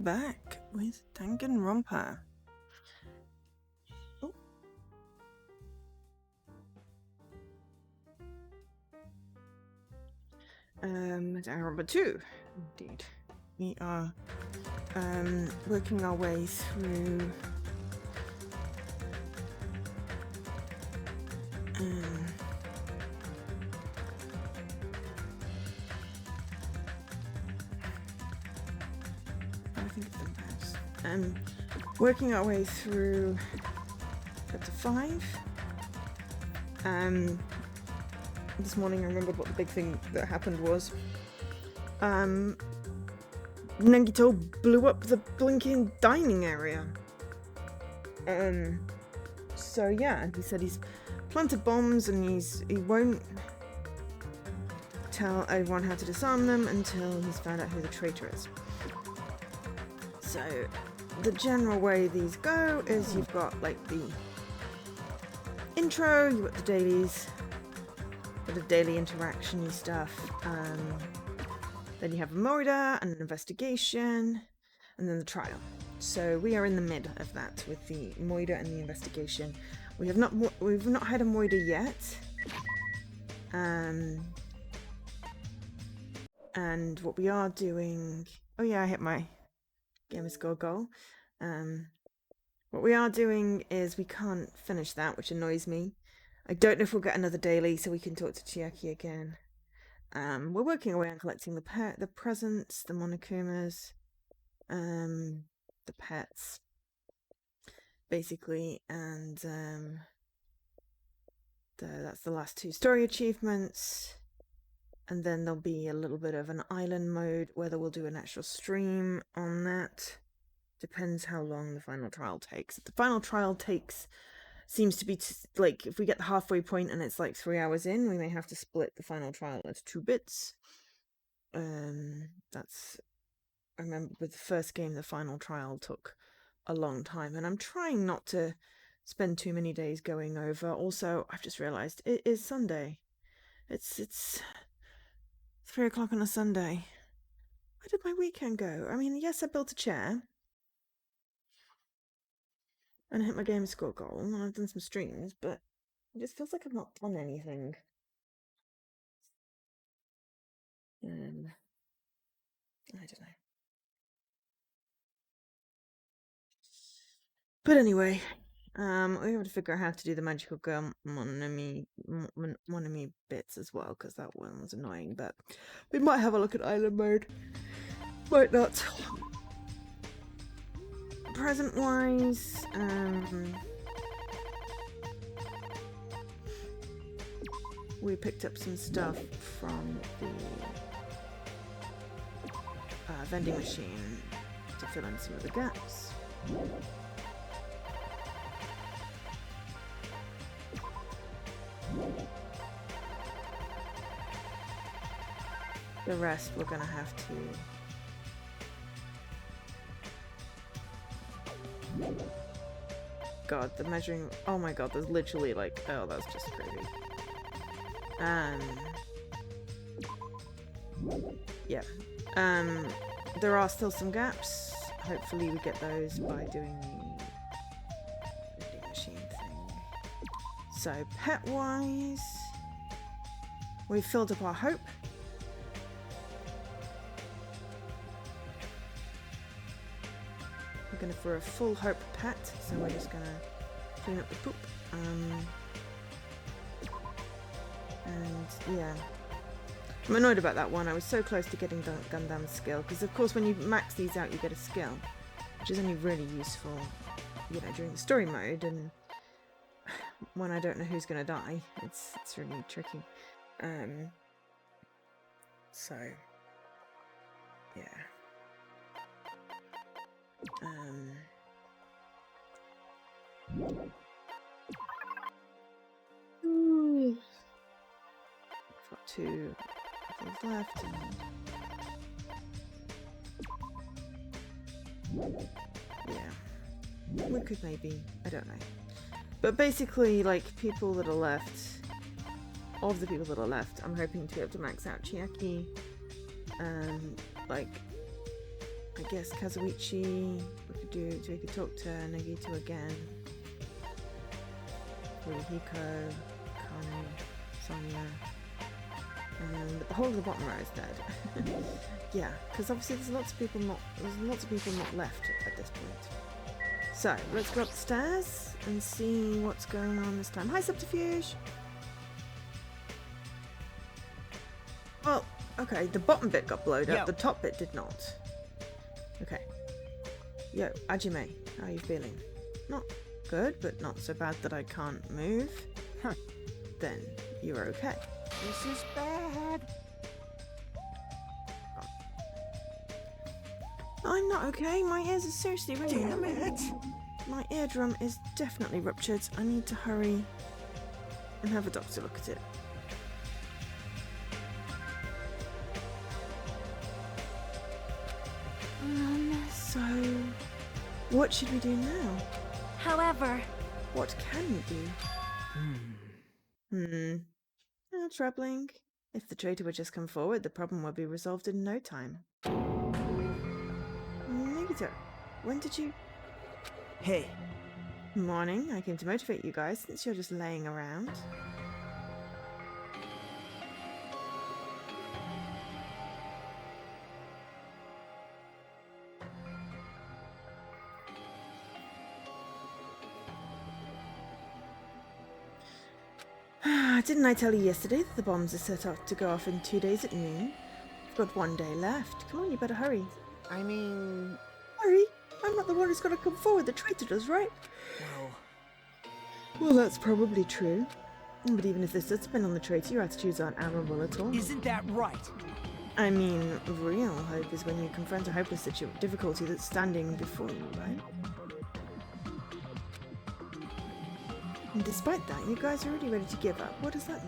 back with Danganronpa. Oh. Danganronpa 2, indeed. We are working our way through working our way through chapter 5. This morning I remembered what the big thing that happened was. Nagito blew up the blinking dining area. So yeah, he said he's planted bombs and he won't tell everyone how to disarm them until he's found out who the traitor is. So the general way these go is you've got like the intro, you've got the dailies, the daily interaction-y stuff, then you have a Moida and an investigation, and then the trial. So we are in the mid of that with the Moida and the investigation. We've not had a Moida yet, and what we are doing. Oh yeah, I hit my gamer score goal. What we are doing is we can't finish that, which annoys me. I don't know if we'll get another daily so we can talk to Chiaki again. We're working away on collecting the presents, the Monokumas, the pets, basically, and that's the last 2 story achievements. And then there'll be a little bit of an island mode, whether we'll do an actual stream on that. Depends how long the final trial takes. If the final trial seems to be like, if we get the halfway point and it's like 3 hours in, we may have to split the final trial into 2 bits. I remember with the first game, the final trial took a long time, and I'm trying not to spend too many days going over. Also, I've just realized it is Sunday. It's 3 o'clock on a Sunday. Where did my weekend go? I mean, yes, I built a chair and I hit my game score goal, and I've done some streams, but it just feels like I've not done anything. I don't know. But anyway, we have to figure out how to do the magical girl Monami bits as well, because that one was annoying. But we might have a look at island mode. Might not. Present-wise, we picked up some stuff from the vending machine to fill in some of the gaps. The rest we're gonna have to God, the measuring, oh my god, there's literally like, oh, that's just crazy. Yeah. There are still some gaps. Hopefully we get those by doing the vending machine thing. So, pet-wise, we've filled up our hope. We're going for a full hope pet, so we're just going to clean up the poop. And yeah, I'm annoyed about that one. I was so close to getting Gundam's skill, because of course when you max these out you get a skill, which is only really useful, you know, during the story mode, and when I don't know who's going to die, it's really tricky. So yeah. Got 2 things left. Yeah, we could maybe, I don't know. But basically, like, people that are left, of the people that are left, I'm hoping to be able to max out Chiaki, like, I guess Kazuichi, we could do, so we could talk to Nagito again. Hiko, Kane, Sonia, and the whole of the bottom row is dead. Yeah, because obviously there's lots of people not left at this point. So let's go up the stairs and see what's going on this time. Hi, Subterfuge. Well, okay, the bottom bit got blowed up, the top bit did not. Okay. Yo, Ajime, how are you feeling? Not good, but not so bad that I can't move. Huh. Then you're okay. This is bad. I'm not okay. My ears are seriously ringing. Damn it! My eardrum is definitely ruptured. I need to hurry and have a doctor look at it. So, what should we do now? However, what can we do? Oh, troubling. If the traitor would just come forward, the problem would be resolved in no time. Nagito, when did you... Hey. Morning. I came to motivate you guys since you're just laying around. Didn't I tell you yesterday that the bombs are set up to go off in 2 days at noon? We've got 1 day left. Come on, you better hurry. I mean... Hurry? I'm not the one who's got to come forward. The traitor does, right? Well, that's probably true. But even if this does depend on the traitor, your attitudes aren't admirable at all. Isn't that right? I mean, real hope is when you confront a hopeless difficulty that's standing before you, right? And despite that, you guys are already ready to give up. What does that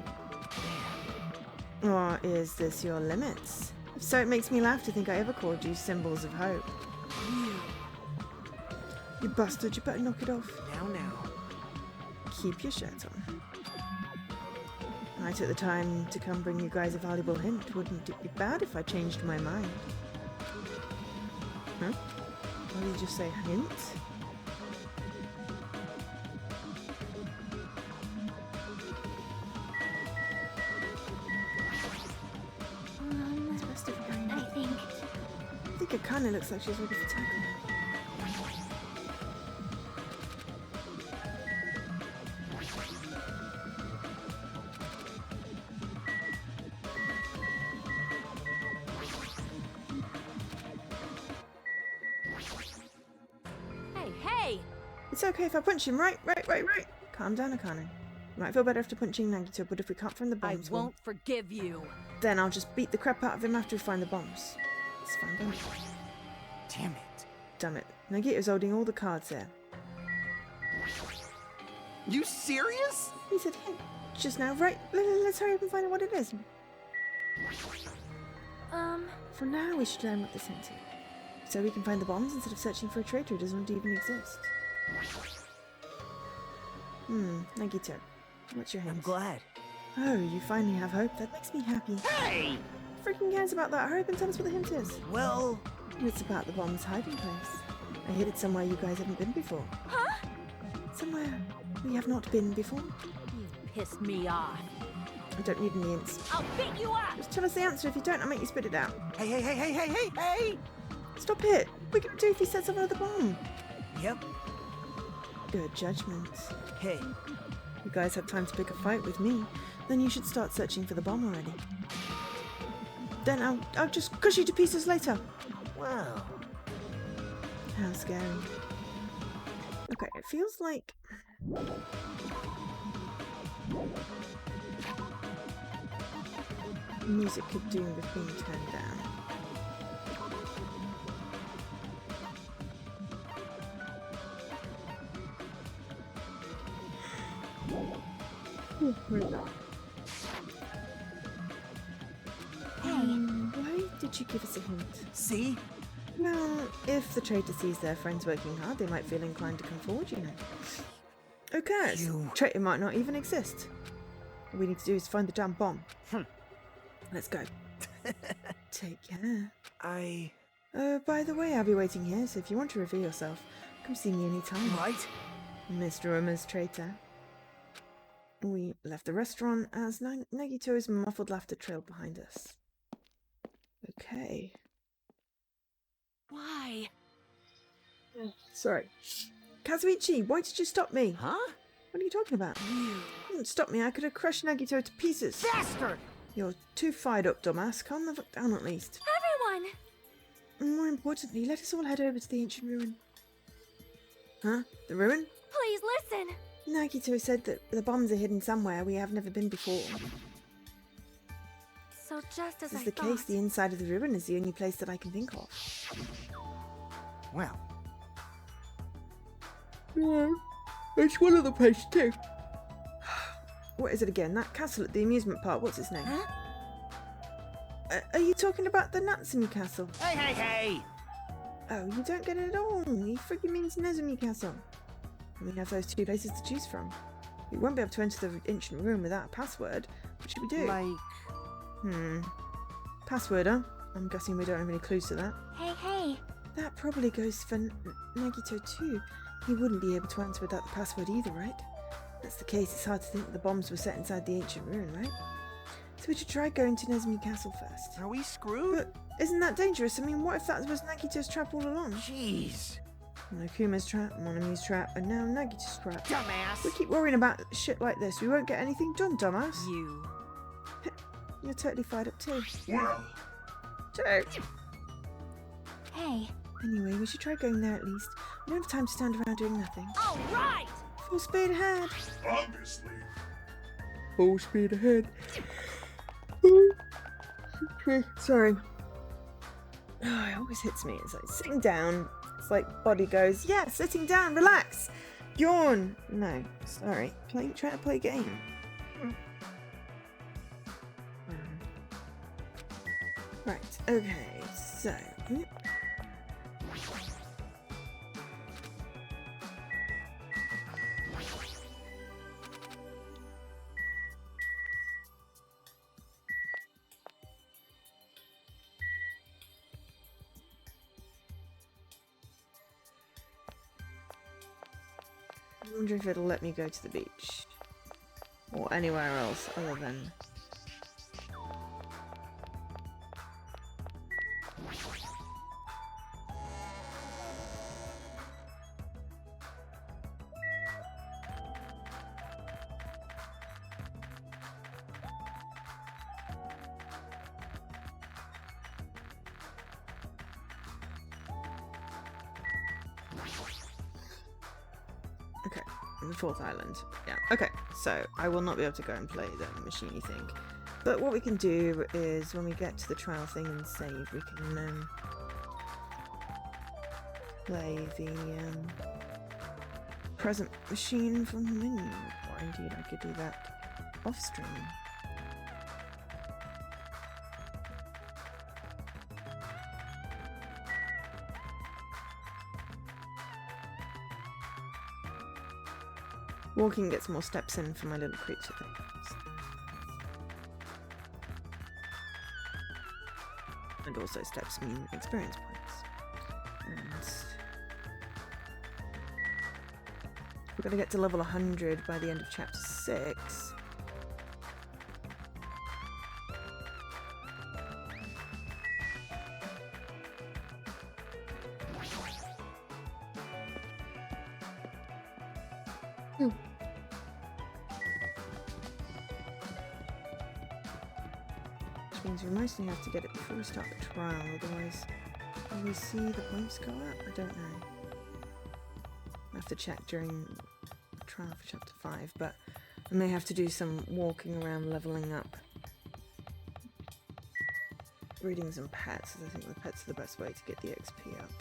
mean? Or is this your limits? If so, it makes me laugh to think I ever called you symbols of hope. You bastard, you better knock it off. Now. Keep your shirt on. I took the time to come bring you guys a valuable hint. Wouldn't it be bad if I changed my mind? Huh? What did you just say, hint? I think it kind of looks like she's ready to tackle him. Hey! It's okay if I punch him, right? Calm down, Akane. You might feel better after punching Nagito, but if we can't find the bombs, I won't forgive you. Then I'll just beat the crap out of him after we find the bombs. It's fine, don't it? Damn it. Nagito's holding all the cards there. You serious? He said hint just now, right? Let's hurry up and find out what it is. For now, we should learn what this hint is, so we can find the bombs instead of searching for a traitor who doesn't even exist. Nagito, what's your hint? I'm glad. Oh, you finally have hope? That makes me happy. Hey! Freaking cares about that? Hurry up and tell us what the hint is. Well... It's about the bomb's hiding place. I hid it somewhere you guys haven't been before. Huh? Somewhere we have not been before. You pissed me off. I don't need any hints. I'll beat you up! Just tell us the answer. If you don't, I'll make you spit it out. Hey! Stop it! What are we gonna do if he sets off another bomb? Yep. Good judgment. Hey. You guys have time to pick a fight with me. Then you should start searching for the bomb already. Then I'll just crush you to pieces later. Wow. How scary. Okay, it feels like... music could do with being turned down. Where's that? Why did you give us a hint? See? Well, if the traitor sees their friends working hard, they might feel inclined to come forward, you know. Who cares? Traitor might not even exist. All we need to do is find the damn bomb. Let's go. Take care. By the way, I'll be waiting here, so if you want to reveal yourself, come see me anytime. Right? Mr. Administrator. We left the restaurant as Nagito's muffled laughter trailed behind us. Okay. Why? Sorry. Kazuichi, why did you stop me? Huh? What are you talking about? You. You didn't stop me, I could have crushed Nagito to pieces. Bastard! You're too fired up, dumbass. Calm the fuck down at least. Everyone! And more importantly, let us all head over to the ancient ruin. Huh? The ruin? Please listen! Nagito said that the bombs are hidden somewhere we have never been before. So just as This I is the thought. case, the inside of the ruin is the only place that I can think of. Well, Yeah, it's one other place too. What is it again? That castle at the amusement park, what's its name? Huh? Are you talking about the Natsumi Castle? hey, hey, hey! Oh, you don't get it at all. He freaking means Nezumi Castle. We have those two places to choose from. We won't be able to enter the ancient room without a password. What should we do? Like, Password, huh? I'm guessing we don't have any clues to that. Hey. That probably goes for Nagito too. He wouldn't be able to answer without the password either, right? If that's the case, it's hard to think that the bombs were set inside the ancient ruin, right? So we should try going to Nezumi Castle first. are we screwed? But isn't that dangerous? I mean, what if that was Nagito's trap all along? Jeez. Nakuma's trap, Monami's trap, and now Nagito's trap. Dumbass! We keep worrying about shit like this. We won't get anything done, dumbass. You. You're totally fired up too. Well, Joke. Hey. Anyway, we should try going there at least. We don't have time to stand around doing nothing. All right! Full speed ahead. obviously. Full speed ahead. Okay, sorry. Oh, it always hits me. It's like sitting down. It's like body goes, yeah, sitting down, relax. Yawn. No, sorry. Trying to play a game. Right, okay, so. I wonder if it'll let me go to the beach. Or anywhere else other than... Okay, the fourth island. Yeah, okay, so I will not be able to go and play the machiney thing. But what we can do is when we get to the trial thing and save, we can play the present machine from the menu. Or indeed, I could do that off stream. Walking gets more steps in for my little creature things. And also steps mean experience points. And we're going to get to level 100 by the end of chapter 6. Which means we mostly have to get it before we start the trial, otherwise will we see the points go up? I don't know. I have to check during the trial for chapter 5, but I may have to do some walking around leveling up. Breeding some pets, as I think the pets are the best way to get the XP up.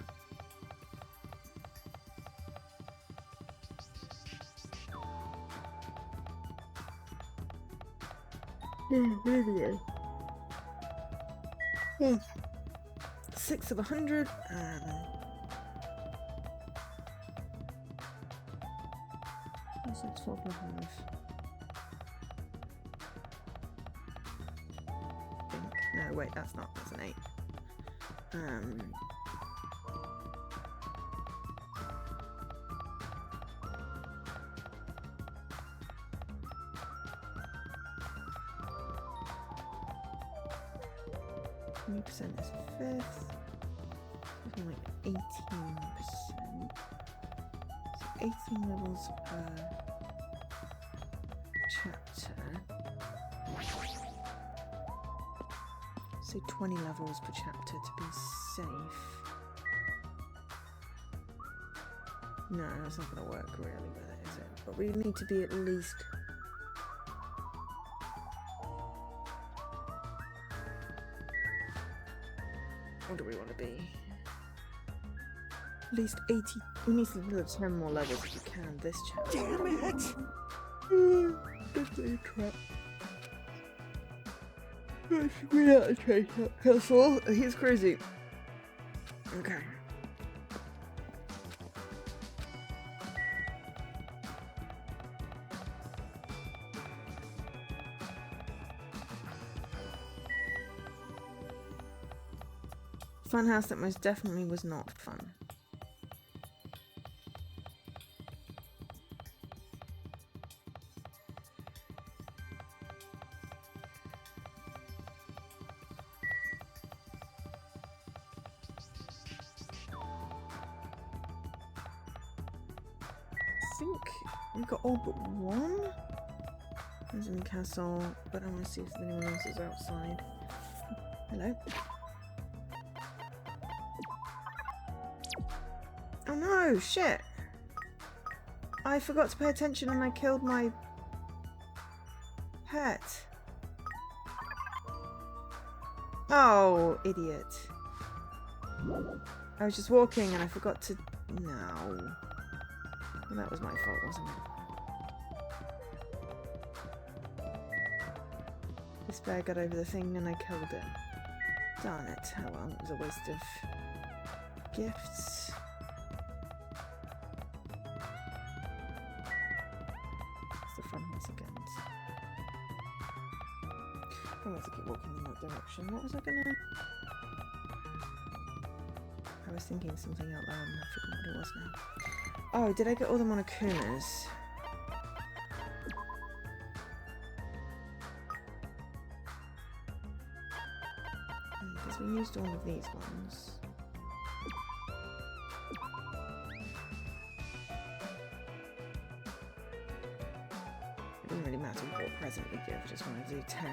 Anyway. 6 of 100. What's that? 12 and a half. I think. No, wait, that's not. That's an 8. 20% is a fifth. Something like 18%. So 18 levels per chapter. So 20 levels per chapter to be safe. No, that's not going to work really with it, is it? But we need to be at least... What do we want to be? At least 80... We need to live 10 more levels if we can this chapter. Damn it! Definitely a trap. We have to chase that castle. He's crazy. Okay. Funhouse that most definitely was not fun. I think we've got all but one. There's in the castle, but I want to see if anyone else is outside. Hello? Oh no, shit! I forgot to pay attention and I killed my pet. Oh, idiot. I was just walking and I forgot to... No. Well, that was my fault, wasn't it? This bear got over the thing and I killed it. Darn it. Oh well, it was a waste of gifts. It's the fun house again. I want to keep walking in that direction. What was I gonna... I was thinking something out loud and I forgot what it was now. Oh, did I get all the Monokumas? Because we used all of these ones. It doesn't really matter what present we give, I just want to do 10.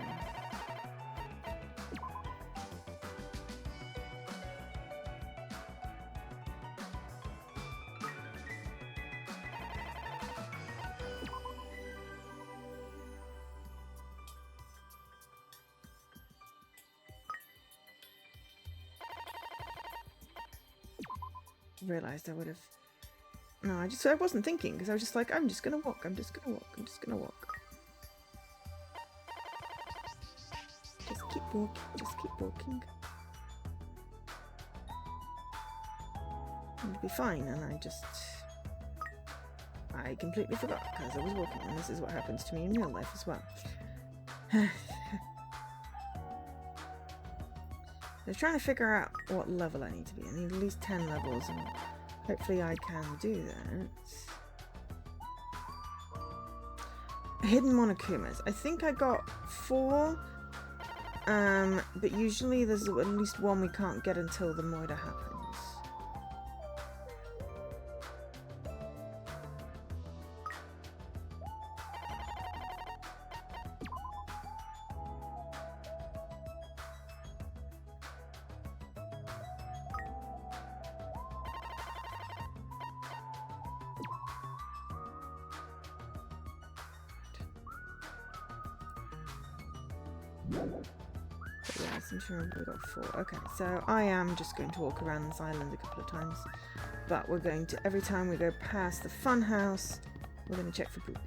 Realized I would have... No, I wasn't thinking, because I was just like, I'm just gonna walk, I'm just gonna walk, I'm just gonna walk. Just keep walking, just keep walking. It'll be fine, and I completely forgot, because I was walking, and this is what happens to me in real life as well. I was trying to figure out what level I need to be. I need at least 10 levels, and hopefully I can do that. Hidden Monokumas. I think I got 4, but usually there's at least one we can't get until the Moida happens. But yeah, I'm sure we got 4. Okay, so I am just going to walk around this island a couple of times. But we're going to, every time we go past the fun house, we're going to check for poop.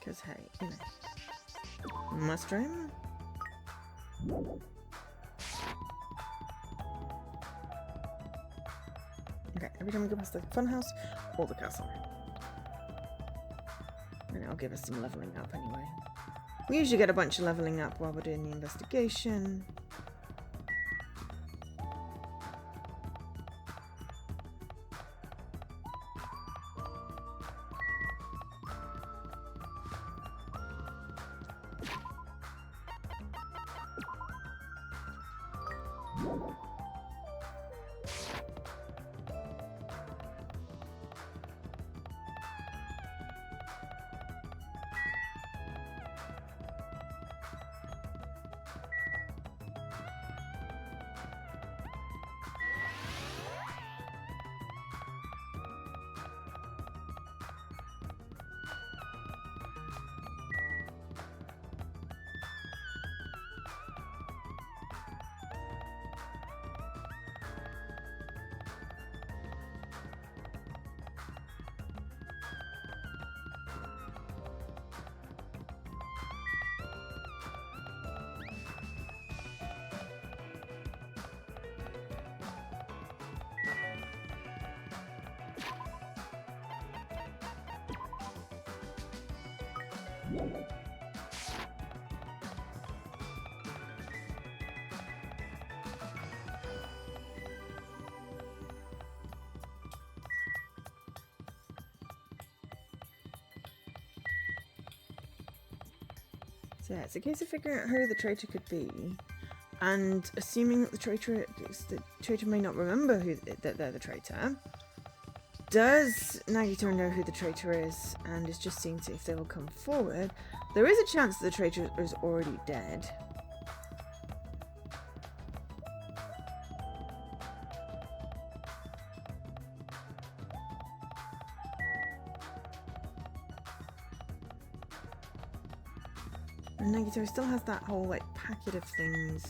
Because, hey, you know. Mushroom? Okay, every time we go past the funhouse or the castle. And it'll give us some leveling up anyway. We usually get a bunch of leveling up while we're doing the investigation. So yeah, it's a case of figuring out who the traitor could be, and assuming that the traitor may not remember that they're the traitor. Does Nagito know who the traitor is, and is just seeing if they will come forward? There is a chance that the traitor is already dead. And Nagito still has that whole like packet of things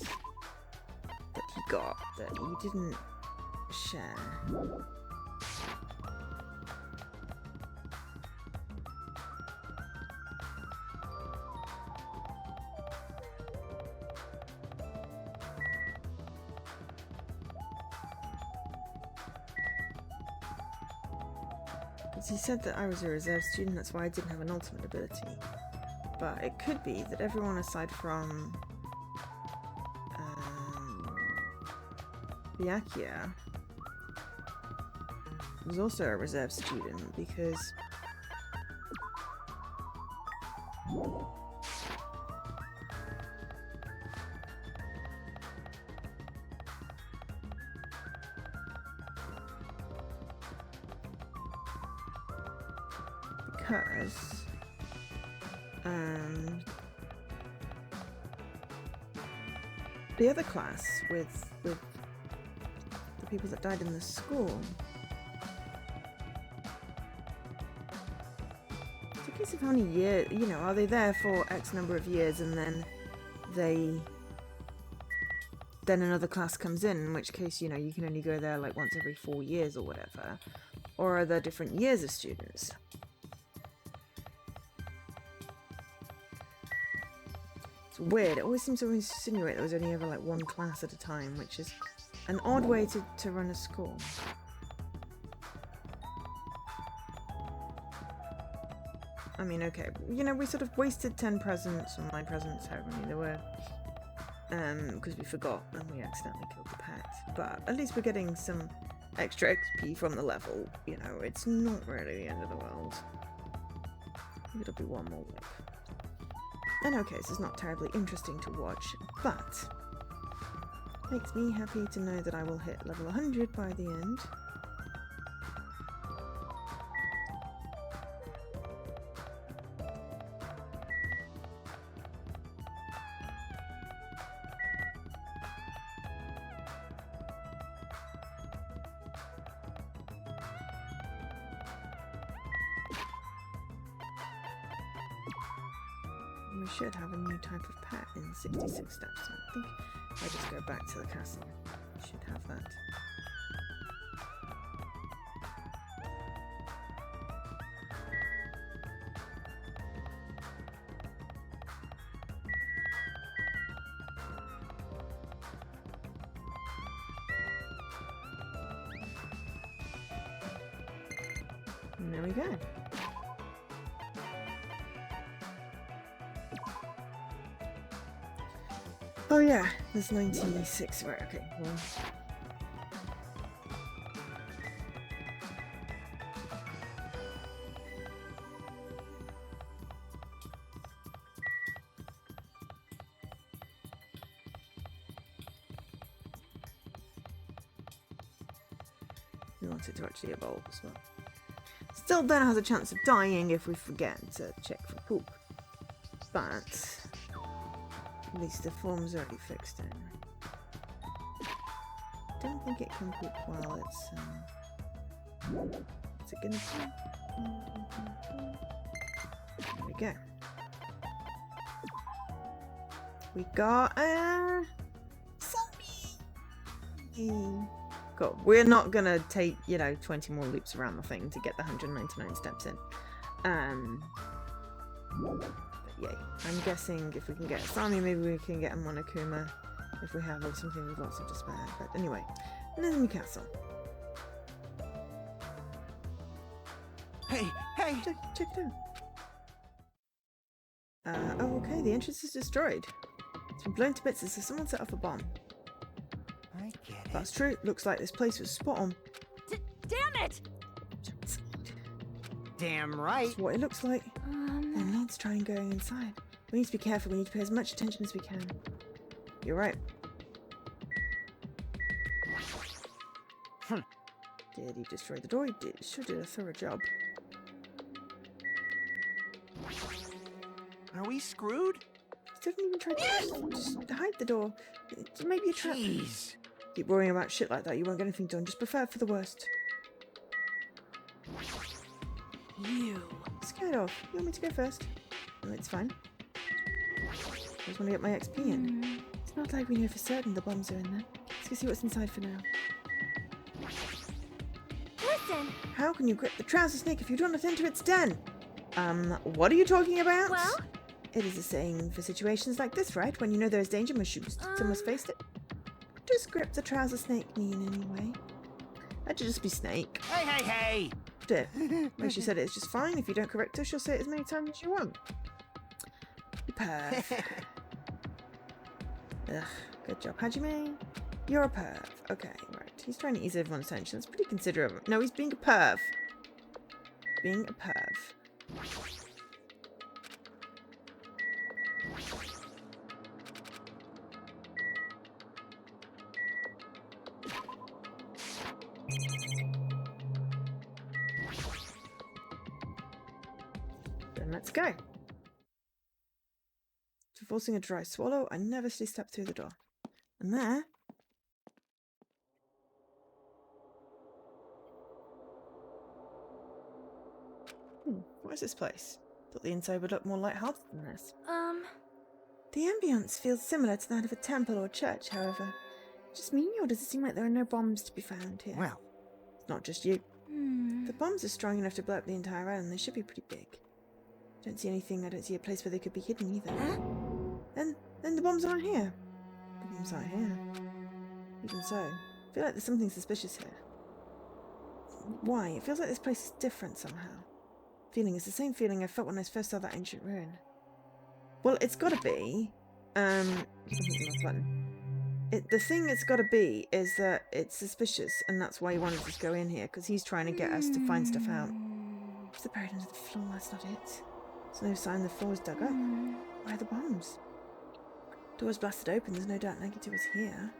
that he got that he didn't share. Because he said that I was a reserve student, that's why I didn't have an ultimate ability. But it could be that everyone aside from Byakuya was also a reserve student, because the other class with the people that died in the school. It's a case of how many years, you know, are they there for X number of years and then another class comes in which case, you know, you can only go there like once every 4 years or whatever. Or are there different years of students? It's weird. It always seems to insinuate there was only ever like one class at a time, which is an odd way to run a school. I mean, okay, you know, we sort of wasted 10 presents, or 9 presents, however many there were, because we forgot and we accidentally killed the pet. But at least we're getting some extra XP from the level, you know, it's not really the end of the world. It'll be one more whip. And okay, this is not terribly interesting to watch, but makes me happy to know that I will hit level 100 by the end. We should have a new type of pet in 66 steps. I think if I just go back to the castle, we should have that. there we go. Oh yeah, there's 96. Right, okay. Well, we want it to actually evolve as well. Still then has a chance of dying if we forget to check for poop. But at least the form's already fixed in. Don't think it can poop while it's is it gonna poop? There we go. We got a zombie. Cool. We're not gonna take, 20 more loops around the thing to get the 199 steps in. But yay. I'm guessing if we can get a Sami, maybe we can get a Monokuma if we have something with lots of despair. But anyway, enemy castle. Hey! Check it out. Oh, okay. The entrance is destroyed. It's been blown to bits as if someone set off a bomb. I get it. That's true. Looks like this place was spot on. Damn it! Damn right. That's what it looks like. Then let's try and go inside. We need to be careful. We need to pay as much attention as we can. You're right. Did he destroy the door? He did. Sure did a thorough job. Are we screwed? Didn't even try to just hide the door. It's maybe a trap. Jeez. Keep worrying about shit like that. You won't get anything done. Just prepare for the worst. You. Scared off. You want me to go first? No, it's fine. I just want to get my XP in. It's not like we know for certain the bombs are in there. Let's go see what's inside for now. Listen. How can you grip the trouser snake if you do not enter its den? What are you talking about? Well? It is a saying for situations like this, right? When you know there is danger, must shoot someone's faced it. What does grip the trouser snake mean anyway? That should just be snake. Hey! Dear. When she said it is just fine. If you don't correct her, she'll say it as many times as you want. You perv. Ugh, good job, Hajime. You're a perv. Okay, right. He's trying to ease everyone's attention. That's pretty considerate. No, he's being a perv. Being a perv. Then let's go. For forcing a dry swallow, I nervously stepped through the door. And there... what is this place? Thought the inside would look more light-hearted than this. The ambience feels similar to that of a temple or church, however. Just me, or does it seem like there are no bombs to be found here? Well. It's not just you. If the bombs are strong enough to blow up the entire island, they should be pretty big. I don't see anything. I don't see a place where they could be hidden either. Huh? Then the bombs aren't here. The bombs aren't here. Even so, I feel like there's something suspicious here. Why? It feels like this place is different somehow. Feeling is the same feeling I felt when I first saw that ancient ruin. Well, it's got to be. The thing it's got to be is that it's suspicious, and that's why he wanted us to go in here, because he's trying to get us to find stuff out. It's the buried under the floor. That's not it. There's no sign the floor is dug up. Why are the bombs? Doors blasted open. There's no doubt negative is here.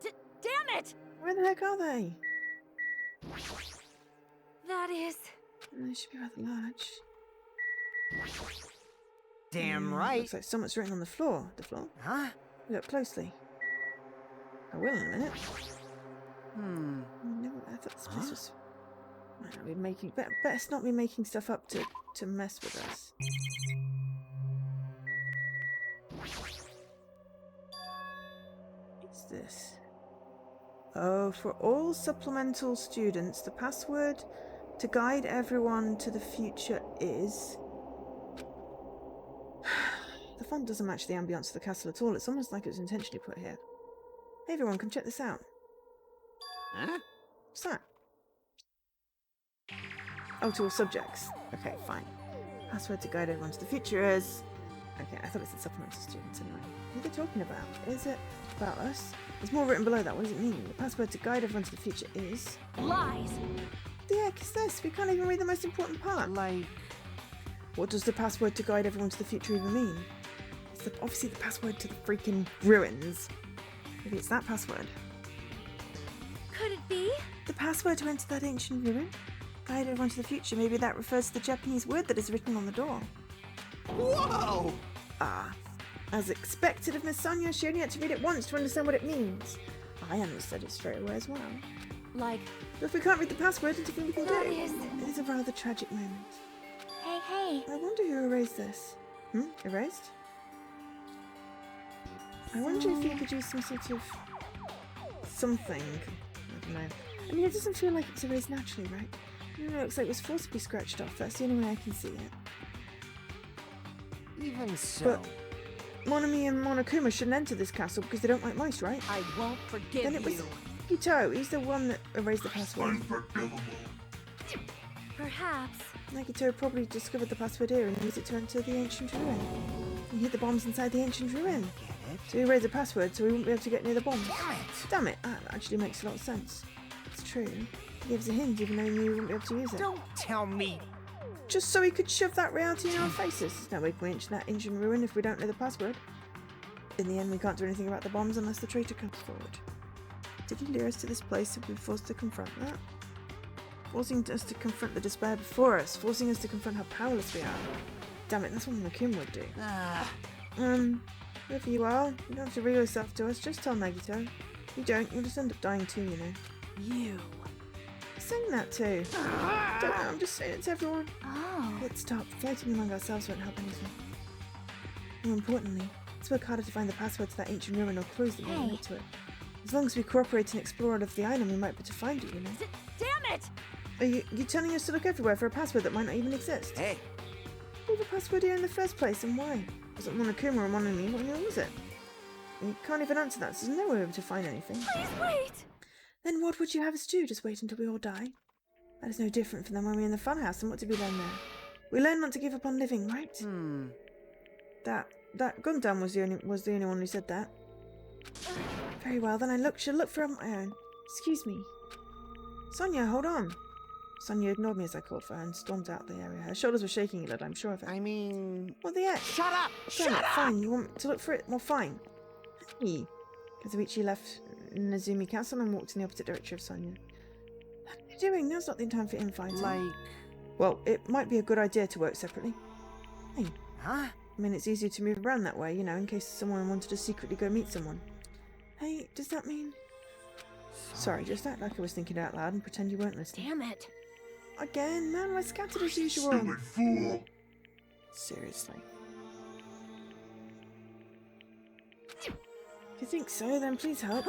Damn it! Where the heck are they? That is. They should be rather large. Damn right. Looks like someone's written on the floor. The floor? Huh? Look closely. I will in a minute. No, I thought this place was... Might not be making... Better not be making stuff up to mess with us. What's this? Oh, for all supplemental students, the password to guide everyone to the future is... The font doesn't match the ambience of the castle at all. It's almost like it was intentionally put here. Hey everyone, come check this out. Huh? What's that? Oh, to all subjects. Okay, fine. Password to guide everyone to the future is... Okay, I thought it said supplemental students anyway. What are they talking about? Is it about us? There's more written below that. What does it mean? The password to guide everyone to the future is... Lies. What the heck is this? We can't even read the most important part. Like... What does the password to guide everyone to the future even mean? It's obviously the password to the freaking ruins. Maybe it's that password. Could it be? The password to enter that ancient ruin? Guide everyone to the future. Maybe that refers to the Japanese word that is written on the door. Whoa! Ah. As expected of Miss Sonia, she only had to read it once to understand what it means. I understood it straight away as well. Like, But if we can't read the password, there's nothing we can do. that is... It is a rather tragic moment. Hey. I wonder who erased this. Erased? I wonder if you could use some sort of... something. I don't know. I mean, it doesn't feel like it's erased naturally, right? It looks like it was forcibly scratched off. That's the only way I can see it. Even so... But Monami and Monokuma shouldn't enter this castle because they don't like mice, right? I won't forgive Then it was you. Nagito. He's the one that erased the password. Perhaps. Nagito probably discovered the password here and used it to enter the ancient ruin. He hid the bombs inside the ancient ruin. Get it? So he erased the password so we wouldn't be able to get near the bombs. Damn it! Damn it, that actually makes a lot of sense. It's true. He gives a hint even though he knew we wouldn't be able to use it. Don't tell me! Just so he could shove that reality in our faces. There's no way we can enter that ancient ruin if we don't know the password. In the end, we can't do anything about the bombs unless the traitor comes forward. Did he lure us to this place and be forced to confront that? Forcing us to confront the despair before us. Forcing us to confront how powerless we are. Damn it, that's what Monokuma would do. Whoever you are, you don't have to reveal yourself to us. Just tell Nagito. If you don't, you'll just end up dying too, you know. You. Saying that too. Don't know, I'm just saying it to everyone. Oh. Let's stop. Fighting among ourselves won't help anything. More importantly, let's work harder to find the password to that ancient ruin or clues that will lead to it. As long as we cooperate and explore out of the island, we might be able to find it, you know. Damn it! Are you telling us to look everywhere for a password that might not even exist? Hey! Who the password here in the first place and why? Was it Monokuma or Monami? What the hell was it? You can't even answer that, so there's no way to find anything. Please wait! Then what would you have us do? Just wait until we all die? That is no different from when we were in the funhouse, and what did we learn there? We learned not to give up on living, right? That Gundam was the only one who said that. Very well, then I should look for it on my own. Excuse me. Sonia, hold on. Sonia ignored me as I called for her and stormed out the area. Her shoulders were shaking a little, I'm sure of it. I mean... What the heck? Shut up! Damn Shut it, up! fine, you want to look for it? Well, fine. Hey. Kazuichi left Nezumi Castle and walked in the opposite direction of Sonia. What are you doing? Now's not the time for infighting. Like... Well, it might be a good idea to work separately. Hey. Huh? I mean, it's easier to move around that way, you know, in case someone wanted to secretly go meet someone. Hey, does that mean... Sorry, just act like I was thinking out loud and pretend you weren't listening. Damn it. Again, man, we're scattered as usual. Silly fool! Seriously. If you think so, then please help.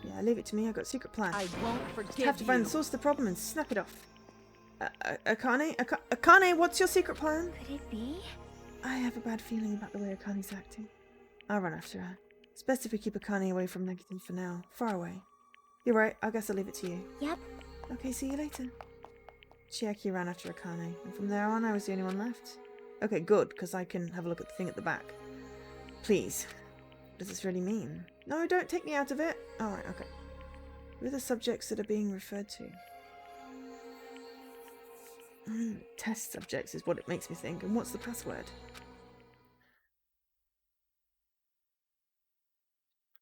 Yeah, leave it to me. I've got a secret plan. I won't forgive Just have to you. find the source of the problem and snap it off. Akane? Akane, what's your secret plan? Could it be? I have a bad feeling about the way Akane's acting. I'll run after her. It's best if we keep Akane away from Negative for now. Far away. You're right, I guess I'll leave it to you. Yep. Okay, see you later. Chiaki ran after Akane, and from there on I was the only one left. Okay, good, because I can have a look at the thing at the back. Please. What does this really mean? No, don't take me out of it. Alright, okay. Who are the subjects that are being referred to? Test subjects is what it makes me think. And what's the password?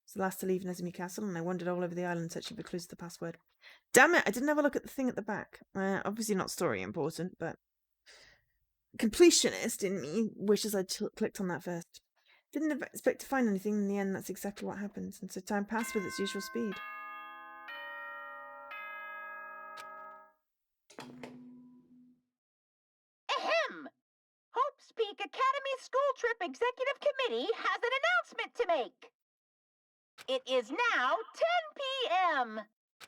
It's the last to leave Nezumi Castle, and I wandered all over the island searching for clues to the password. Damn it! I didn't have a look at the thing at the back. Obviously not story important, but completionist in me wishes I'd clicked on that first. Didn't expect to find anything. In the end, that's exactly what happens, and so time passed with its usual speed. Ahem! Hope's Peak Academy School Trip Executive Committee has an announcement to make. It is now 10 p.m.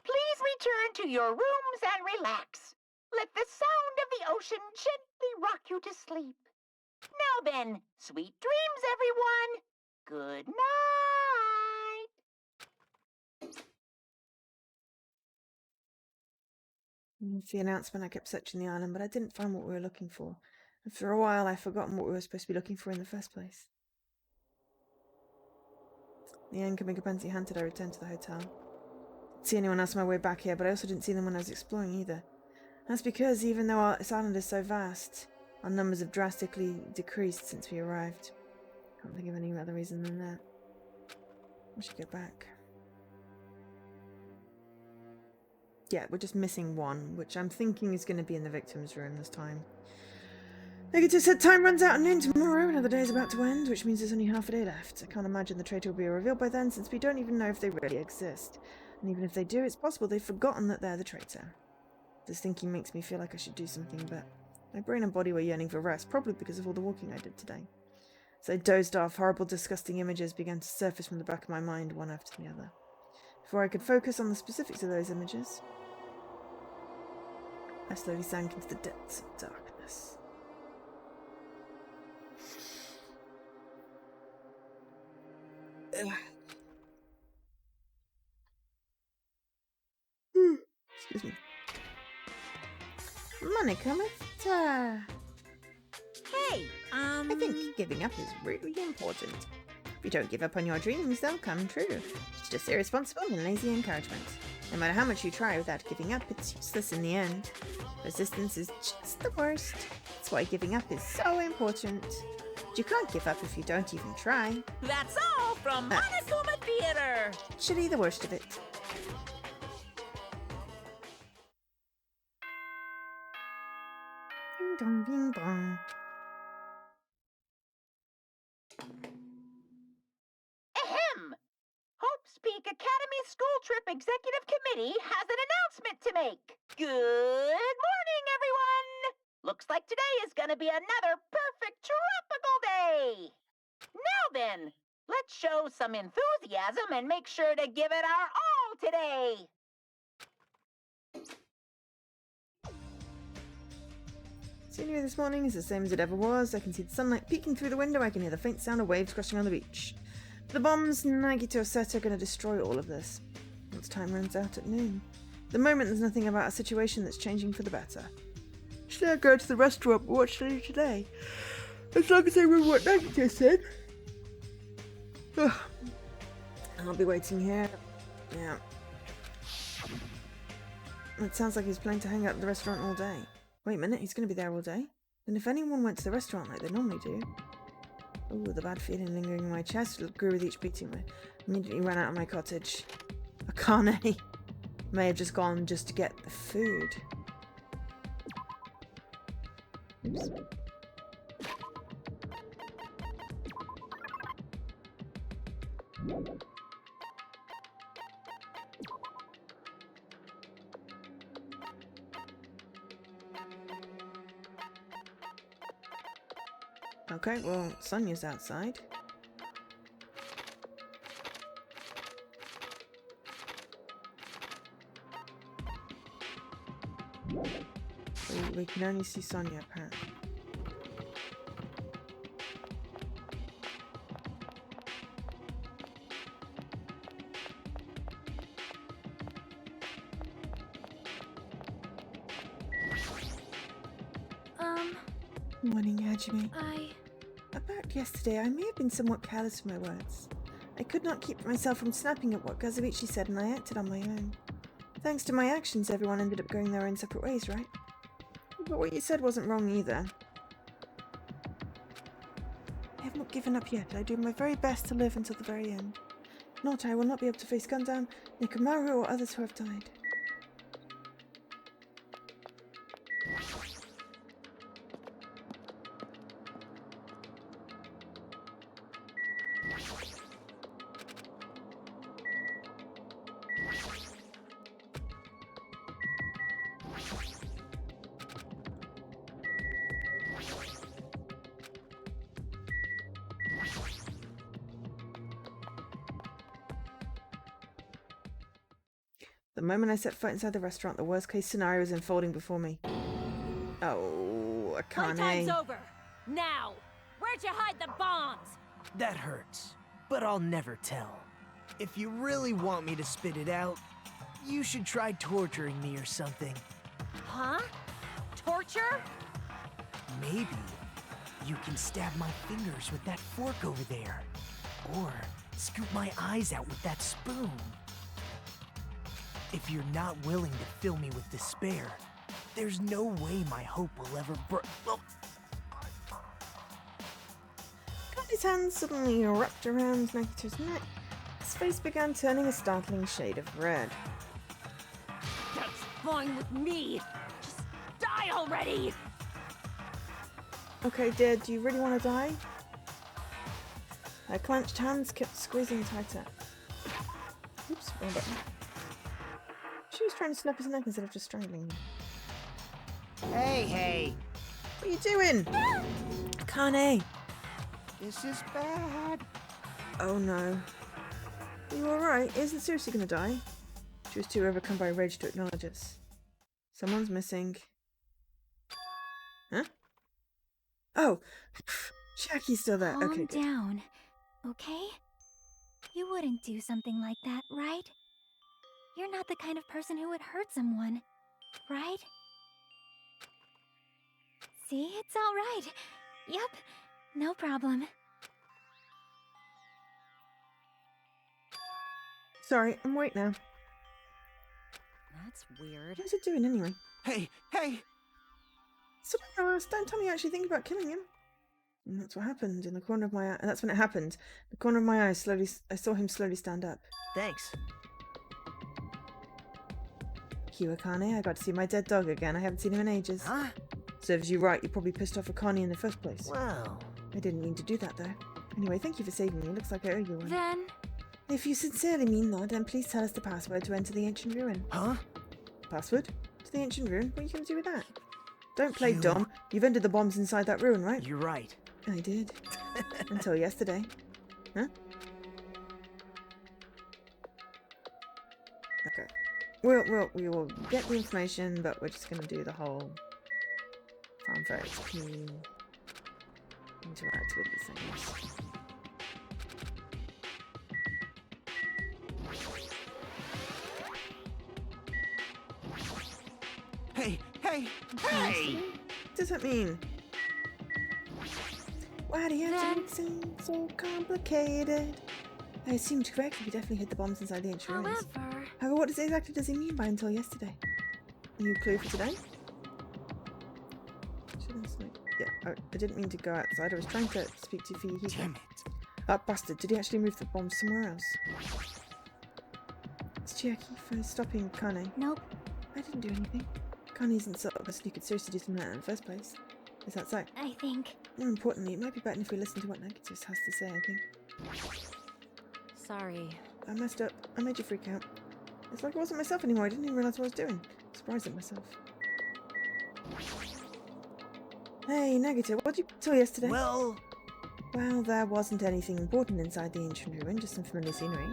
Please return to your rooms and relax. Let the sound of the ocean gently rock you to sleep. Now then, sweet dreams, everyone. Good night. With the announcement, I kept searching the island, but I didn't find what we were looking for. And for a while, I'd forgotten what we were supposed to be looking for in the first place. The end, coming up empty-handed, I returned to the hotel. Didn't see anyone else on my way back here, but I also didn't see them when I was exploring either. That's because, even though this island is so vast, our numbers have drastically decreased since we arrived. Can't think of any other reason than that. I should go back. Yeah, we're just missing one, which I'm thinking is going to be in the victim's room this time. Negative said time runs out at noon tomorrow. Another day is about to end, which means there's only half a day left. I can't imagine the traitor will be revealed by then, since we don't even know if they really exist. And even if they do, it's possible they've forgotten that they're the traitor. This thinking makes me feel like I should do something, but my brain and body were yearning for rest, probably because of all the walking I did today. As I dozed off, horrible, disgusting images began to surface from the back of my mind, one after the other. Before I could focus on the specifics of those images, I slowly sank into the depths of darkness. Excuse me. Monica, Hey, I think giving up is really important. If you don't give up on your dreams, they'll come true. It's just irresponsible and lazy encouragement. No matter how much you try without giving up, it's useless in the end. Resistance is just the worst. That's why giving up is so important. But you can't give up if you don't even try. That's all from That's- Monokuma Theater. Actually, the worst of it. Ding dong, ding dong. Ahem! Hope's Peak Academy School Trip Executive Committee has an announcement to make. Good morning, everyone! Looks like today is gonna be another perfect tropical day! Now then, let's show some enthusiasm and make sure to give it our all today! Scenery this morning is the same as it ever was. I can see the sunlight peeking through the window. I can hear the faint sound of waves crashing on the beach. The bombs Nagito set are going to destroy all of this. Once time runs out at noon. At the moment, there's nothing about a situation that's changing for the better. Should I go to the restaurant and watch later today? As long as I remember what Nagito said. Ugh. I'll be waiting here. Yeah. It sounds like he's planning to hang out at the restaurant all day. Wait a minute, he's going to be there all day? And if anyone went to the restaurant like they normally do... Ooh, the bad feeling lingering in my chest grew with each beating. I immediately ran out of my cottage. Akane may have just gone just to get the food. Oops. Okay, well, Sonia's outside. We can only see Sonia, apparently. Morning, Hajime. About yesterday, I may have been somewhat careless with my words. I could not keep myself from snapping at what Kazuichi said, and I acted on my own. Thanks to my actions, everyone ended up going their own separate ways, right? But what you said wasn't wrong either. I have not given up yet. I do my very best to live until the very end. If not, I will not be able to face Gundam, Nekomaru, or others who have died. The moment I set foot inside the restaurant, the worst-case scenario was unfolding before me. Oh, Akane. Playtime's over. Now, where'd you hide the bombs? That hurts, but I'll never tell. If you really want me to spit it out, you should try torturing me or something. Huh? Torture? Maybe you can stab my fingers with that fork over there. Or scoop my eyes out with that spoon. If you're not willing to fill me with despair, there's no way my hope will ever His hands suddenly wrapped around Nagito's neck. His face began turning a startling shade of red. That's fine with me. Just die already. Okay, dear, do you really want to die? Her clenched hands kept squeezing tighter. Oops, wrong button. She was trying to snap his neck instead of just strangling him. Hey! What are you doing? Kane! This is bad. Oh no. Are you alright? Isn't seriously gonna die? She was too overcome by rage to acknowledge us. Someone's missing. Huh? Oh! Chiaki's still there. Okay, Calm good. down, okay? You wouldn't do something like that, right? You're not the kind of person who would hurt someone, right? See, it's all right. Yep, no problem. Sorry, I'm awake now. That's weird. What's it doing anyway? Hey! So don't tell me you actually think about killing him. And that's what happened in the corner of my eye. That's when it happened. The corner of my eye slowly. I saw him slowly stand up. Thanks. Kiwa Kane, I got to see my dead dog again. I haven't seen him in ages. Huh? Serves you right. You probably pissed off Akane in the first place. Well, I didn't mean to do that though. Anyway, thank you for saving me. Looks like I owe you one. Then, If you sincerely mean that, then please tell us the password to enter the ancient ruin. huh? Password? To the ancient ruin? What are you going to do with that? Don't play You- dumb. You've entered the bombs inside that ruin, right? You're right. I did. Until yesterday. Huh? Okay. We will get the information, but we're just going to do the whole farm ferrets can interact with the things. Hey! What does that mean? Why do you have to make things so complicated? I assumed correctly we definitely hid the bombs inside the ancient ruins. however, However, what exactly does he mean by until yesterday? Any clue for today? Yeah, I didn't mean to go outside. I was trying to speak to Fuyuhiko. Damn it. That bastard, did he actually move the bombs somewhere else? It's Chiaki for stopping Kane. nope. I didn't do anything. Kane isn't the sort of person who could seriously do something like that in the first place. Is that so? I think. More importantly, it might be better if we listen to what Negatus has to say, I think. Sorry. I messed up. I made you freak out. It's like I wasn't myself anymore. I didn't even realise what I was doing. Surprised at myself. Hey, Nagito, what did you tell yesterday? Well, Well, there wasn't anything important inside the ancient ruin, just some familiar scenery.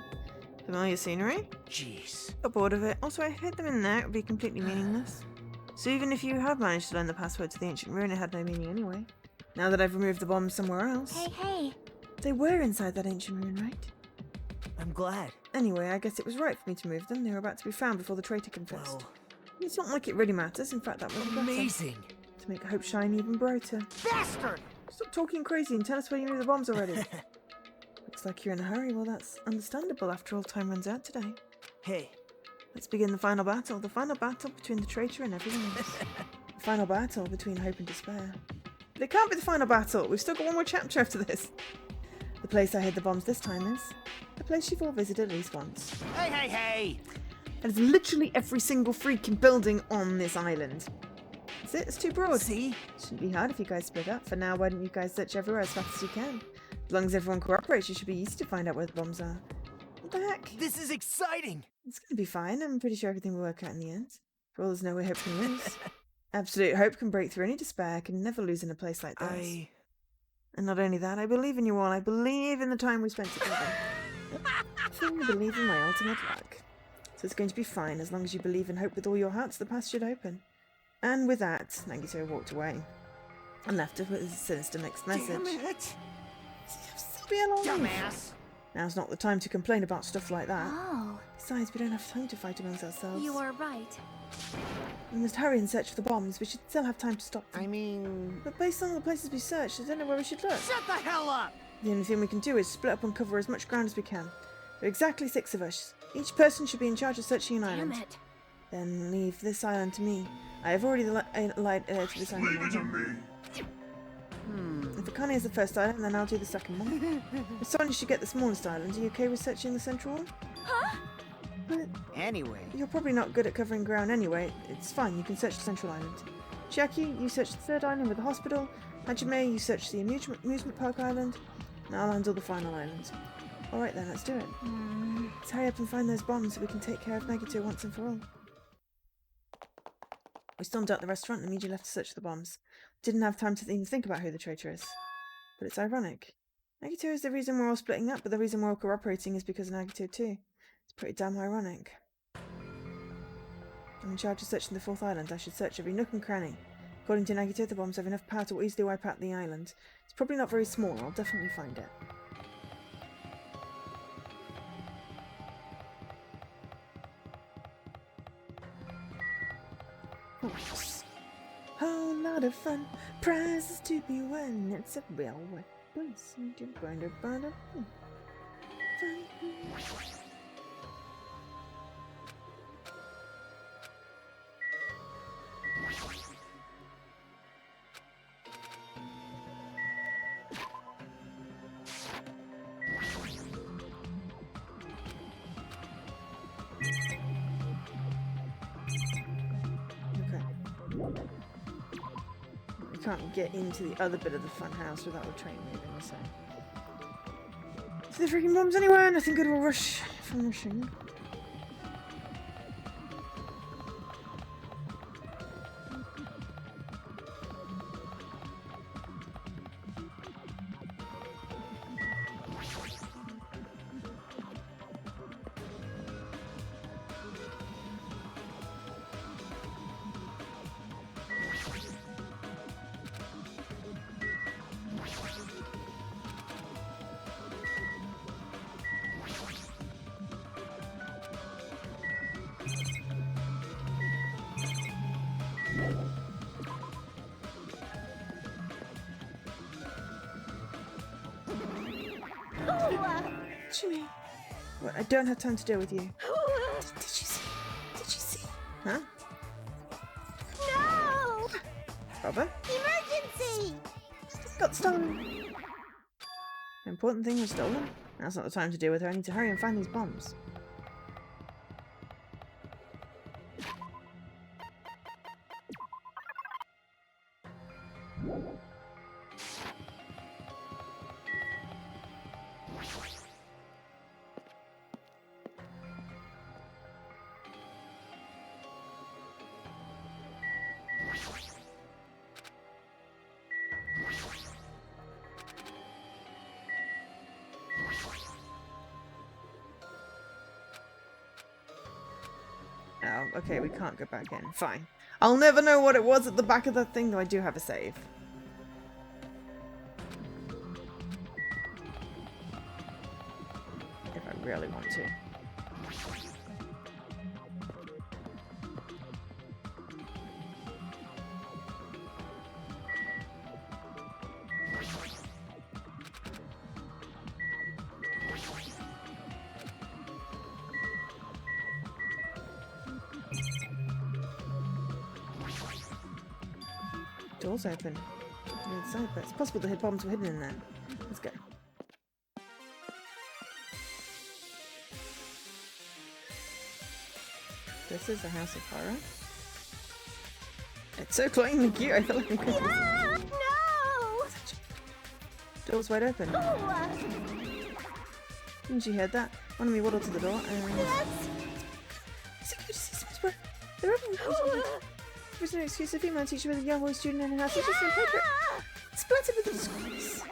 Familiar scenery? jeez. Got bored of it. Also, I hid them in there. It would be completely meaningless. So even if you have managed to learn the password to the ancient ruin, it had no meaning anyway. Now that I've removed the bombs somewhere else. Hey. They were inside that ancient ruin, right? I'm glad. Anyway, I guess it was right for me to move them. They were about to be found before the traitor confessed. Well, It's not like it really matters. In fact, that was better. amazing. To make hope shine even brighter. Bastard! Stop talking crazy and tell us where you moved the bombs already. Looks like you're in a hurry. Well, that's understandable. After all, time runs out today. Hey, Let's begin the final battle. The final battle between the traitor and everyone else. The final battle between hope and despair. But it can't be the final battle. We've still got one more chapter after this. The place I hid the bombs this time is a place you've all visited at least once. hey! And it's literally every single freaking building on this island. That's it. It's too broad. See? Shouldn't be hard if you guys split up. For now, why don't you guys search everywhere as fast as you can? As long as everyone cooperates, it should be easy to find out where the bombs are. What the heck? This is exciting! It's going to be fine. I'm pretty sure everything will work out in the end. For all there's no way hope can lose. Absolute hope can break through any despair, can never lose in a place like this. And not only that, I believe in you all. I believe in the time we spent together. I firmly believe in my ultimate luck. So it's going to be fine. As long as you believe and hope with all your hearts, the path should open. And with that, Nagito walked away. And left her with a sinister mixed message. Damn it! Still be alive. Dumbass! Now's not the time to complain about stuff like that. Oh, Besides, we don't have time to fight amongst ourselves. You are right. We must hurry and search for the bombs. We should still have time to stop them. I mean... But based on the places we searched, I don't know where we should look. Shut the hell up! The only thing we can do is split up and cover as much ground as we can. There are exactly 6 of us. Each person should be in charge of searching an Damn island. it. Then leave this island to me. I have already lied to this island. Leave it to me. If Akane is the first island, then I'll do the second one. If Sonia should get the smallest island, are you okay with searching the central one? Huh? But Anyway, you're probably not good at covering ground anyway. It's fine, you can search the central island. Chiaki, you search the third island with the hospital. Hajime, you search the amusement park island. And I'll handle the final island. Alright then, let's do it. Let's hurry up and find those bombs so we can take care of Nagito once and for all. We stormed out the restaurant and immediately left to search the bombs. Didn't have time to even think about who the traitor is. But it's ironic. Nagito is the reason we're all splitting up, but the reason we're all cooperating is because of Nagito too. It's pretty damn ironic. I'm in charge of searching the 4th island. I should search every nook and cranny. According to Nagito, the bombs have enough power to easily wipe out the island. It's probably not very small. I'll definitely find it. Oops. Whole lot of fun, prizes to be won. It's a real wet place. We can't get into the other bit of the fun house without the train moving, so. See the freaking bombs anywhere? Nothing good will rush from rushing. Jimmy, what? I don't have time to deal with you. Did you see? Did you see? Huh? No! Robert? Emergency! Got stolen. The important thing was stolen. Now's not the time to deal with her. I need to hurry and find these bombs. Oh, okay, we can't go back in. Fine. I'll never know what it was at the back of the thing, though I do have a save. If I really want to. Door's open. On the inside, but it's possible the bombs were hidden in there. Let's go. This is the House of Horror. It's so cloying and cute. I feel like I'm going to... No! Door's wide open. Didn't you hear that? One of me waddled to the door and... Security systems were... They're open. There's no excuse. A female teacher with a young boy student in her house. It's just inappropriate. Splattered with the disgrace.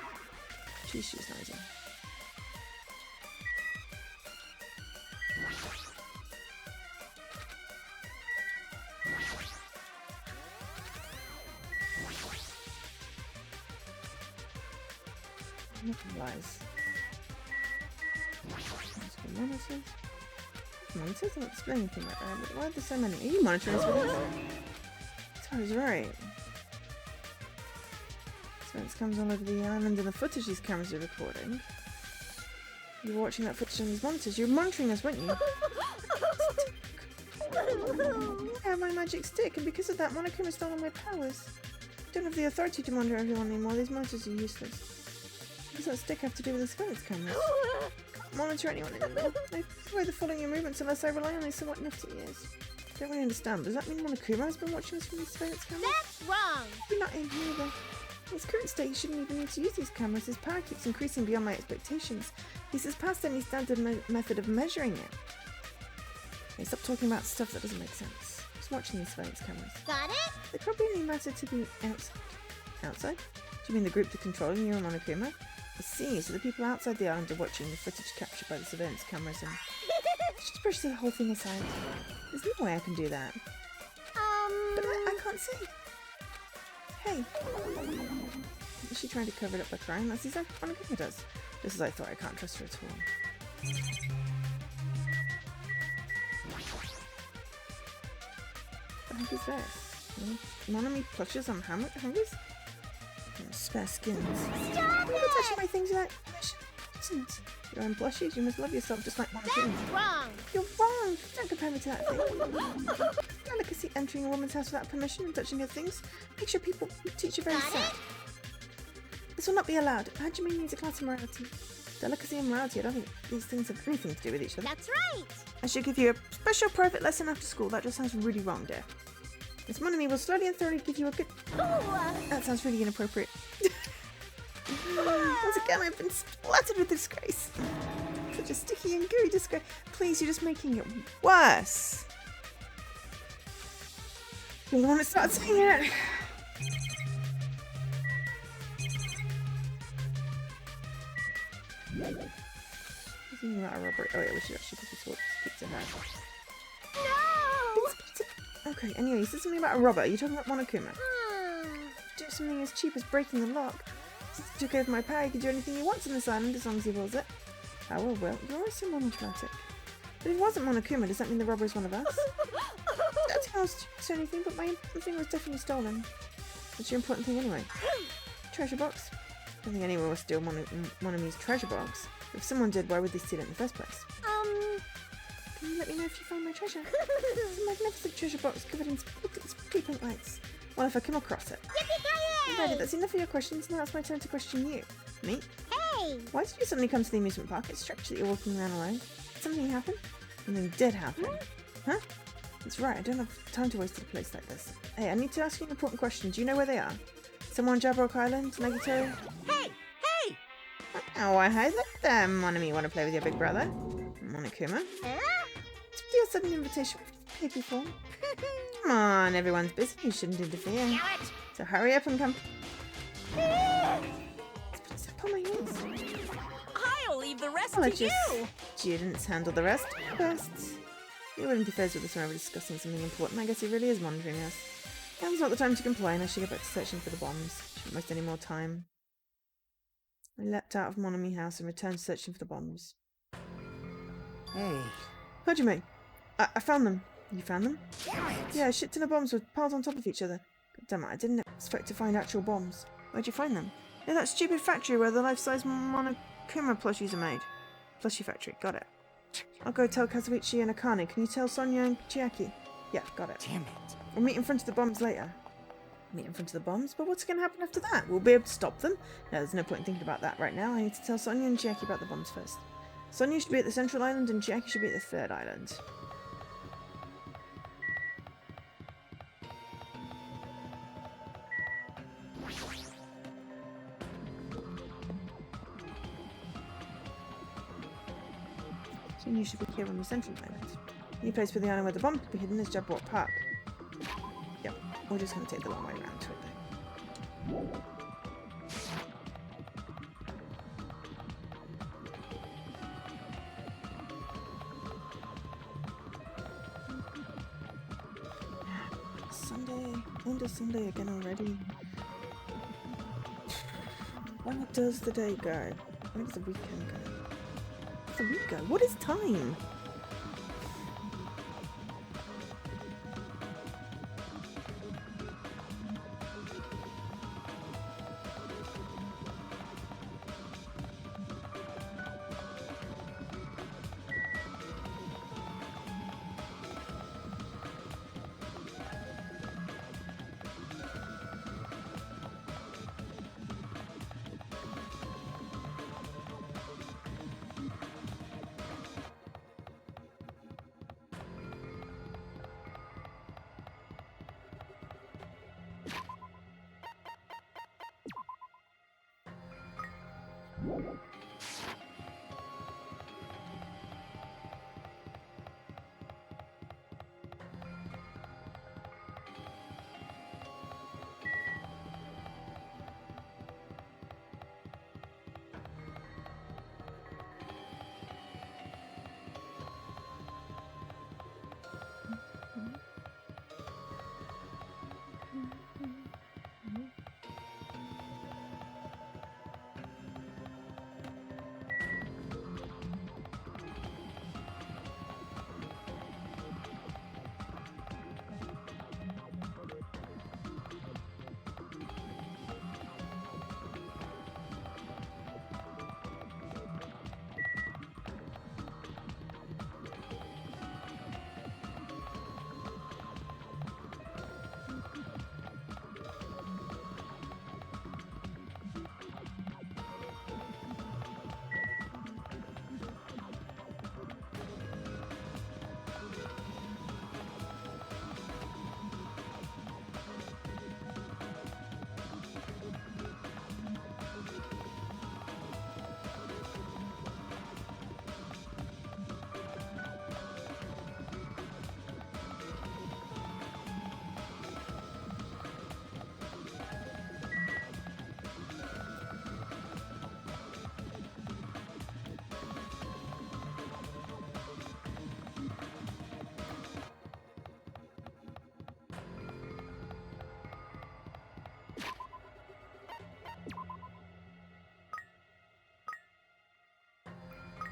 She's noisy. Nothing lies. Let's go monitors. Monitors? I'm not displaying anything right there, but why are there so many? Are you monitoring this with us? So I was right. Surveillance cameras all over the island and the footage these cameras are recording. You were watching that footage on these monitors. You were monitoring us, weren't you? I have my magic stick, and because of that, Monokuma stole all my powers. I don't have the authority to monitor everyone anymore. These monitors are useless. What does that stick have to do with the surveillance cameras? I can't monitor anyone anymore. I avoid the following your movements unless I rely on these somewhat nifty ears. I don't really understand. Does that mean Monokuma has been watching us from these surveillance cameras? That's wrong! Maybe not him either. In his current state, he shouldn't even need to use these cameras. His power keeps increasing beyond my expectations. He says past any standard method of measuring it. Hey, stop talking about stuff that doesn't make sense. Just watching these surveillance cameras. Got it? They probably only matter to the outside. Outside? Do you mean the group that controlling you and Monokuma? I see, so the people outside the island are watching the footage captured by the surveillance cameras and just brush the whole thing aside. There's no way I can do that. But I can't see. Hey. Is she trying to cover it up by crying? That's exactly what Monokuma does. Just as I thought, I can't trust her at all. What the heck is this? Monomi plushes on hungers? Spare skins. Stop You're it! touching my things without permission. You're on blushes, you must love yourself just like Monokuma. That's wrong! You're wrong! Don't compare me to that thing. Delicacy entering a woman's house without permission and touching her things. Make sure people teach you very Got sad. This will not be allowed. Hajime needs a class of morality. Delicacy and morality, I don't think these things have anything to do with each other. That's right! I should give you a special private lesson after school. That just sounds really wrong, dear. Miss Monomi will slowly and thoroughly give you a good... That sounds really inappropriate. Once again, I've been splattered with disgrace. Such a sticky and gooey disgrace. Please, you're just making it worse. You don't want to start saying it. Thinking about a robbery. Oh yeah, we should actually put this speak to her. No! Okay, anyway, you said something about a robber. You're talking about Monokuma. Do something as cheap as breaking the lock. Since he took over my power, he can do anything he wants on this island as long as he wills it. Oh well, you're always so monodramatic. But if it wasn't Monokuma, does that mean the robber is one of us? That's how I was to anything, but my important thing was definitely stolen. What's your important thing anyway? Treasure box? I don't think anyone will steal Monomi's treasure box. If someone did, why would they steal it in the first place? Can you let me know if you find my treasure? It's a magnificent treasure box covered in sparkly pink lights. Well, if I come across it. Alrighty, that's enough of your questions. Now it's my turn to question you. Me? Hey! Why did you suddenly come to the amusement park? It's strange that you're walking around alone. Did something happen? Something did happen. Huh? That's right, I don't have time to waste at a place like this. Hey, I need to ask you an important question. Do you know where they are? Someone on Jabrock Island? Nagito? Hey! Hey! Oh, hi there, Monomi. Want to play with your big brother? Monokuma? It's your sudden invitation with paper form. Come on, everyone's busy. You shouldn't interfere. So hurry up and come. It's upon my knees. I'll leave the rest Well, to you! Students handle the rest best. He would interfere with us when we're discussing something important. I guess he really is monitoring us. Now's not the time to complain. I should get back to searching for the bombs. Shouldn't waste any more time. I leapt out of Monomi house and returned searching for the bombs. Hey. Hajime, I found them. You found them? Damn it! Yeah, a shit ton of bombs were piled on top of each other. God damn it, I didn't expect to find actual bombs. Where'd you find them? In that stupid factory where the life-size Monokuma plushies are made. Plushie factory, got it. I'll go tell Kazuichi and Akane. Can you tell Sonia and Chiaki? Yeah, got it. Damn it. We'll meet in front of the bombs later. Meet in front of the bombs? But what's going to happen after that? We'll be able to stop them? No, there's no point in thinking about that right now. I need to tell Sonia and Chiaki about the bombs first. Sonia should be at the central island and Chiaki should be at the third island. Sonia should be here on the central island. The place for the island where the bomb could be hidden is Jabberwock Park. Yep, we're just going to take the long way around to it then. Sunday, into Sunday again already. Where does the day go? Where does the weekend go? Where's the week go? What is time?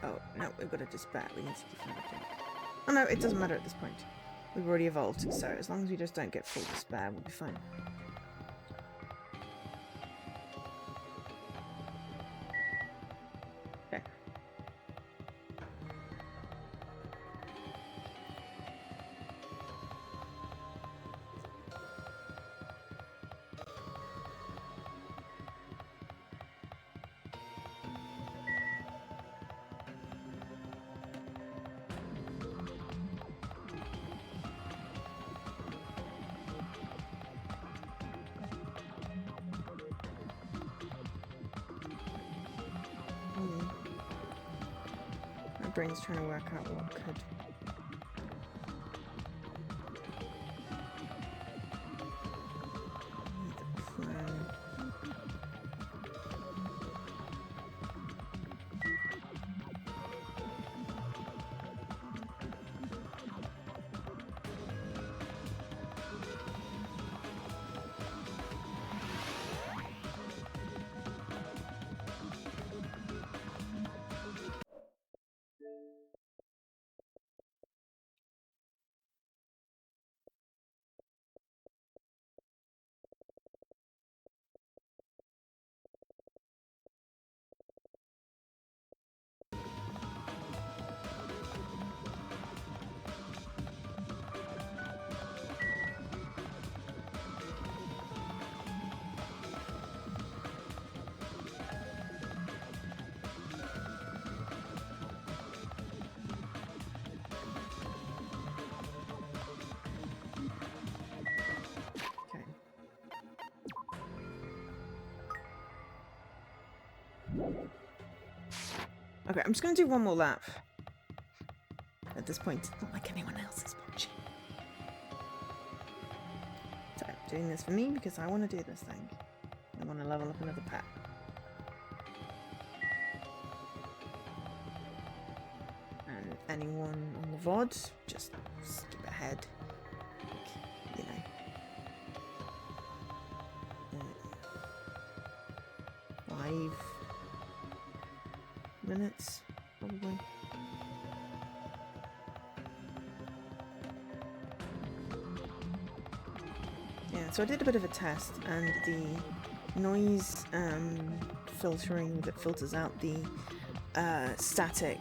Oh, no, we've got to despair. We need to defend it. Oh no, it doesn't matter at this point. We've already evolved, so as long as we just don't get full despair, we'll be fine. Okay. My brain's trying to work out what could. The plan. Okay, I'm just going to do one more lap. At this point, it's not like anyone else is watching. So, I'm doing this for me because I want to do this thing. I want to level up another pet. And anyone on the VOD, just skip ahead. Like, you know. 5 minutes, probably. Yeah, so I did a bit of a test, and the noise filtering that filters out the static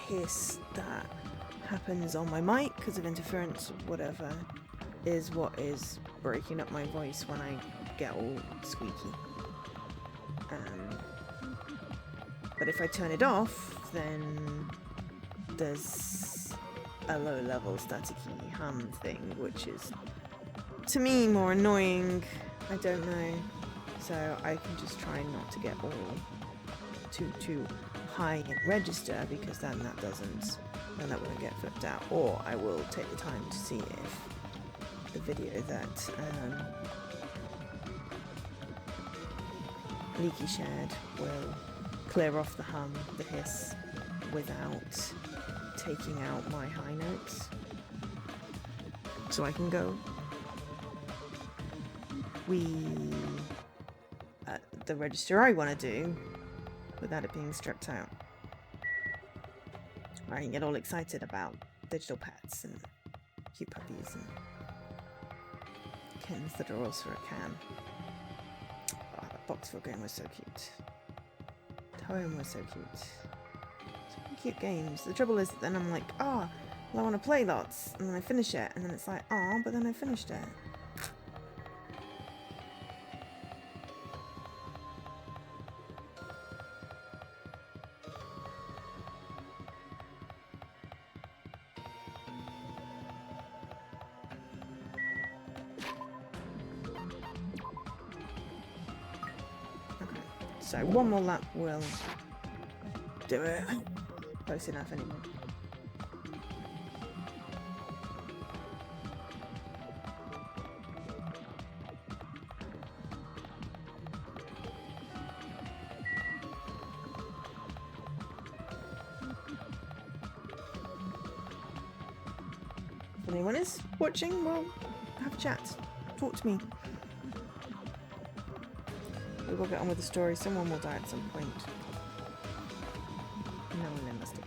hiss that happens on my mic because of interference or whatever is what is breaking up my voice when I get all squeaky. But if I turn it off, then there's a low-level staticky hum thing, which is, to me, more annoying. I don't know. So I can just try not to get all too high in register, because then that won't get flipped out. Or I will take the time to see if the video that Leaky shared will clear off the hum, the hiss, without taking out my high notes. So I can go, the register I want to do without it being stripped out. I can get all excited about digital pets and cute puppies and kittens that are also a can. Oh, that Boxville game was so cute. Home was so cute. So many cute games. The trouble is that then I'm like, well, I want to play lots, and then I finish it, and then it's like, but then I finished it. So one more lap will do it. Close enough anyway. If anyone is watching, well, have a chat. Talk to me. We will get on with the story. Someone will die at some point. No one investigates.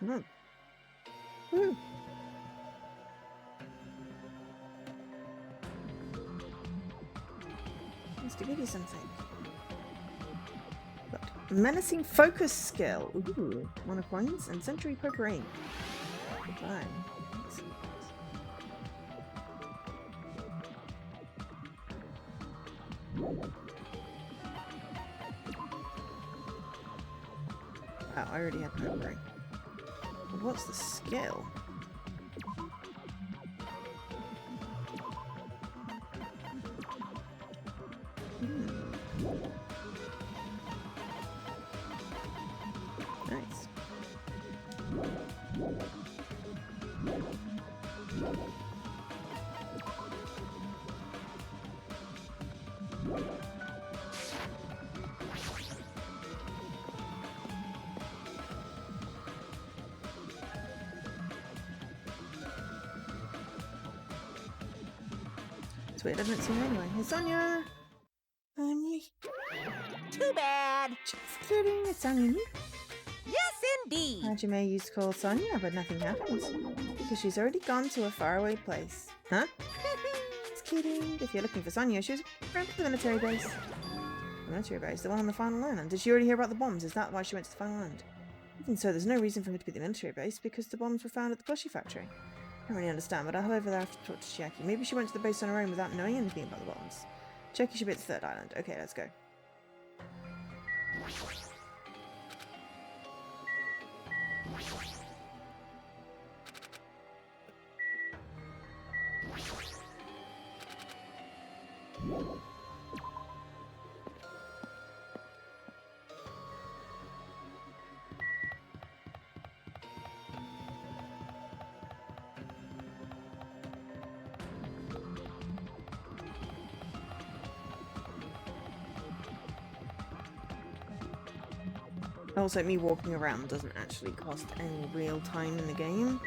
Woo. Wants to give you something. But menacing focus skill. Ooh, 1 of coins and century poker aim. Goodbye. Oh, I already had potpourri. What's the skill? Nice. It's weird, I haven't seen her anyway. Hey, Sonia! Sonia! Too bad. Just kidding, it's Sonia. Yes, indeed. Hajime used to call Sonia, but nothing happens. Because she's already gone to a faraway place. Huh? Just kidding. If you're looking for Sonia, she was around the military base. The military base? The one on the final island. Did she already hear about the bombs? Is that why she went to the final island? Even so, there's no reason for her to be at the military base because the bombs were found at the plushie factory. I don't really understand, but I'll head over there after to talk to Chiaki. Maybe she went to the base on her own without knowing anything about the bombs. Chiaki should be at the third island. Okay, let's go. Also, me walking around doesn't actually cost any real time in the game.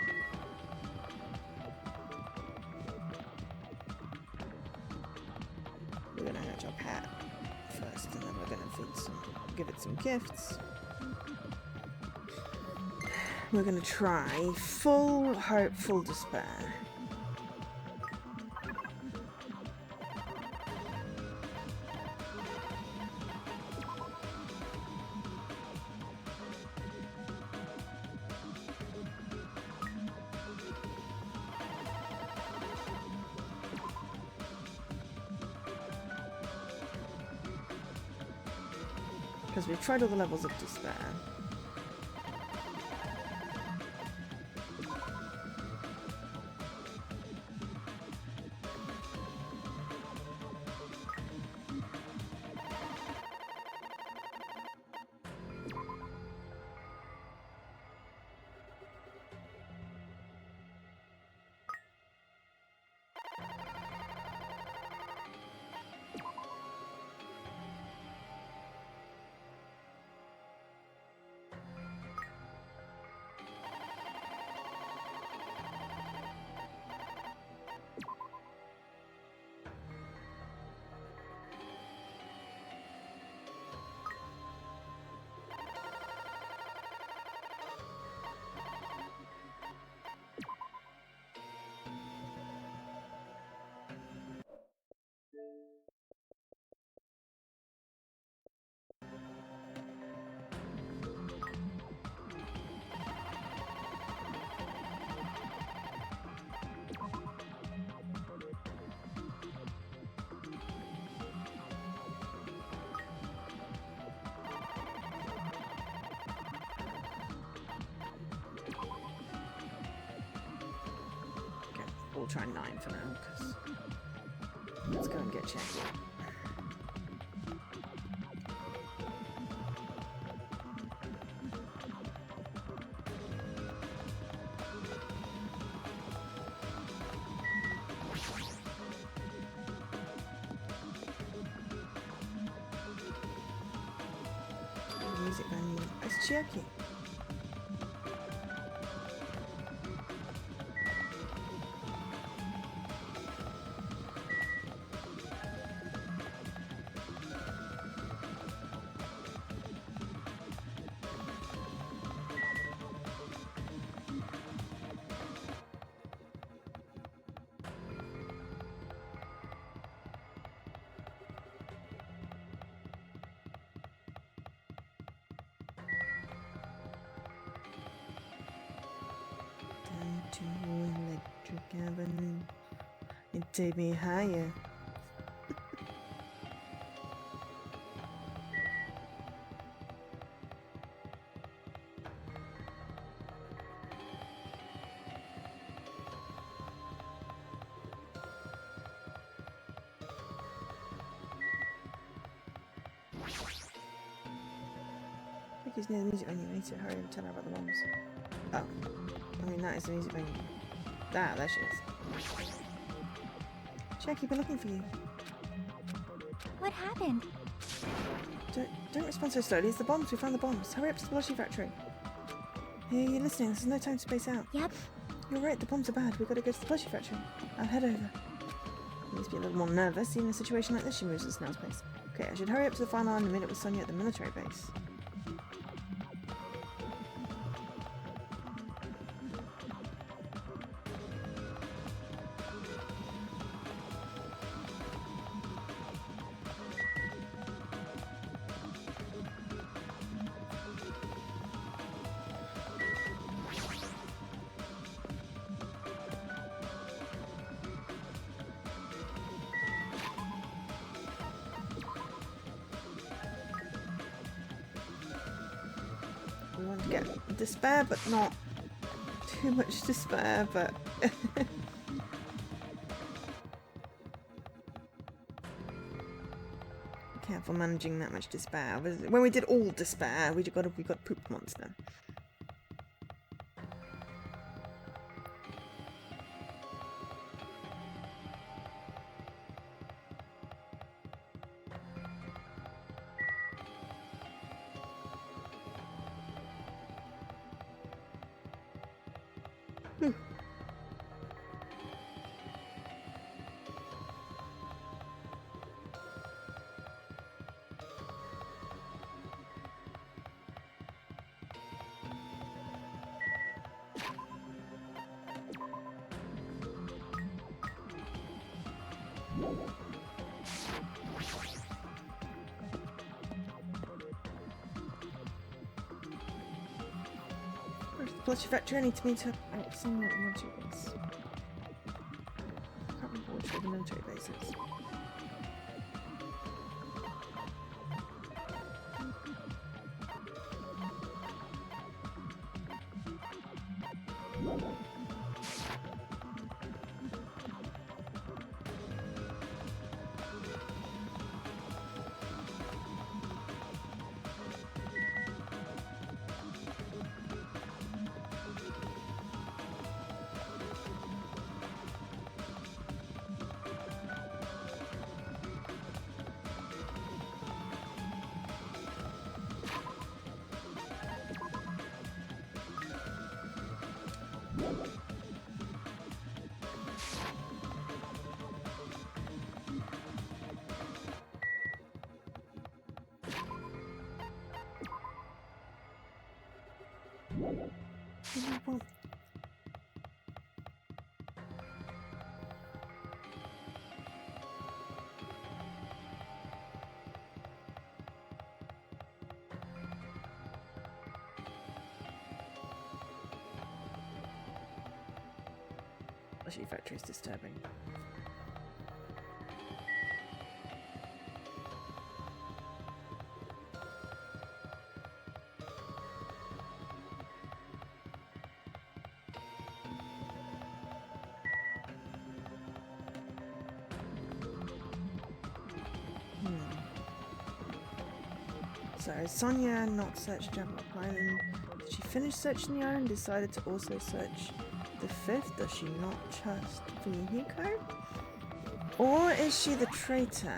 We're gonna hatch our pet first, and then we're gonna give it some gifts. We're gonna try full hope, full despair. Because we've tried all the levels of despair. We'll try 9 for now, because let's go and get checked. Music venue. It's Chiaki. To Electric Avenue. It take me higher. Ricky's near the music venue. I need to hurry and tell her about the bombs. Oh. I mean, that is the music venue. There she is. Check, I've been looking for you. What happened? Don't respond so slowly. It's the bombs. We found the bombs. Hurry up to the blushy factory. Hey, you're listening. There's no time to space out. Yep. You're right. The bombs are bad. We've got to go to the blushy factory. I'll head over. He needs to be a little more nervous. Even in a situation like this, she moves at a snail's pace. Okay, I should hurry up to the final line and meet up with Sonia at the military base. We want to get despair, but not too much despair, but... Careful managing that much despair. When we did all despair, we got poop monster. Where's the blushy factory? I need to meet up at somewhere at the military base. I can't remember which way the military base is. Blushy factory is disturbing. So, Sonia not searched Jablock Island. Did she finish searching the island and decided to also search the fifth? Does she not trust Fuyuhiko? Or is she the traitor?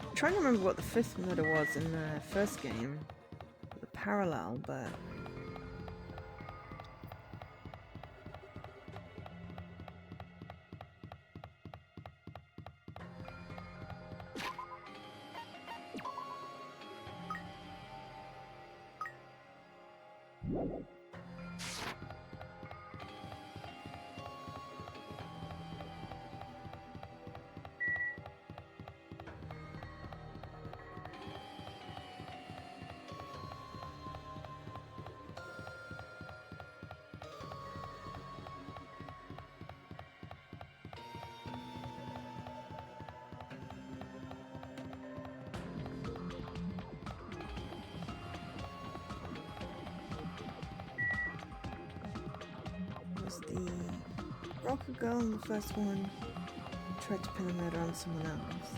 I'm trying to remember what the fifth murder was in the first game. The parallel, but... Was the rocker girl in the first one tried to pin a murder on someone else?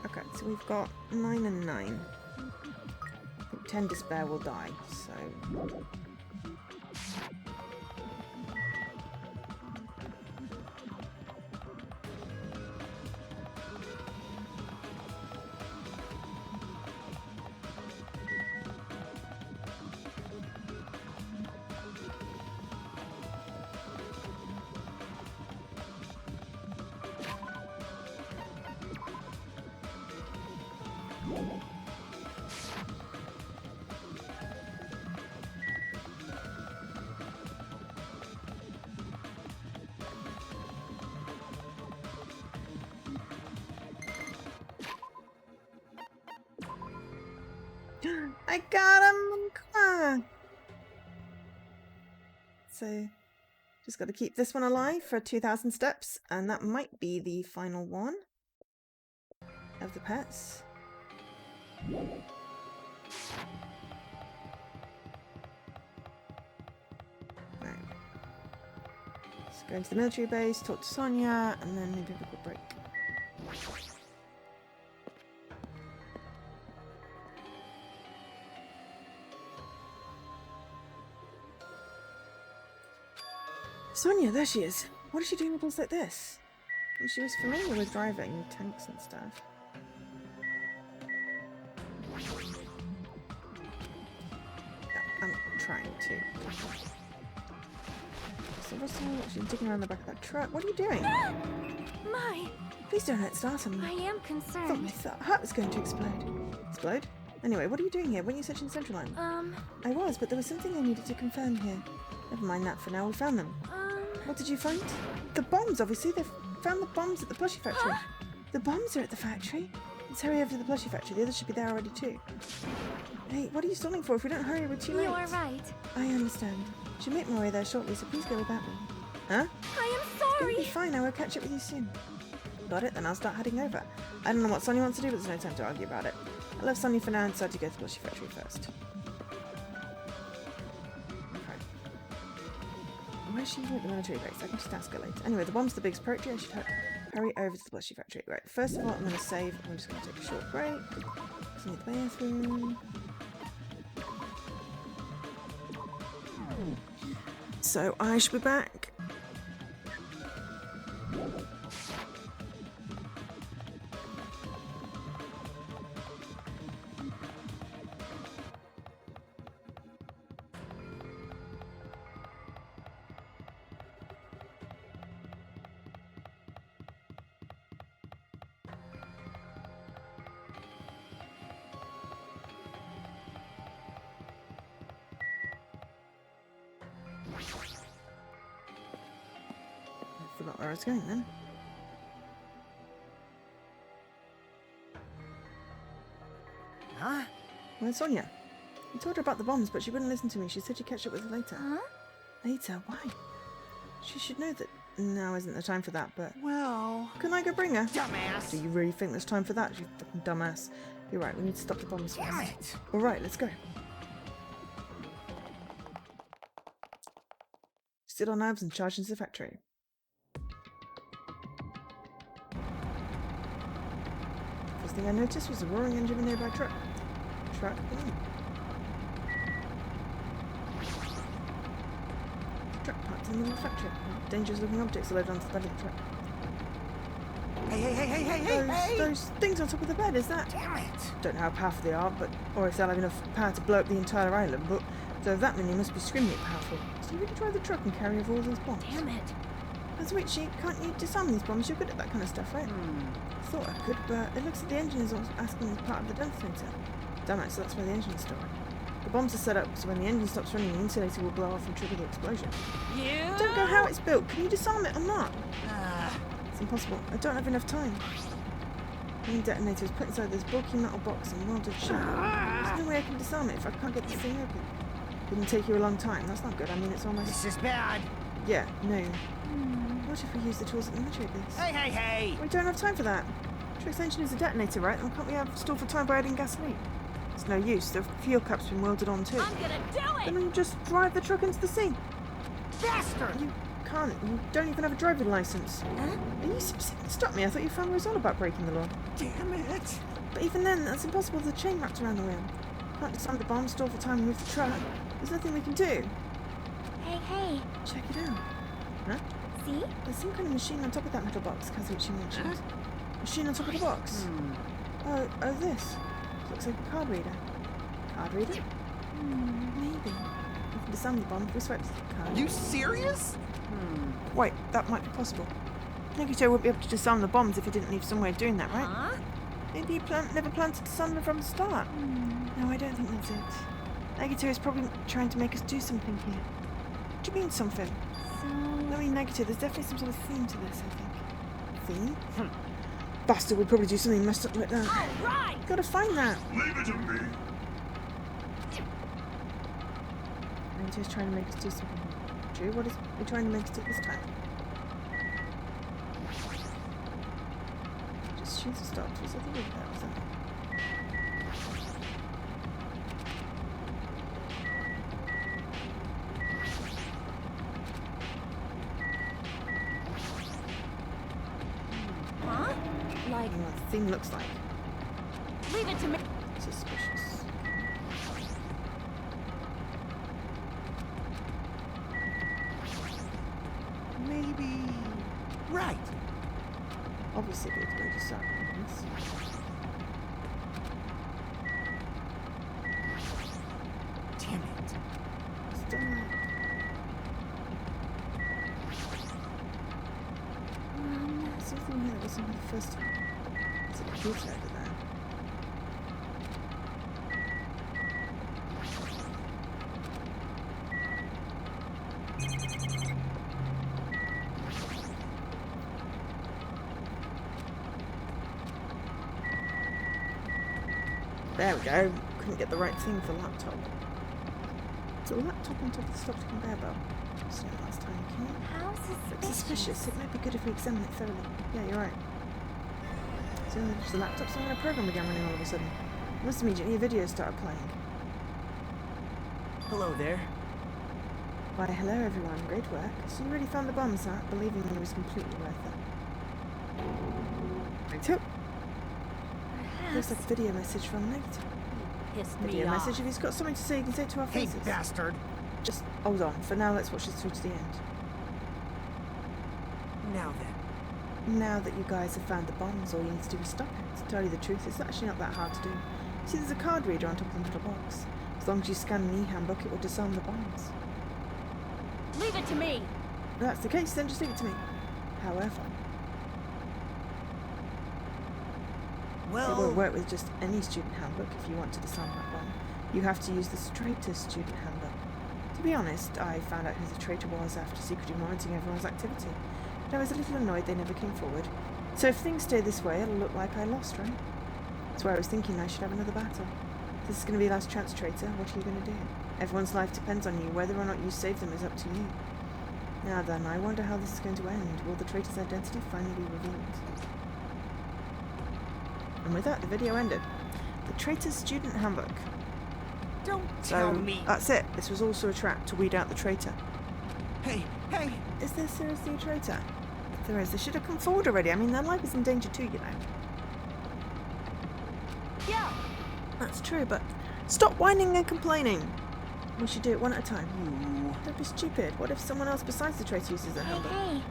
Okay, so we've got 9 and 9. I think 10 despair will die, so... I got him! Come on! So, just got to keep this one alive for 2,000 steps, and that might be the final one of the pets. Right. Let's go into the military base, talk to Sonia, and then maybe have a quick break. Sonia, there she is. What is she doing with balls like this? Well, she was familiar with driving tanks and stuff. Yeah, I'm trying to. So Russell, she's digging around the back of that truck. What are you doing? My, Please don't let it start on me. I am I thought concerned. my heart was going to explode. Explode? Anyway, what are you doing here? Weren't you searching the central line? I was, but there was something I needed to confirm here. Never mind that for now, we found them. What did you find? The bombs, obviously. They found the bombs at the plushie factory. The bombs are at the factory. Let's hurry over to the plushie factory. The others should be there already too. Hey, what are you stalling for? If we don't hurry, we're too late. You are right. I understand. Should make my way there shortly, so please go without me. Huh? I am It'll be sorry. fine. I will catch up with you soon. Got it? Then I'll start heading over. I don't know what Sonia wants to do, but there's no time to argue about it. I love Sonia for now and decided to go to the plushie factory first. Where's she at the military base? I can just ask her later. Anyway, the bomb's the biggest priority. I should hurry over to the plushie factory. Right, first of all, I'm going to save. I'm just going to take a short break. Just need the bathroom. So I should be back. I forgot where I was going then. Huh? Where's Sonia? I told her about the bombs, but she wouldn't listen to me. She said she'd catch up with her later. Huh? Later? Why? She should know that now isn't the time for that, but... Well... Can I go bring her? Dumbass! Do you really think there's time for that, you fucking dumbass? You're right, we need to stop the bombs Damn first. it! Alright, let's go. Sit on abs and charge into the factory. First thing I noticed was the roaring engine of a nearby truck. Truck? Truck parked in the middle of the factory. Dangerous looking objects are loaded onto the bed of the truck. Hey! Those things on top of the bed, is that? Damn it! Don't know how powerful they are, but or if they'll have enough power to blow up the entire island, but though that many must be screaming powerful. So you really drive the truck and carry over all those bombs? Damn it. That's wait, she can't you disarm these bombs? You're good at that kind of stuff, right? I thought I could, but it looks like the engine is asking as part of the detonator. Damn it, so that's where the engine is stored. The bombs are set up so when the engine stops running, the insulator will blow off and trigger the explosion. You? I don't know how it's built. Can you disarm it or not? Ah, It's impossible. I don't have enough time. The main detonator is put inside this bulky metal box and welded shut. There's no way I can disarm it if I can't get this thing open. Didn't take you a long time. That's not good. I mean, it's almost... this is bad. Yeah, no. What if we use the tools at the military base? Hey, hey, hey! We don't have time for that. Trick's engine is a detonator, right? And can't we have stall for time by adding gasoline? It's no use. The fuel cap's been welded on too. I'm gonna do Then it! you just drive the truck into the sea. Bastard! You can't. You don't even have a driving license. Are you stop me? I thought your family was all about breaking the law. Damn it! But even then, that's impossible. The chain wrapped around the wheel. Can't disarm the bomb, stall for time, and move the truck. There's nothing we can do. Hey, Check it out. Huh? see? There's some kind of machine on top of that metal box, Kazuichi mentioned. Machine on top of the box. Oh, this. Looks like a card reader. Card reader? Maybe. We can disarm the bomb if we swipe the card. You serious? Wait, that might be possible. Nagito wouldn't be able to disarm the bombs if he didn't leave some way of doing that, right? Huh? Maybe he never planned to disarm them from the start. No, I don't think that's it. Nagito is probably trying to make us do something here. What do you mean, something? So, I mean, Nagito, there's definitely some sort of theme to this, I think. Theme? Bastard would probably do something messed up like that. All right! Gotta find that. Leave it to me. Nagito's trying to make us do something. Drew, what is he trying to make us do this time? Just shoot the stops. What's the thing with that? Was that? Huh? Like, What the thing looks like. leave it to me. Suspicious. Maybe... Right. Obviously, it's going to suck. Damn it. Still not. Something here that wasn't the first time. It's a computer over there. There we go. Couldn't get the right thing for laptop. It's a laptop on top of the stopped conveyor belt. Just like last time, can you? how Looks suspicious. suspicious. It might be good if we examine it thoroughly. Yeah, you're right. So there's the laptop, some kind of program began running all of a sudden. Almost immediately a video started playing. Hello there. Why, hello everyone, great work. So you really found the bombs, huh? Believing me was completely worth it. Right, looks like a video message from Negative. Pissed me Video off. message. If he's got something to say, you can say it to our Hey, faces. bastard. Just hold on. For now, let's watch this through to the end. Now then. Now that you guys have found the bombs, all you need to do is stop it. To tell you the truth, it's actually not that hard to do. See, there's a card reader on top of the little box. As long as you scan an e-handbook, it will disarm the bombs. Leave it to me. If that's the case, then just leave it to me. However, it won't Well, work with just any student handbook if you want to disarm that bomb. You have to use the straightest student handbook. To be honest, I found out who the traitor was after secretly monitoring everyone's activity. But I was a little annoyed they never came forward. So if things stay this way, it'll look like I lost, right? That's why I was thinking I should have another battle. This is going to be your last chance, traitor. What are you going to do? Everyone's life depends on you. Whether or not you save them is up to you. Now then, I wonder how this is going to end. Will the traitor's identity finally be revealed? And with that, the video ended. The Traitor's Student Handbook. don't So, tell me. that's it. This was also a trap to weed out the traitor. Hey, hey. Is there seriously a traitor? If there is, they should have come forward already. I mean, their life is in danger too, you know. Yeah. That's true, but stop whining and complaining. We should do it one at a time. You. Don't be stupid. What if someone else besides the traitor uses the Hey, handbook? hey.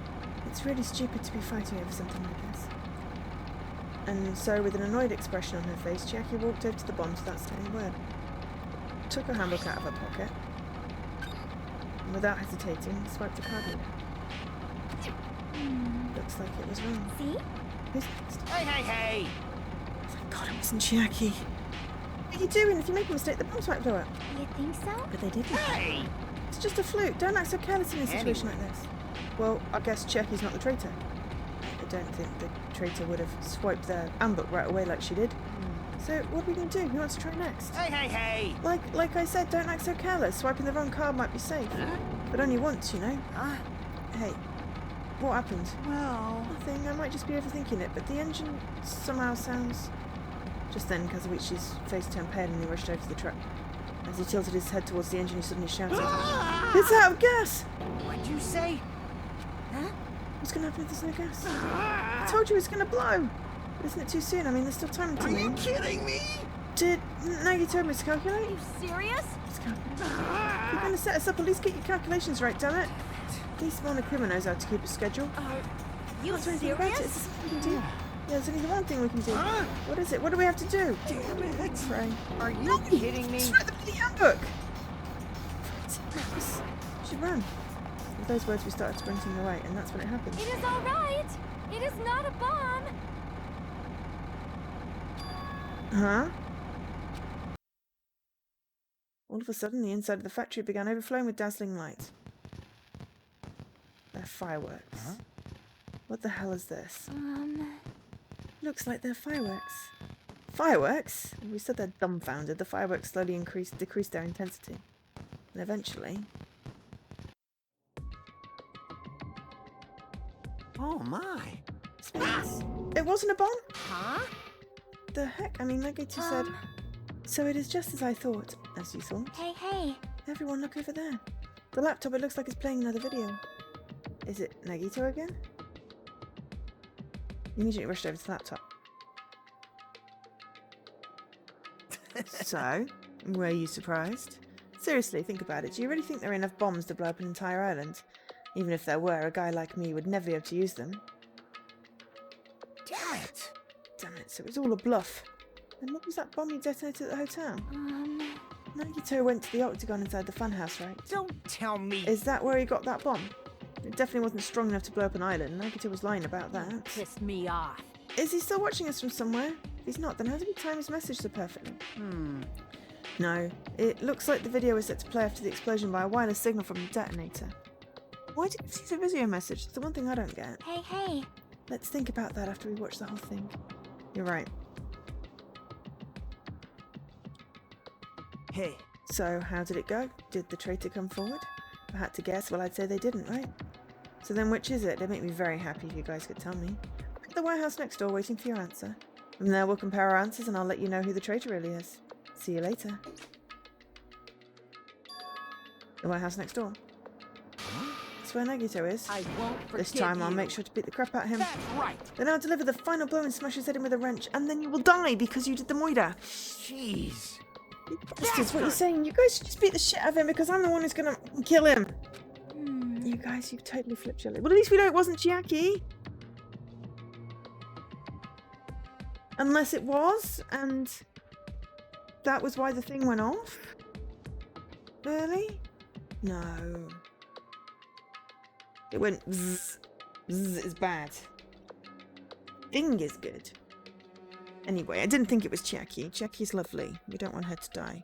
It's really stupid to be fighting over something like this. And so, with an annoyed expression on her face, Chiaki walked over to the bombs without saying a word. Took her handbook out of her pocket, and without hesitating, swiped a card reader. Looks like it was wrong. See? Who's next? Hey! Thank God it wasn't Chiaki. What are you doing? If you make a mistake, the bombs might blow up. You think so? But they didn't. Hey! It's just a fluke. Don't act so careless in a situation like this. Well, I guess Chiaki's not the traitor. I don't think the traitor would have swiped their handbook right away like she did. So what are we going to do? Who wants to try next? Hey! Like I said, don't act so careless. Swiping the wrong card might be safe. But only once, you know. Huh? Hey, what happened? Well... Nothing. I might just be overthinking it, but the engine somehow sounds... Just then, Kazuichi's face turned pale and he rushed over to the truck. As he tilted his head towards the engine, he suddenly shouted, "It's out of gas!" What'd you say? Huh? What's going to happen if there's no gas? I told you it's going to blow! Isn't it too soon? I mean, there's still time to move. Kidding me? Did Nagito miscalculate? Are you serious? If you're going to set us up, at least get your calculations right, damn it. At least Monokuma knows how to keep a schedule. You Can't do anything about it. Is there something we can do? Yeah, there's only the one thing we can do. What is it? What do we have to do? Damn it. Pray. Are you kidding me? Just write the bloody handbook! She ran. With those words, we started sprinting away, and that's when it happened. It is all right. It is not a bomb. Huh? All of a sudden, the inside of the factory began overflowing with dazzling light. They're fireworks. Huh? What the hell is this? Looks like they're fireworks. Fireworks? We stood there dumbfounded. The fireworks slowly decreased their intensity. And eventually... Oh my. Space. It wasn't a bomb? Huh? The heck? I mean, Nagito said... So it is just as I thought. As you thought. Hey. Everyone look over there. The laptop, it looks like it's playing another video. Is it Nagito again? He immediately rushed over to the laptop. So, were you surprised? Seriously, think about it. Do you really think there are enough bombs to blow up an entire island? Even if there were, a guy like me would never be able to use them. Damn it. Damn it, so it was all a bluff. Then what was that bomb you detonated at the hotel? Nagito went to the octagon inside the funhouse, right? Don't tell me. Is that where he got that bomb? It definitely wasn't strong enough to blow up an island. Nagito was lying about that. Pissed me off. Is he still watching us from somewhere? If he's not, then how did he time his message so perfectly? No, it looks like the video was set to play after the explosion by a wireless signal from the detonator. Why did he see the video message? It's the one thing I don't get. Hey. Let's think about that after we watch the whole thing. You're right. Hey. So, how did it go? Did the traitor come forward? If I had to guess, well, I'd say they didn't, right? So then which is it? It'd make me very happy if you guys could tell me. I'm at the warehouse next door waiting for your answer. From there, we'll compare our answers and I'll let you know who the traitor really is. See you later. The warehouse next door. That's where Nagito is. I won't forgive This time I'll you. make sure to beat the crap out of him. That's right. Then I'll deliver the final blow and smash his head in with a wrench, and then you will die because you did the moida. Jeez. You bastards, what are you saying? You guys should just beat the shit out of him because I'm the one who's gonna kill him. You guys, you've totally flipped your lid. Well, at least we know it wasn't Chiaki. Unless it was, and that was why the thing went off? Really? No. It went zzz. Zzz is bad. Thing is good. Anyway, I didn't think it was Chiaki. Chiaki's lovely. We don't want her to die.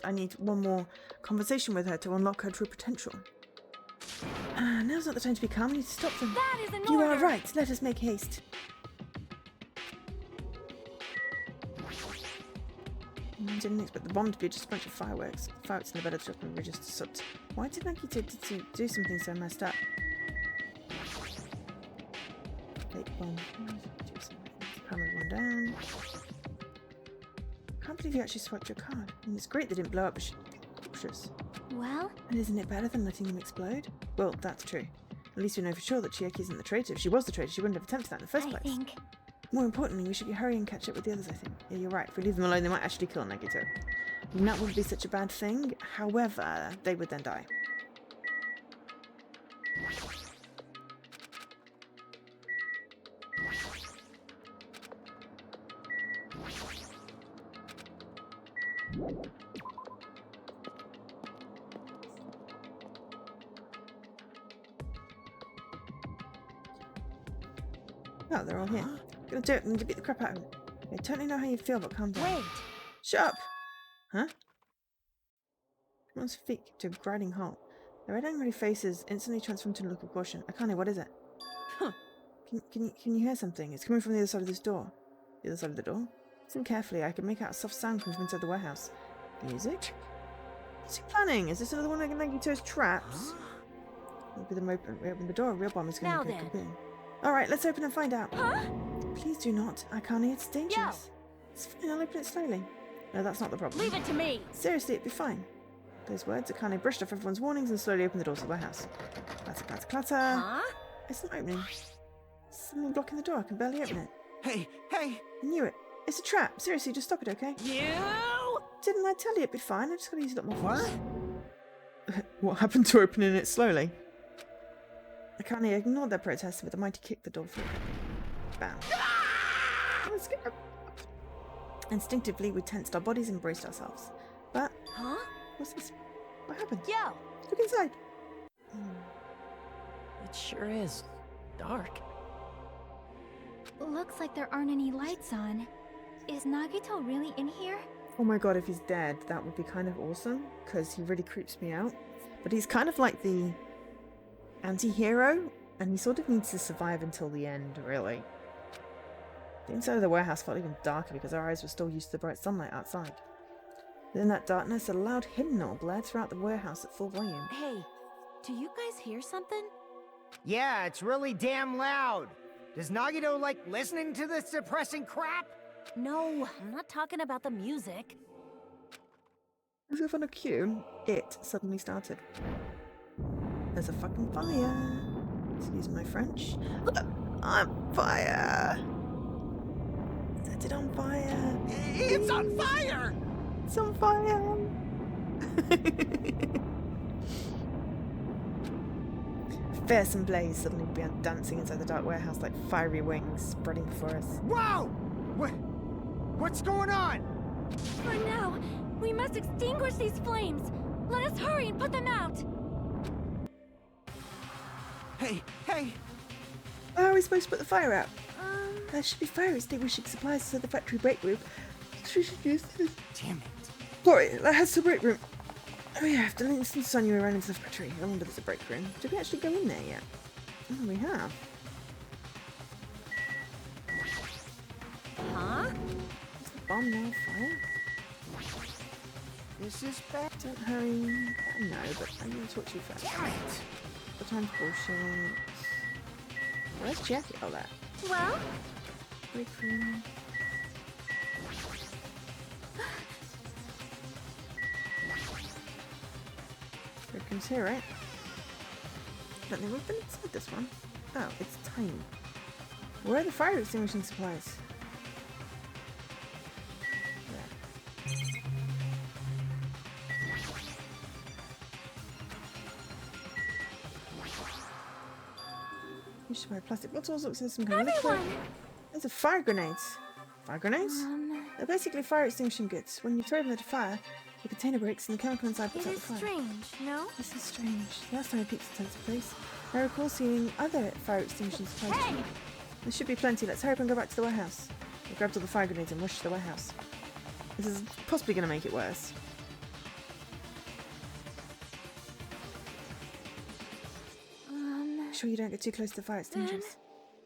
I need one more conversation with her to unlock her true potential. Now's not the time to be calm. We need to stop them. That is an You order. are right. Let us make haste. I didn't expect the bomb to be just a bunch of fireworks. The fireworks in the bed of the were just sucked. Why did Nagito do something so messed up? Fake bomb. Do something. Calm everyone down. I can't believe you actually swiped your card. I mean, it's great they didn't blow up, but cautious. Well, And isn't it better than letting them explode? Well, that's true. At least we know for sure that Chiaki isn't the traitor. If she was the traitor, she wouldn't have attempted that in the first I place. think. More importantly, we should hurry and catch up with the others, I think. Yeah, you're right. If we leave them alone, they might actually kill Nagito. And that wouldn't be such a bad thing. However, they would then die. Oh, they're all here. Gonna do it. I'm gonna beat the crap out of them. I totally know how you feel, but calm down. Wait. Shut up! Huh? Everyone's feet keep to a grinding halt. Their red angry faces instantly transform to a look of caution. Akane, what is it? Huh. Can you hear something? It's coming from the other side of this door. The other side of the door? Listen carefully. I can make out a soft sound coming from inside the warehouse. Music? What's he planning? Is this another one of Nagito's traps? Maybe we open the door. A real bomb is going Now to go then. kaboom. Alright, let's open and find out. Huh? Please do not. Akane, it's dangerous. It's fine. I'll open it slowly. No, that's not the problem. Leave it to me. Seriously, it'd be fine. Those words, Akane brushed off everyone's warnings and slowly opened the door to the warehouse. Clatter, clatter, clatter. Huh? It's not opening. There's something blocking the door. I can barely open it. Hey, hey! I knew it. It's a trap. Seriously, just stop it, okay? You! Didn't I tell you it'd be fine? I just gotta use a lot more What? force. What happened to opening it slowly? Akane ignored their protest with a mighty kick the door through. Bam. I'm scared. Instinctively, we tensed our bodies and braced ourselves. But, Huh? what's this? What happened? Yo! Look inside. It sure is dark. Looks like there aren't any lights on. Is Nagito really in here? Oh my god, if he's dead, that would be kind of awesome, because he really creeps me out. But he's kind of like the anti-hero, and he sort of needs to survive until the end, really. The inside of the warehouse felt even darker because our eyes were still used to the bright sunlight outside. Within that darkness, a loud hymnal blared throughout the warehouse at full volume. Hey, do you guys hear something? Yeah, it's really damn loud. Does Nagito like listening to this depressing crap? No, I'm not talking about the music. As if on a cue, it suddenly started. There's a fucking fire. Excuse my French. On fire! Set it on fire! It's on fire! It's on fire! A fearsome blaze suddenly began dancing inside the dark warehouse like fiery wings spreading before us. Whoa! What's going on? For now, we must extinguish these flames. Let us hurry and put them out. Hey! How are we supposed to put the fire out? There should be fire extinguishing supplies inside the factory break room. We should use this. Damn it. Glory, that has the break room. Oh yeah, I have to link Sonya around into the factory. I wonder if there's a break room. Did we actually go in there yet? Oh, we have. Huh? Is the bomb now fire? This is bad. Don't hurry. I know, but I'm going to talk to you first. Damn it! The time's bullshit. Where's Jackie? Oh, there. Well, Break room. Break room's here, right? I don't think we've been inside this one. Oh, it's tiny. Where are the fire extinguishing supplies? There. You should buy plastic bottles. Looks like some kind of liquid. everyone! Those are fire grenades. Fire grenades? They're basically fire extinguishing goods. When you throw them into fire, the container breaks and the chemical inside puts It out the is fire. strange, no? This is strange. Last time I peeked inside this place, I recall seeing other fire extinguishing supplies. Hey! too. There should be plenty. Let's hurry up and go back to the warehouse. We grabbed all the fire grenades and rushed to the warehouse. This is possibly going to make it worse. Make sure you don't get too close to the fire extinguishers.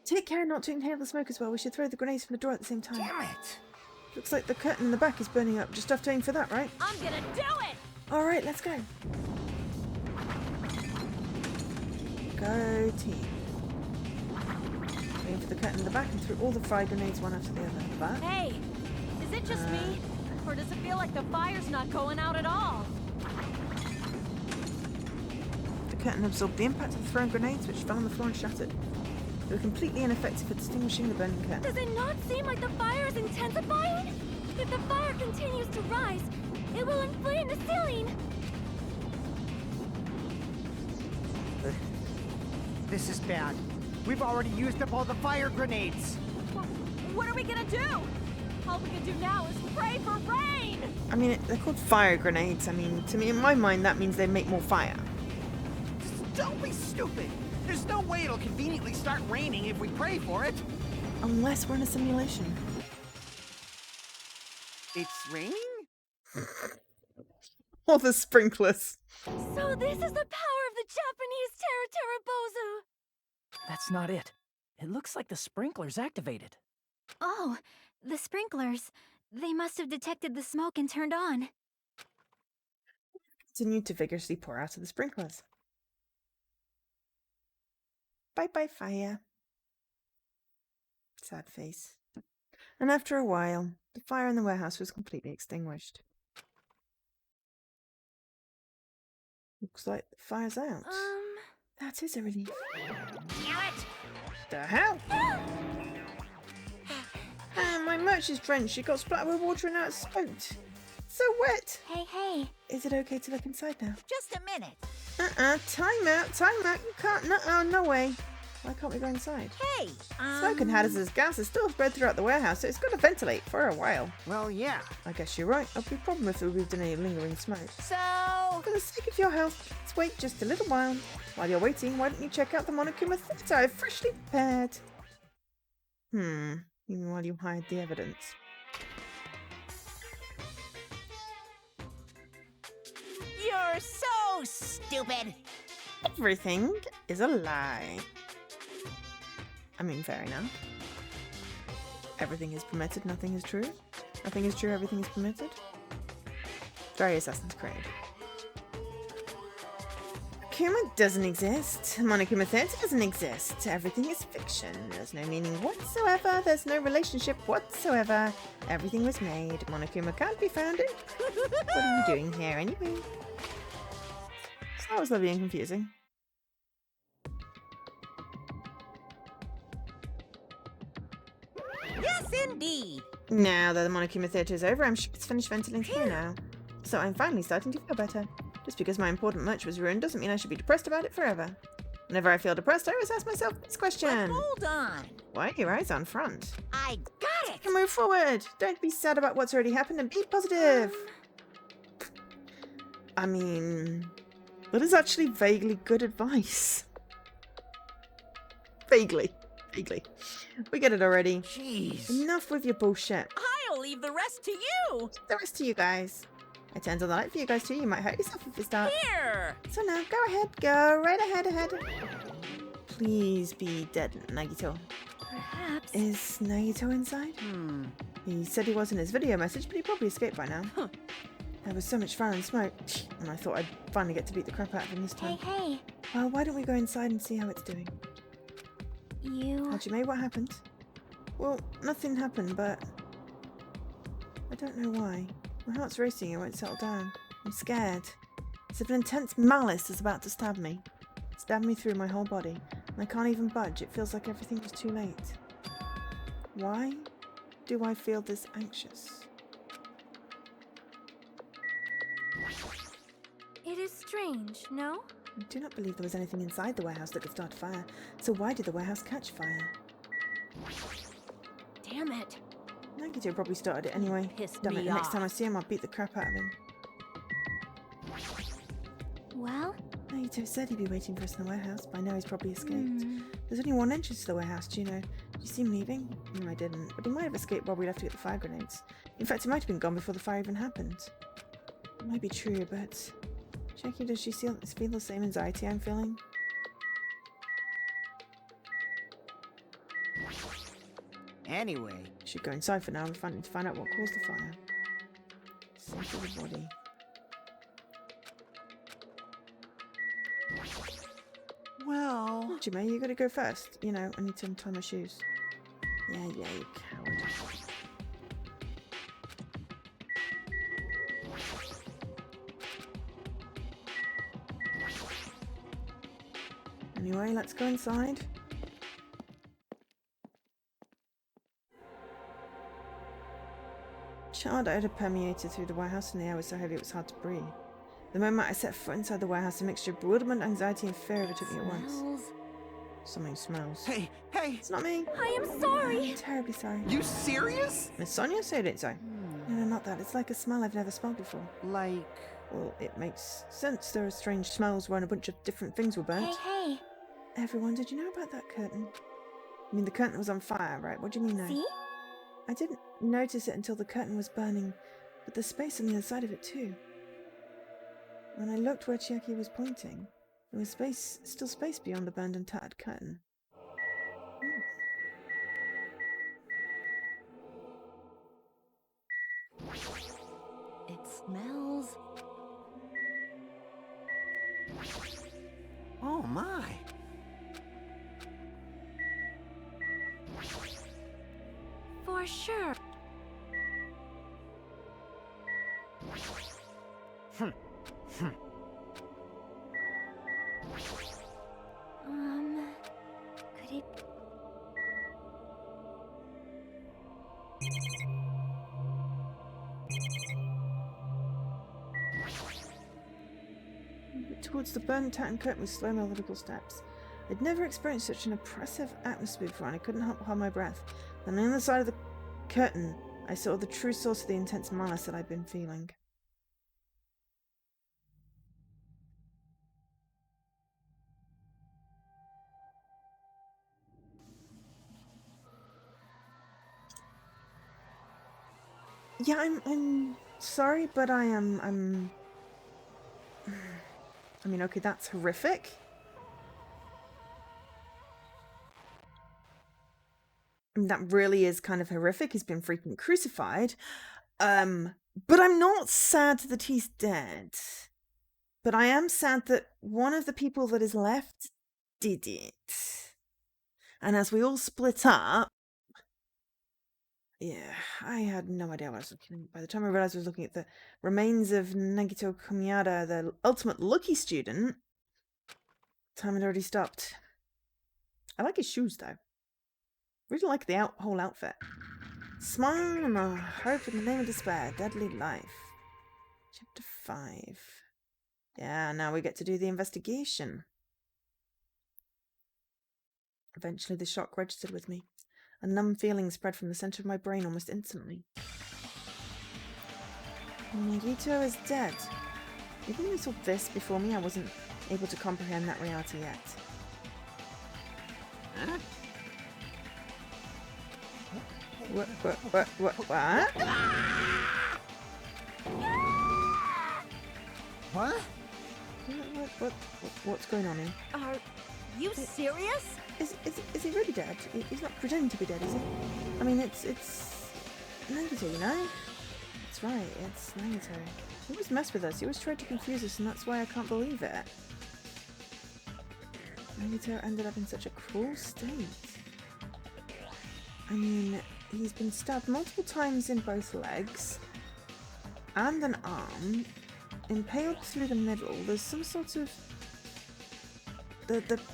Take care not to inhale the smoke as well. We should throw the grenades from the door at the same time. Damn it! Looks like the curtain in the back is burning up. Just have to aim for that, right? I'm gonna do it! Alright, let's go. Go team. Aim for the curtain in the back and threw all the fire grenades one after the other in the back. Hey, is it just me? Or does it feel like the fire's not going out at all? The curtain absorbed the impact of the thrown grenades, which fell on the floor and shattered. They were completely ineffective at extinguishing the burning curtain. Does it not seem like the fire is intensifying? If the fire continues to rise, it will inflame the ceiling. This is bad. We've already used up all the fire grenades. What are we gonna do? All we can do now is pray for rain! I mean, they're called fire grenades. I mean, to me, in my mind, that means they make more fire. Don't be stupid. There's no way it'll conveniently start raining if we pray for it. Unless we're in a simulation. It's raining? Or the sprinklers. So this is the power of the Japanese Terra Bozu. That's not it. It looks like the sprinkler's activated. Oh, the sprinklers. They must have detected the smoke and turned on. Continued to vigorously pour out of the sprinklers. Bye-bye, fire. Sad face. And after a while, the fire in the warehouse was completely extinguished. Looks like the fire's out. That is a relief. Damn it! The hell? My merch is drenched. It got splattered with water and now it's soaked. So wet. Hey. Is it okay to look inside now? Just a minute. Time out. You can't. No way. Why can't we go inside? Hey, Smoke and hazardous gas is still spread throughout the warehouse, so it's got to ventilate for a while. Well, yeah. I guess you're right. It'll be a problem if we moved in any lingering smoke. So, For the sake of your health, let's wait just a little while. While you're waiting, why don't you check out the Monokuma Theatre I've freshly prepared? Even while you hide the evidence. you're so stupid. Everything is a lie. I mean, fair enough. Everything is permitted, nothing is true. Nothing is true, everything is permitted. Very Assassin's Creed. Kuma doesn't exist. Monokuma Theatre doesn't exist. Everything is fiction. There's no meaning whatsoever. There's no relationship whatsoever. Everything was made. Monokuma can't be founded. What are you doing here anyway? So that was lovely and confusing. Yes, indeed. Now that the Monokuma Theatre is over, I'm sure it's finished ventilating here now. So I'm finally starting to feel better. Just because my important merch was ruined doesn't mean I should be depressed about it forever. Whenever I feel depressed, I always ask myself this question. Hold on. Why are your eyes on front? I got it. Move forward! Don't be sad about what's already happened and be positive! I mean, that is actually vaguely good advice. Vaguely. We get it already. Jeez. Enough with your bullshit. I'll leave the rest to you. The rest to you guys. I turned on the light for you guys too. You might hurt yourself if it's dark. Here. So now, go ahead. Go right ahead. Please be dead, Nagito. Perhaps. Is Nagito inside? He said he was in his video message, but he probably escaped by now. There was so much fire and smoke, and I thought I'd finally get to beat the crap out of him this time. Hey. Well, why don't we go inside and see how it's doing? You... Hajime, what happened? Well, nothing happened, but... I don't know why. My heart's racing, it won't settle down. I'm scared. As if an intense malice is about to stab me. Stab me through my whole body, and I can't even budge. It feels like everything was too late. Why do I feel this anxious? It is strange, no? I do not believe there was anything inside the warehouse that could start a fire. So why did the warehouse catch fire? Damn it. Nagito probably started it anyway. Pissed Damn it, me the next off. time I see him, I'll beat the crap out of him. Well? Nagito said he'd be waiting for us in the warehouse. By now he's probably escaped. There's only one entrance to the warehouse, do you know? Did you see him leaving? No, I didn't. But he might have escaped while we left to get the fire grenades. In fact, he might have been gone before the fire even happened. It might be true, but... Jackie, does she feel the same anxiety I'm feeling? Anyway. Should go inside for now and find out what caused the fire. Safe for the body. Well... Jimmy, you gotta go first. You know, I need to untie my shoes. Yeah, you coward. Anyway, let's go inside. Charred odor permeated through the warehouse and the air was so heavy it was hard to breathe. The moment I set foot inside the warehouse, a mixture of bewilderment, anxiety, and fear overtook me at once. Smells. Something smells. Hey! It's not me. I am sorry. I'm terribly sorry. You serious? Miss Sonia said it so. No, not that. It's like a smell I've never smelled before. Like... Well, it makes sense. There are strange smells when a bunch of different things were burnt. Hey. Everyone, did you know about that curtain? I mean, the curtain was on fire, right? What do you mean now? See? I didn't notice it until the curtain was burning, but there's space on the other side of it too. When I looked where Chiaki was pointing, there was still space beyond the burned and tattered curtain. It smells. Oh my. For sure. Could it... Towards the burnt tattered curtain with slow methodical steps. I'd never experienced such an oppressive atmosphere before, and I couldn't help but hold my breath. Then on the other side of the curtain, I saw the true source of the intense malice that I'd been feeling. Yeah, I'm sorry, but I mean, okay, that's horrific. I mean, that really is kind of horrific. He's been freaking crucified. But I'm not sad that he's dead. But I am sad that one of the people that is left did it. And as we all split up, yeah, I had no idea what I was looking at. By the time I realized I was looking at the remains of Nagito Komiada, the ultimate lucky student, time had already stopped. I like his shoes, though. Really like the whole outfit. Smile and a hope in the name of despair, deadly life. Chapter 5. Yeah, now we get to do the investigation. Eventually the shock registered with me. A numb feeling spread from the center of my brain almost instantly. Nagito is dead. Even though I saw this before me, I wasn't able to comprehend that reality yet. Huh? What? What? What's going on here? Are you serious? Is he really dead? He's not pretending to be dead, is he? I mean, it's Nagito, you know? That's right, it's Nagito. He always messed with us, he always tried to confuse us, and that's why I can't believe it. Nagito ended up in such a cruel state. I mean, he's been stabbed multiple times in both legs and an arm, impaled through the middle. There's some sort of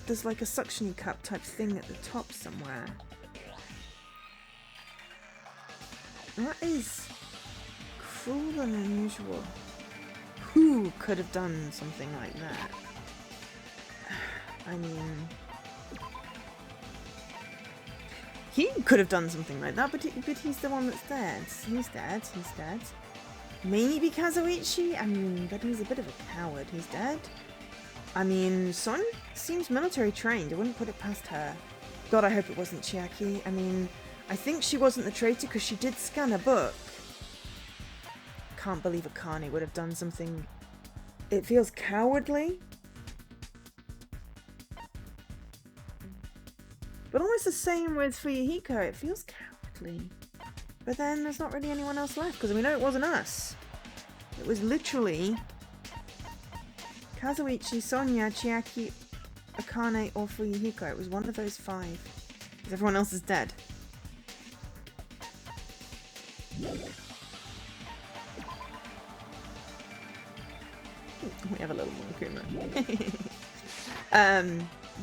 there's like a suction cup type thing at the top somewhere. That is cruel and unusual. Who could have done something like that? I mean, he could have done something like that, but he's the one that's dead. He's dead. Maybe Kazuichi? I mean, but he's a bit of a coward. He's dead. I mean, Son seems military trained. I wouldn't put it past her. God, I hope it wasn't Chiaki. I mean, I think she wasn't the traitor because she did scan a book. Can't believe Akane would have done something. It feels cowardly. But almost the same with Fuyuhiko. It feels cowardly. But then there's not really anyone else left because we know it wasn't us. It was literally Kazuichi, Sonya, Chiaki, Akane, or Fuyuhiko. It was one of those 5. Because everyone else is dead. We have a little more Kuma.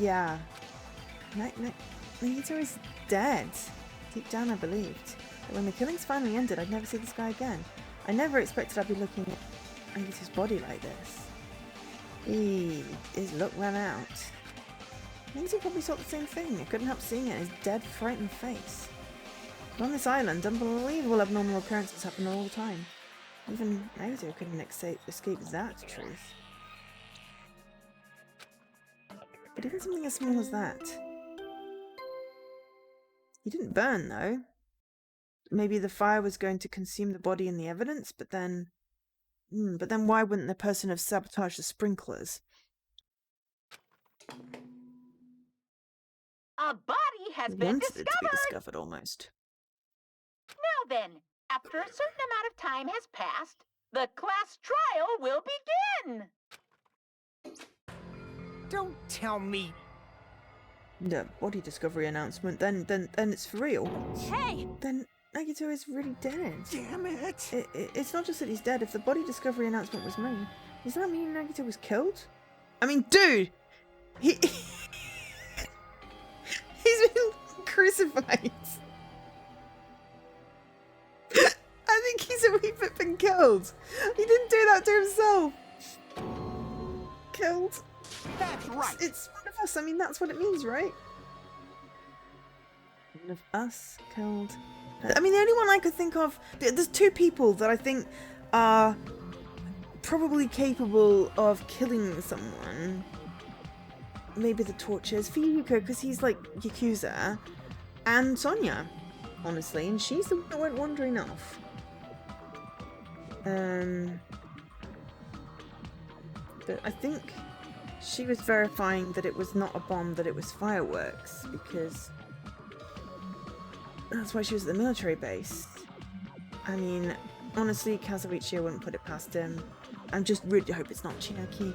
Yeah. Nagito is dead. Deep down I believed. But when the killings finally ended, I'd never see this guy again. I never expected I'd be looking at Nagito's body like this. His look ran out. Nagito probably thought the same thing. I couldn't help seeing it in his dead, frightened face. But on this island, unbelievable abnormal occurrences happen all the time. Even Nagito couldn't escape that truth. But even something as small as that. He didn't burn, though. Maybe the fire was going to consume the body and the evidence, but then why wouldn't the person have sabotaged the sprinklers? A body has been Wanted it to be discovered. discovered, almost. Now then, after a certain amount of time has passed, the class trial will begin. Don't tell me. The body discovery announcement, then it's for real. Hey! Then Nagito is really dead. Damn it. It's not just that he's dead. If the body discovery announcement was made, does that mean Nagito was killed? I mean, dude! He's been crucified. I think he's a wee bit been killed. He didn't do that to himself. Killed. That's right. It's one of us. I mean, that's what it means, right? One of us killed. I mean, the only one I could think of... There's two people that I think are probably capable of killing someone. Maybe the Tortures. Fuyuko, because he's like Yakuza. And Sonya, honestly. And she's the one that went wandering off. But I think she was verifying that it was not a bomb, that it was fireworks, because that's why she was at the military base. I mean, honestly, Kazuichi, I wouldn't put it past him. I just really hope it's not Chinaki.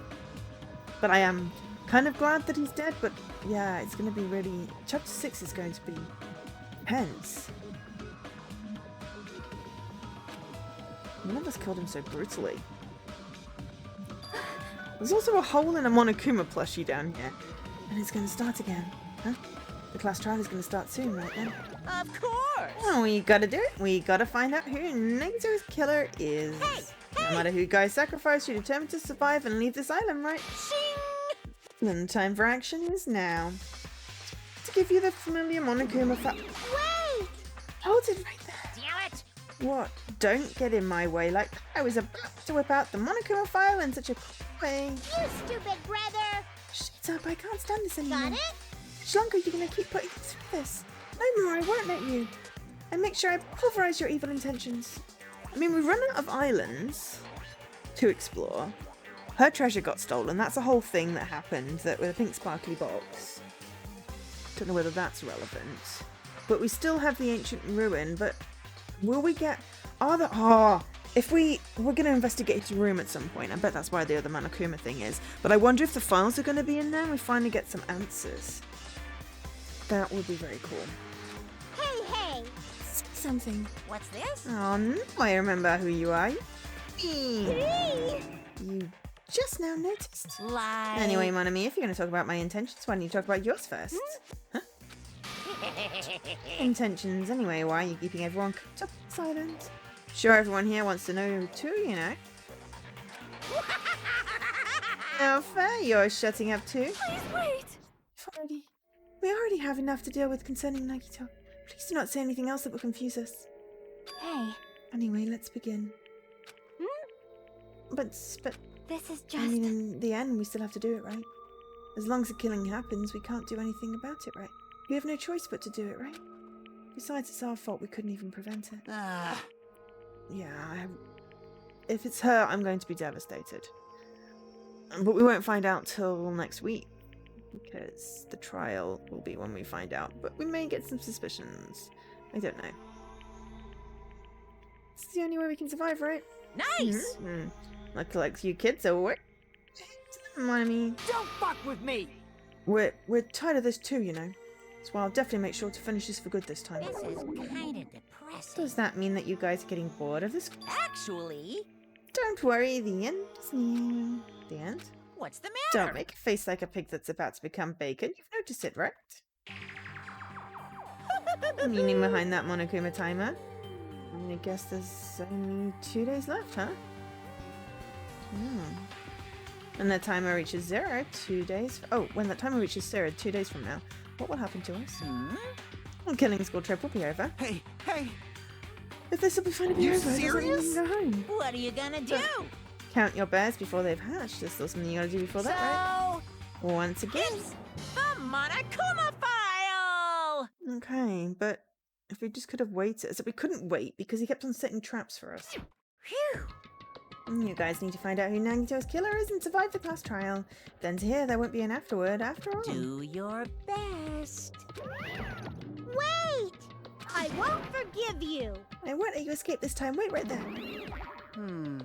But I am kind of glad that he's dead, but yeah, it's going to be really... Chapter 6 is going to be tense. None of us killed him so brutally. There's also a hole in a Monokuma plushie down here. And it's going to start again. Huh? The class trial is going to start soon, right then? Of course! Oh, we gotta do it. We gotta find out who Nagito's killer is. Hey! No matter who you guys sacrifice, you're determined to survive and leave this island, right? Shing! Then the time for action is now. To give you the familiar Monokuma Wait! Hold it right there. Damn it! What? Don't get in my way like I was about to whip out the Monokuma file in such a cool way. You stupid brother! Shut up, I can't stand this anymore. Got it? Shlunko, you're gonna keep putting me through this. No more, I won't let you. And make sure I pulverize your evil intentions. I mean, we run out of islands to explore. Her treasure got stolen. That's a whole thing that happened, that with a pink sparkly box. Don't know whether that's relevant. But we still have the ancient ruin, but will we get... if we're going to investigate his room at some point, I bet that's why the other Monokuma thing is. But I wonder if the files are going to be in there and we finally get some answers. That would be very cool. Hey! Say something. What's this? Oh, no, I remember who you are. Hey! You just now noticed. Like... Anyway, Monami, if you're going to talk about my intentions, why don't you talk about yours first? Huh? Intentions, anyway, why are you keeping everyone cooped up silent? Sure, everyone here wants to know too, you know. Now, fair, you're shutting up too. Please wait! We already have enough to deal with concerning Nagito. Please do not say anything else that will confuse us. Hey, Anyway, let's begin. But this is I just... mean, in the end, we still have to do it, right? As long as the killing happens, we can't do anything about it, right? We have no choice but to do it, right? Besides, it's our fault we couldn't even prevent it. Yeah, if it's her, I'm going to be devastated. But we won't find out till next week, because the trial will be when we find out. But we may get some suspicions. I don't know. It's the only way we can survive, right? Nice! Mm-hmm. Looks like you kids are working. Mommy. Don't fuck with me! We're tired of this too, you know. So I'll definitely make sure to finish this for good this time. This is kinda depressing. Does that mean that you guys are getting bored of this? Actually, Don't worry, the end is near. The end? what's the matter? Don't make a face like a pig that's about to become bacon. You've noticed it, right? Meaning behind that Monokuma timer. I guess there's only 2 days left, huh? When the timer reaches 0, 2 days... Oh, when the timer reaches 0, 2 days from now, what will happen to us? The killing school trip will be over. Hey! If this will be fun to be You over, doesn't mean we serious? can go home. What are you gonna do? Count your bears before they've hatched. There's still something you gotta do before that, right? So, Once again. it's the Monokuma file! Okay. fine, but if we just could have waited. So we couldn't wait because he kept on setting traps for us. Phew! You guys need to find out who Nagito's killer is and survive the class trial. Then to hear there won't be an afterword after all. Do your best. Wait! I won't forgive you! I won't let you escape this time. Wait right there. Hmm.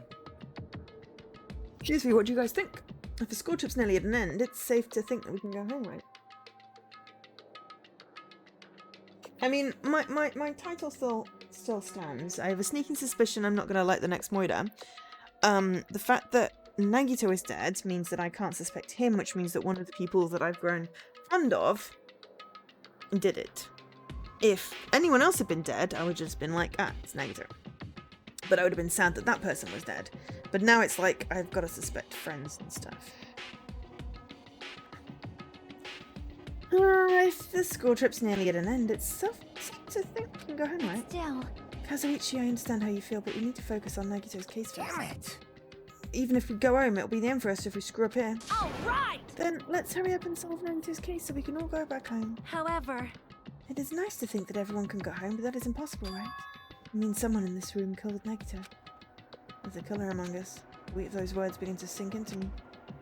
Excuse me, what do you guys think? If the school trip's nearly at an end, it's safe to think that we can go home, right? I mean, my title still stands. I have a sneaking suspicion I'm not going to like the next Moira. The fact that Nagito is dead means that I can't suspect him, which means that one of the people that I've grown fond of did it. If anyone else had been dead, I would have just been like, ah, it's Nagito. But I would have been sad that that person was dead. But now it's like, I've got to suspect friends and stuff. If the school trip's nearly at an end, it's safe to think we can go home, right? Still, Kazuichi, I understand how you feel, but we need to focus on Nagito's case first. Damn it! Even if we go home, it'll be the end for us if we screw up here. All right! Then let's hurry up and solve Nagito's case so we can all go back home. however, It is nice to think that everyone can go home, but that is impossible, right? I mean, someone in this room killed Nagito. There's a killer among us. The weight of those words began to sink into me.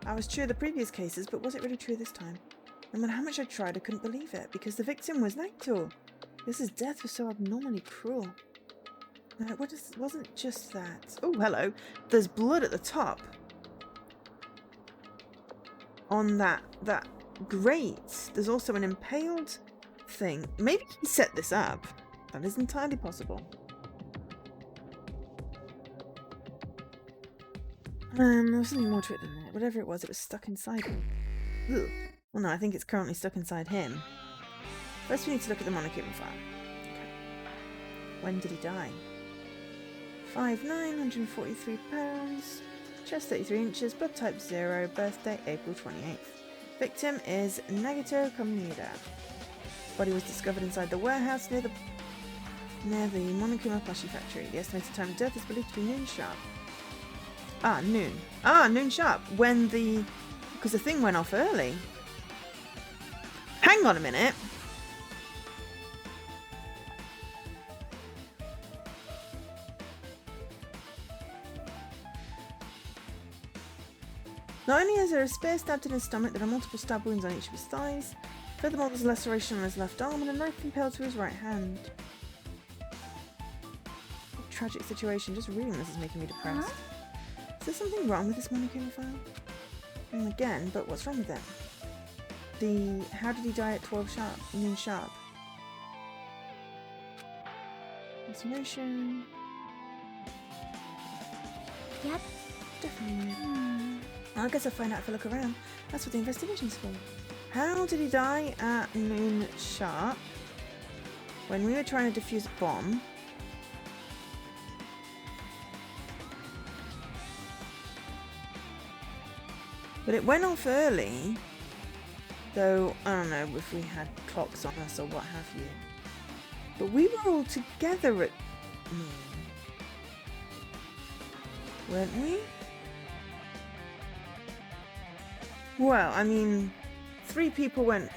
I was true of the previous cases, but was it really true this time? No matter how much I tried, I couldn't believe it, because the victim was Nagito. His death was so abnormally cruel. No, it wasn't just that. Oh, hello. There's blood at the top. On that grate, there's also an impaled thing. Maybe he set this up. That is entirely possible. There was something more to it than that. Whatever it was stuck inside him. Ugh. Well, no, I think it's currently stuck inside him. First, we need to look at the monochrome file. Okay. When did he die? 5'9", 143 pounds, chest 33 inches, blood type 0, birthday April 28th. Victim is Nagito Kamida. Body was discovered inside the warehouse near the Monokuma plushie factory. The estimated time of death is believed to be noon sharp. Noon. Noon sharp. Because the thing went off early. Hang on a minute. Not only is there a spear stabbed in his stomach, there are multiple stab wounds on each of his thighs. Furthermore, there's a laceration on his left arm and a knife impaled through his right hand. What a tragic situation. Just reading this is making me depressed. Is there something wrong with this Monokuma file? Again, but what's wrong with it? How did he die at 12 sharp? Noon sharp. Laceration. yep. Definitely. I guess I'll find out if I look around. That's what the investigation's for. How did he die at noon sharp? When we were trying to defuse a bomb. But it went off early. Though, I don't know if we had clocks on us or what have you. But we were all together at noon. Weren't we? Well, I mean, three people went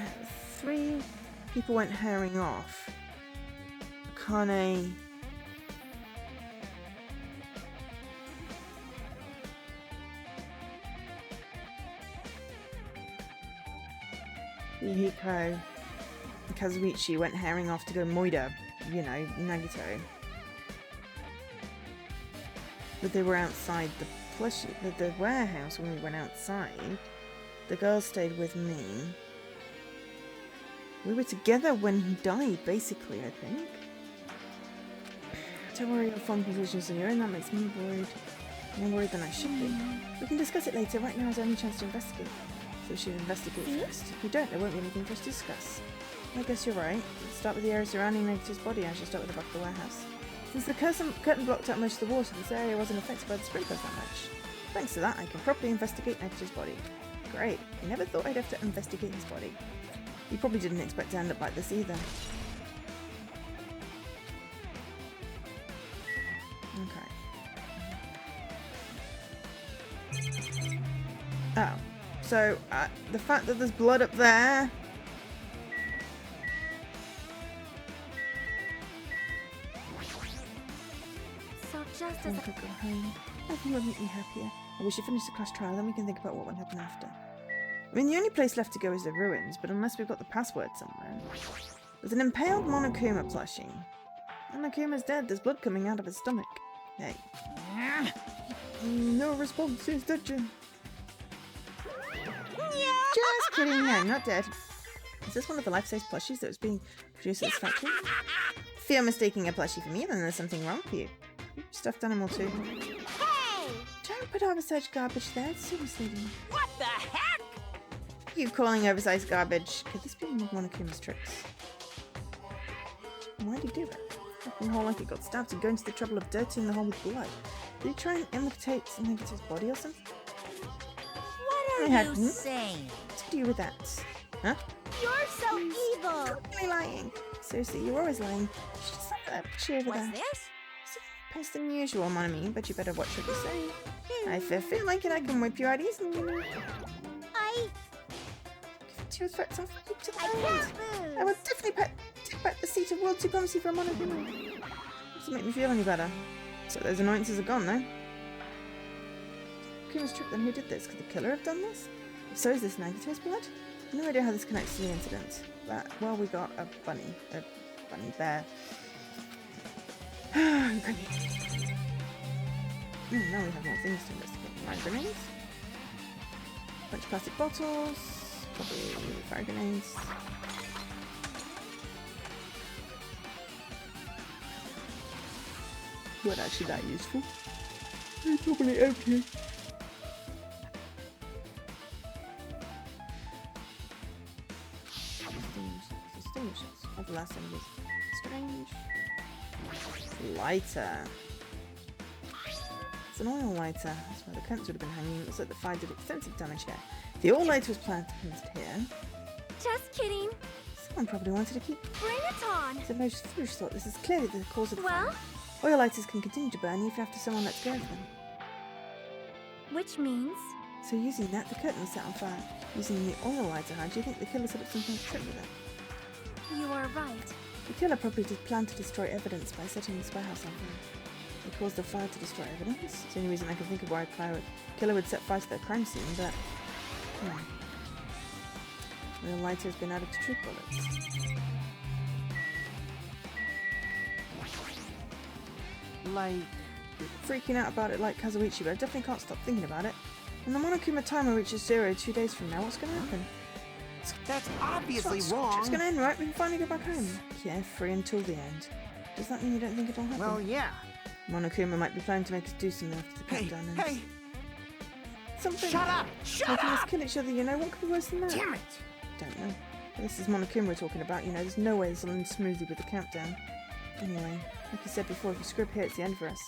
herring off. Akane. Yuhiko. Kazuichi went herring off to go Moida, Nagito. But they were outside the warehouse when we went outside. The girl stayed with me. We were together when he died, basically, I think. Don't worry, your phone positions in your own, that makes me worried. More worried than I should be. We can discuss it later. Right now is our only chance to investigate. So we should investigate first. If we don't, there won't be anything for us to discuss. I guess you're right. Let's start with the area surrounding Nagito's body. I should start with the back of the warehouse. Since the curtain blocked out most of the water, this area wasn't affected by the sprinklers that much. Thanks to that, I can properly investigate Nagito's body. Great. I never thought I'd have to investigate his body. You probably didn't expect to end up like this either. Okay. Oh. So, the fact that there's blood up there... Just I as could go home. Nothing would make me happier. I wish you finished the class trial, then we can think about what would happen after. I mean, the only place left to go is the ruins, but unless we've got the password somewhere. There's an impaled Monokuma plushie. Monokuma's dead. There's blood coming out of his stomach. Hey. No responses, did you? Just kidding. No, not dead. Is this one of the life-size plushies that was being produced at this factory? If you're mistaking a plushie for me, then there's something wrong with you. Stuffed animal too. Hey! Don't put oversized garbage there. It's so misleading. What the heck? You calling oversized garbage? Could this be one of Monokuma's tricks? Why'd he do that? Fucking hole like it got stabbed and going to the trouble of dirtying the hole with blood. Did he try and imitate Negative's body or something? What I are hadn't. you saying? What's to do with that? Huh? You're so evil. Really lying. Seriously, you're always lying. You should just like that bitchy over What's there. this? Pest than usual, mon ami, but you better watch what you say. If I feel like it, I can whip you out easily, you know. I Give your threats and fight to the can't end. I lose. would definitely take back the seat of world supremacy for a Monokuma. Doesn't make me feel any better. So those annoyances are gone, though. Kuma's trick, then who did this? Could the killer have done this? If so, is this Nagito's blood? No idea how this connects to the incident. But, well, we got a bunny bear. Now we have more things to investigate. Fire grenades. Bunch of plastic bottles. Probably fire grenades. Weren't actually that useful. They're probably empty. Extinguishers. Oh, the last one was strange. Lighter. It's an oil lighter. That's where the curtains would have been hanging. It looks like the fire did extensive damage here. The oil lighter was planted here. Just kidding. Someone probably wanted to keep Bring it on. the most foolish thought. This is clearly the cause of the Well, fire. Oil lighters can continue to burn even after someone lets go of them. which means So using that, the curtain was set on fire. Using the oil lighter, how do you think the killer set up some kind of trick with it? you are right. The killer probably did plan to destroy evidence by setting this warehouse on fire. He caused the fire to destroy evidence? It's the only reason I can think of why a killer would set fire to their crime scene, but... Oil lighter has been added to truth bullets. Like... freaking out about it like Kazuichi, but I definitely can't stop thinking about it. When the Monokuma timer reaches 0 2 days from now, what's going to happen? That's obviously It's wrong. going to end, right? We can finally go back home. Yeah, free until the end. Does that mean you don't think it'll happen? Well, yeah. Monokuma might be planning to make us do something after the Hey, countdown ends. hey, Something. shut up! Shut Making us up! kill each other, you know? What could be worse than that? Damn it! Don't know. But this is Monokuma we're talking about, you know. There's no way this will end smoothly with the countdown. Anyway, like I said before, if we screw up here, it's the end for us.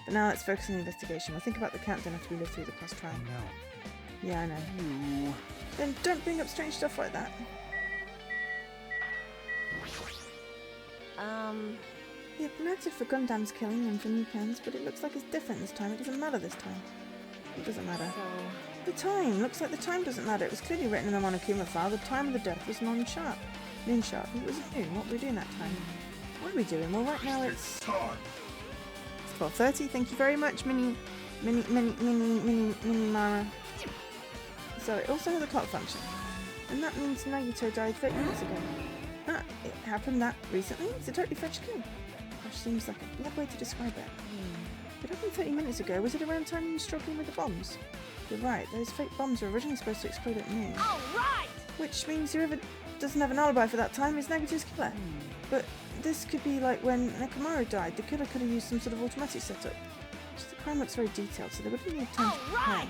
But now let's focus on the investigation. We'll think about the countdown after we live through the class trial. No. Yeah, I know. You. Then don't bring up strange stuff like that. Yep, noted for Gundam's killing and for Nikan's, but it looks like it's different this time. It doesn't matter this time. It doesn't matter. The time! Looks like the time doesn't matter. It was clearly written in the Monokuma file. The time of the death was non-sharp. Noon sharp. It was noon. What were we doing that time? What are we doing? Well, right now it's 12:30. Thank you very much, Mini Mara. So it also has a clock function. And that means Nagito died 30 minutes ago. Ah, it happened that recently? It's a totally French kill. Gosh, seems like a bad way to describe it. It happened 30 minutes ago. Was it around time you were struggling with the bombs? You're right, those fake bombs were originally supposed to explode at noon. All right. Which means whoever doesn't have an alibi for that time is Nagito's killer. But this could be like when Nekomaru died. The killer could have used some sort of automatic setup. Just the crime looks very detailed, so they wouldn't need time to prepare. Alright.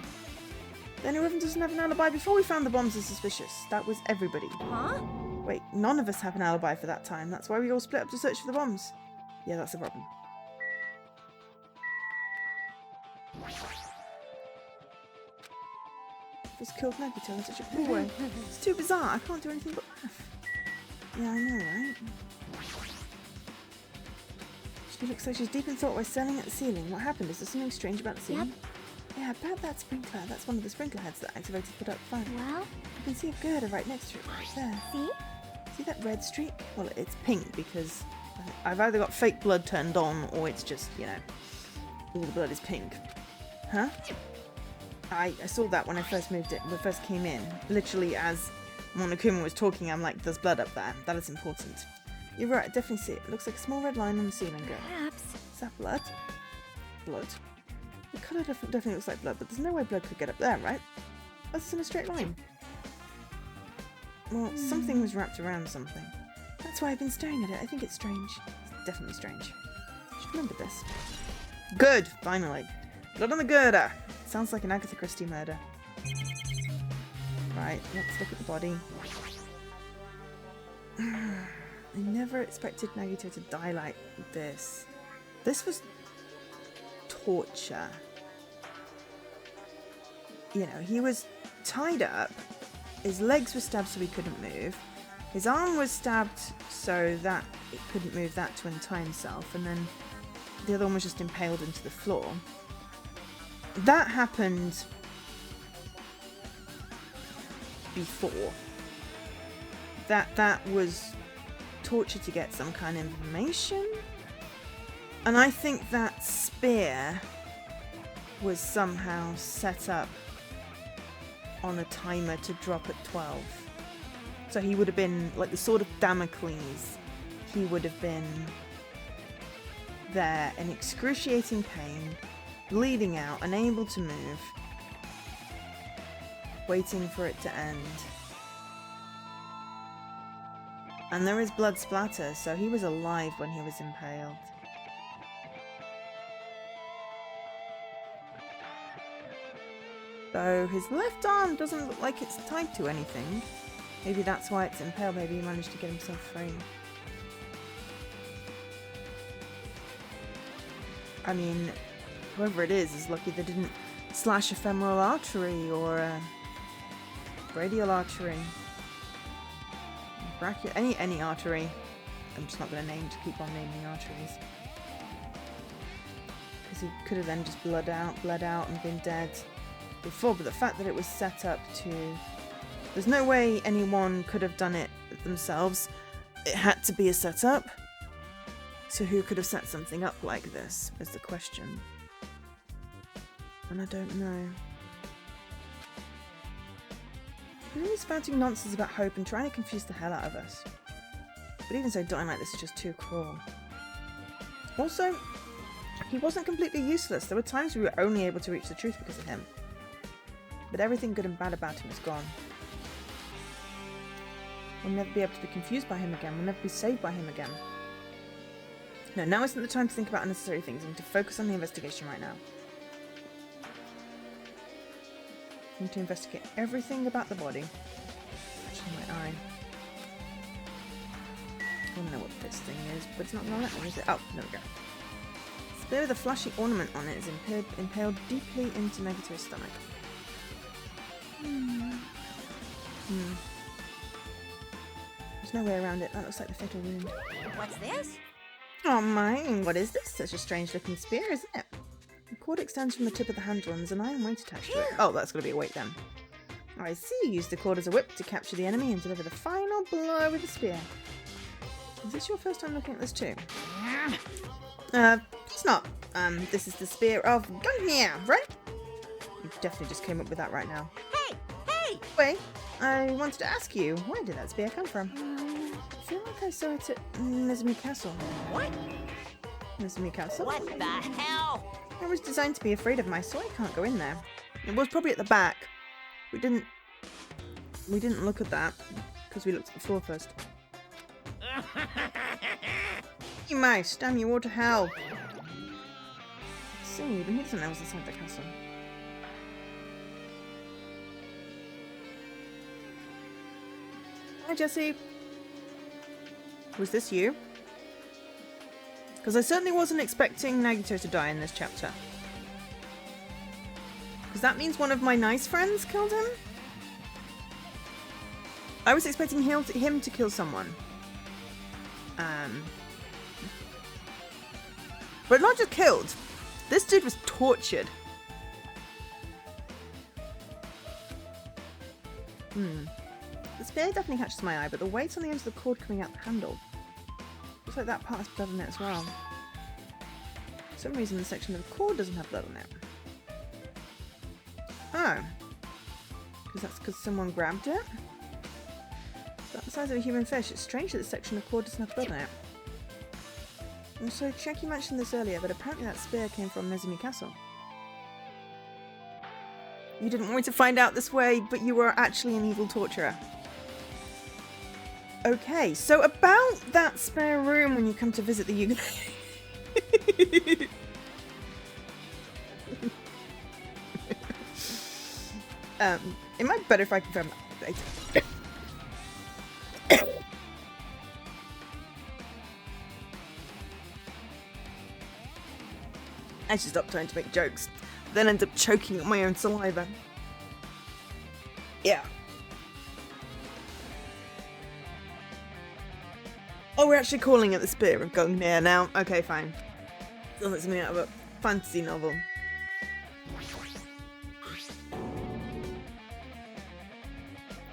Then whoever doesn't have an alibi before we found the bombs is suspicious. That was everybody. Huh? Wait, none of us have an alibi for that time. That's why we all split up to search for the bombs. Yeah, that's the problem. Just killed Nagito in such a cool way. It's too bizarre. I can't do anything but laugh. Yeah, I know, right? She looks like she's deep in thought while standing at the ceiling. What happened? Is there something strange about the ceiling? Yeah, about that sprinkler. That's one of the sprinkler heads that activated to put out fire. Well, You can see a girder right next to it, right there. see? See that red streak? Well, it's pink because I've either got fake blood turned on or it's just, you know, all the blood is pink. Huh? I saw that when I first moved it, when I first came in. Literally as Monokuma was talking, I'm like, there's blood up there. That is important. You're right, I definitely see it. It looks like a small red line on the ceiling girl. Perhaps. Is that blood? Blood? The colour definitely looks like blood, but there's no way blood could get up there, right? That's in a straight line. Well, something was wrapped around something. That's why I've been staring at it. I think it's strange. It's definitely strange. I should remember this. Good! Finally. Blood on the girder! Sounds like an Agatha Christie murder. Right, let's look at the body. I never expected Nagito to die like this. This was torture. You know, he was tied up. His legs were stabbed so he couldn't move. His arm was stabbed so that it couldn't move that to untie himself. And then the other one was just impaled into the floor. That happened before. That was torture to get some kind of information. And I think that spear was somehow set up on a timer to drop at 12. So he would have been like the sword of Damocles. He would have been there in excruciating pain, bleeding out, unable to move, waiting for it to end. And there is blood splatter, so he was alive when he was impaled. So his left arm doesn't look like it's tied to anything. Maybe that's why it's impaled. Maybe he managed to get himself free. I mean, whoever it is lucky they didn't slash a femoral artery or a radial artery. Any artery. I'm just not going to keep on naming arteries. Because he could have then just bled out and been dead before, but the fact that it was set up to... There's no way anyone could have done it themselves. It had to be a setup. So who could have set something up like this, is the question. And I don't know. He's always spouting nonsense about hope and trying to confuse the hell out of us. But even so, dying like this is just too cruel. Also, he wasn't completely useless. There were times we were only able to reach the truth because of him. But everything good and bad about him is gone. We'll never be able to be confused by him again. We'll never be saved by him again. No, now isn't the time to think about unnecessary things. I need to focus on the investigation right now. I need to investigate everything about the body. Actually, my eye. I don't know what this thing is, but it's not going to let me, is it? Oh, there we go. Spear with a flashy ornament on it is impaled deeply into Nagito's stomach. There's no way around it. That looks like the fatal wound. What's this? Oh my, what is this? Such a strange looking spear, isn't it? The cord extends from the tip of the handle and there's an iron weight attached to it. Oh, that's going to be a weight then. I see. Use the cord as a whip to capture the enemy and deliver the final blow with the spear. Is this your first time looking at this too? It's not. This is the spear of Gungnir, right? You definitely just came up with that right now. Hey! Hey! Wait, I wanted to ask you, where did that spear come from? I feel like I saw it at Nezumi Castle. What? Nezumi Castle? What the hell? It was designed to be afraid of mice, so I can't go in there. It was probably at the back. We didn't look at that because we looked at the floor first. You mice, damn you all to hell. See, but he doesn't know what's inside the castle. Hi, Jessie. Was this you? Because I certainly wasn't expecting Nagito to die in this chapter. Because that means one of my nice friends killed him? I was expecting him to kill someone. But not just killed. This dude was tortured. The spear definitely catches my eye, but the weight's on the end of the cord coming out the handle. Looks like that part has blood in it as well. For some reason the section of the cord doesn't have blood on it. Oh. Because that's because someone grabbed it? It's about the size of a human fish. It's strange that the section of cord doesn't have blood on it. Also, Chucky mentioned this earlier, but apparently that spear came from Nezumi Castle. You didn't want me to find out this way, but you were actually an evil torturer. Okay, so about that spare room when you come to visit the ukulele. It might be better if I confirm that later. I should stop trying to make jokes, then end up choking on my own saliva. Yeah. Oh, we're actually calling it the Spear of Gungnir now. Okay, fine. Sounds like something out of a fantasy novel.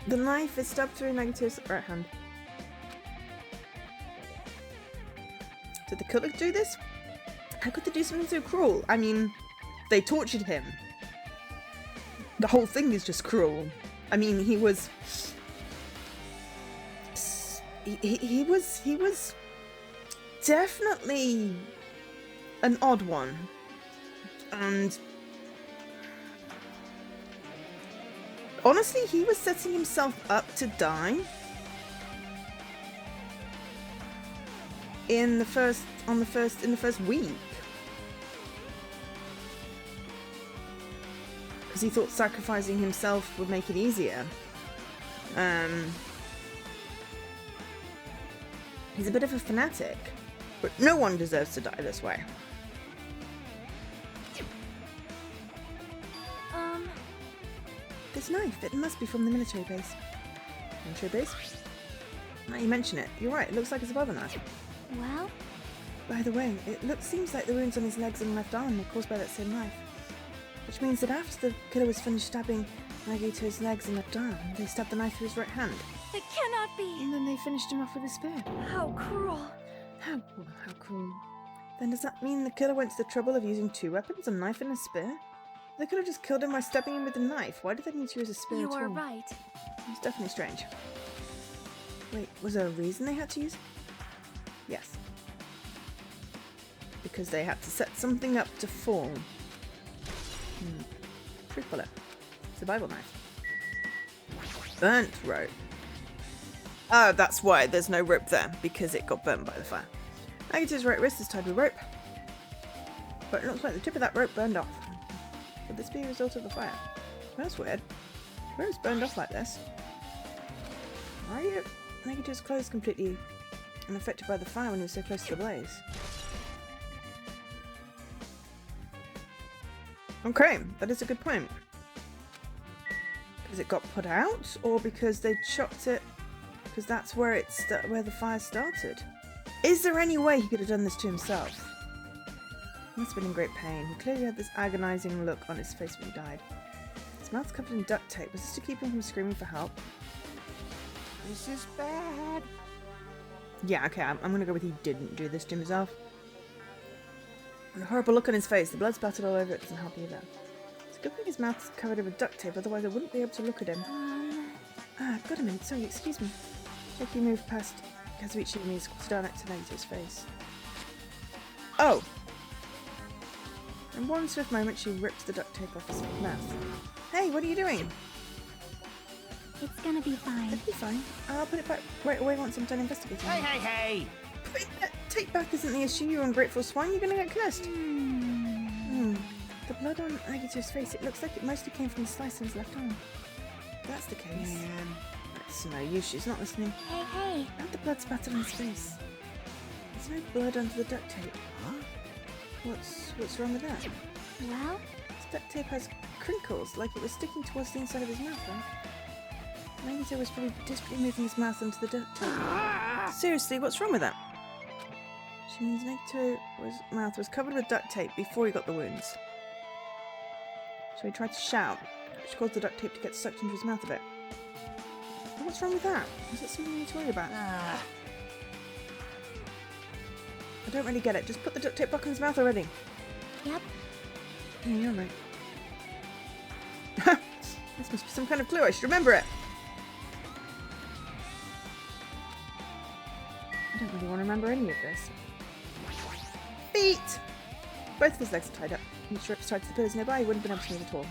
The knife is stabbed through Negative's right hand. Did the killer do this? How could they do something so cruel? I mean, they tortured him. The whole thing is just cruel. I mean, he was definitely an odd one. And honestly, he was setting himself up to die in the first week. Because he thought sacrificing himself would make it easier. He's a bit of a fanatic, but no one deserves to die this way. This knife, it must be from the military base. Military base? Now you mention it, you're right, it looks like it's above a knife. Well? By the way, it seems like the wounds on his legs and left arm were caused by that same knife. Which means that after the killer was finished stabbing Maggie to his legs and left arm, they stabbed the knife through his right hand. It cannot be! And then they finished him off with a spear. How cruel! How cruel. Then does that mean the killer went to the trouble of using two weapons, a knife and a spear? They could have just killed him by stabbing him with a knife. Why did they need to use a spear You at all? are right. It's definitely strange. Wait, was there a reason they had to use it? Yes. Because they had to set something up to fall. Truth bullet. Survival knife. Burnt rope. Oh, that's why there's no rope there, because it got burnt by the fire. Agatha's right wrist is tied with rope, but it looks like the tip of that rope burned off. Could this be a result of the fire? That's weird. Rope's burned off like this. Why are you? Agatha's clothes completely unaffected by the fire when he was so close to the blaze. Okay, that is a good point. Because it got put out, or because they chopped it? Because that's where where the fire started. Is there any way he could have done this to himself? He must have been in great pain. He clearly had this agonizing look on his face when he died. His mouth's covered in duct tape. Was this to keep him from screaming for help? This is bad. Yeah, okay, I'm gonna go with he didn't do this to himself. And a horrible look on his face. The blood splattered all over it. Doesn't help either. It's a good thing his mouth's covered with duct tape, otherwise I wouldn't be able to look at him. I've got a minute. Sorry, excuse me. Jackie moved past Kazuichi and he squatted down next to Nagito's face. Oh! In one swift moment, she ripped the duct tape off his mouth. Hey, what are you doing? It's gonna be fine. It'll be fine. I'll put it back right away once I'm done investigating. Hey! Putting that tape back isn't the issue, you ungrateful swine. You're gonna get cursed. The blood on Agito's face, it looks like it mostly came from the slice on his left arm. If that's the case. Man. That's no use, she's not listening. Hey! And the blood spattered on his face. There's no blood under the duct tape. Huh? What's wrong with that? Well? This duct tape has crinkles, like it was sticking towards the inside of his mouth, right? Nagito was probably desperately moving his mouth into the duct tape. Seriously, what's wrong with that? She means Nagito's mouth was covered with duct tape before he got the wounds. So he tried to shout, which caused the duct tape to get sucked into his mouth a bit. But what's wrong with that? Is that something you need to worry about? I don't really get it. Just put the duct tape back in his mouth already. Yep. Yeah, you're right. This must be some kind of clue. I should remember it. I don't really want to remember any of this. Feet! Both of his legs are tied up. Each rope is tied to the pillars nearby. He wouldn't have been able to move at all.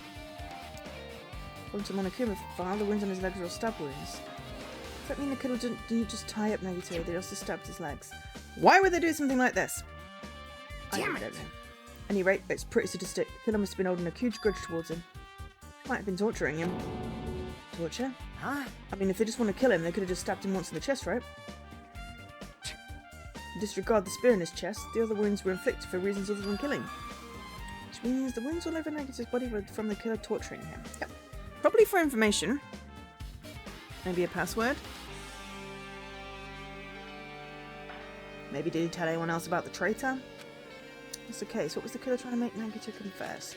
According to Monokuma file, the wounds on his legs are all stab wounds. Does that mean the killer didn't just tie up Nagito, they also stabbed his legs? Why would they do something like this? I don't know. At any rate, it's pretty sadistic. The killer must have been holding a huge grudge towards him. Might have been torturing him. Torture? Huh? I mean, if they just want to kill him, they could have just stabbed him once in the chest, right? Disregard the spear in his chest, the other wounds were inflicted for reasons other than killing. Which means the wounds all over Nagito's body were from the killer torturing him. Yep. Probably for information. Maybe a password. Maybe did he tell anyone else about the traitor? What's the case? What was the killer trying to make Nagito confess?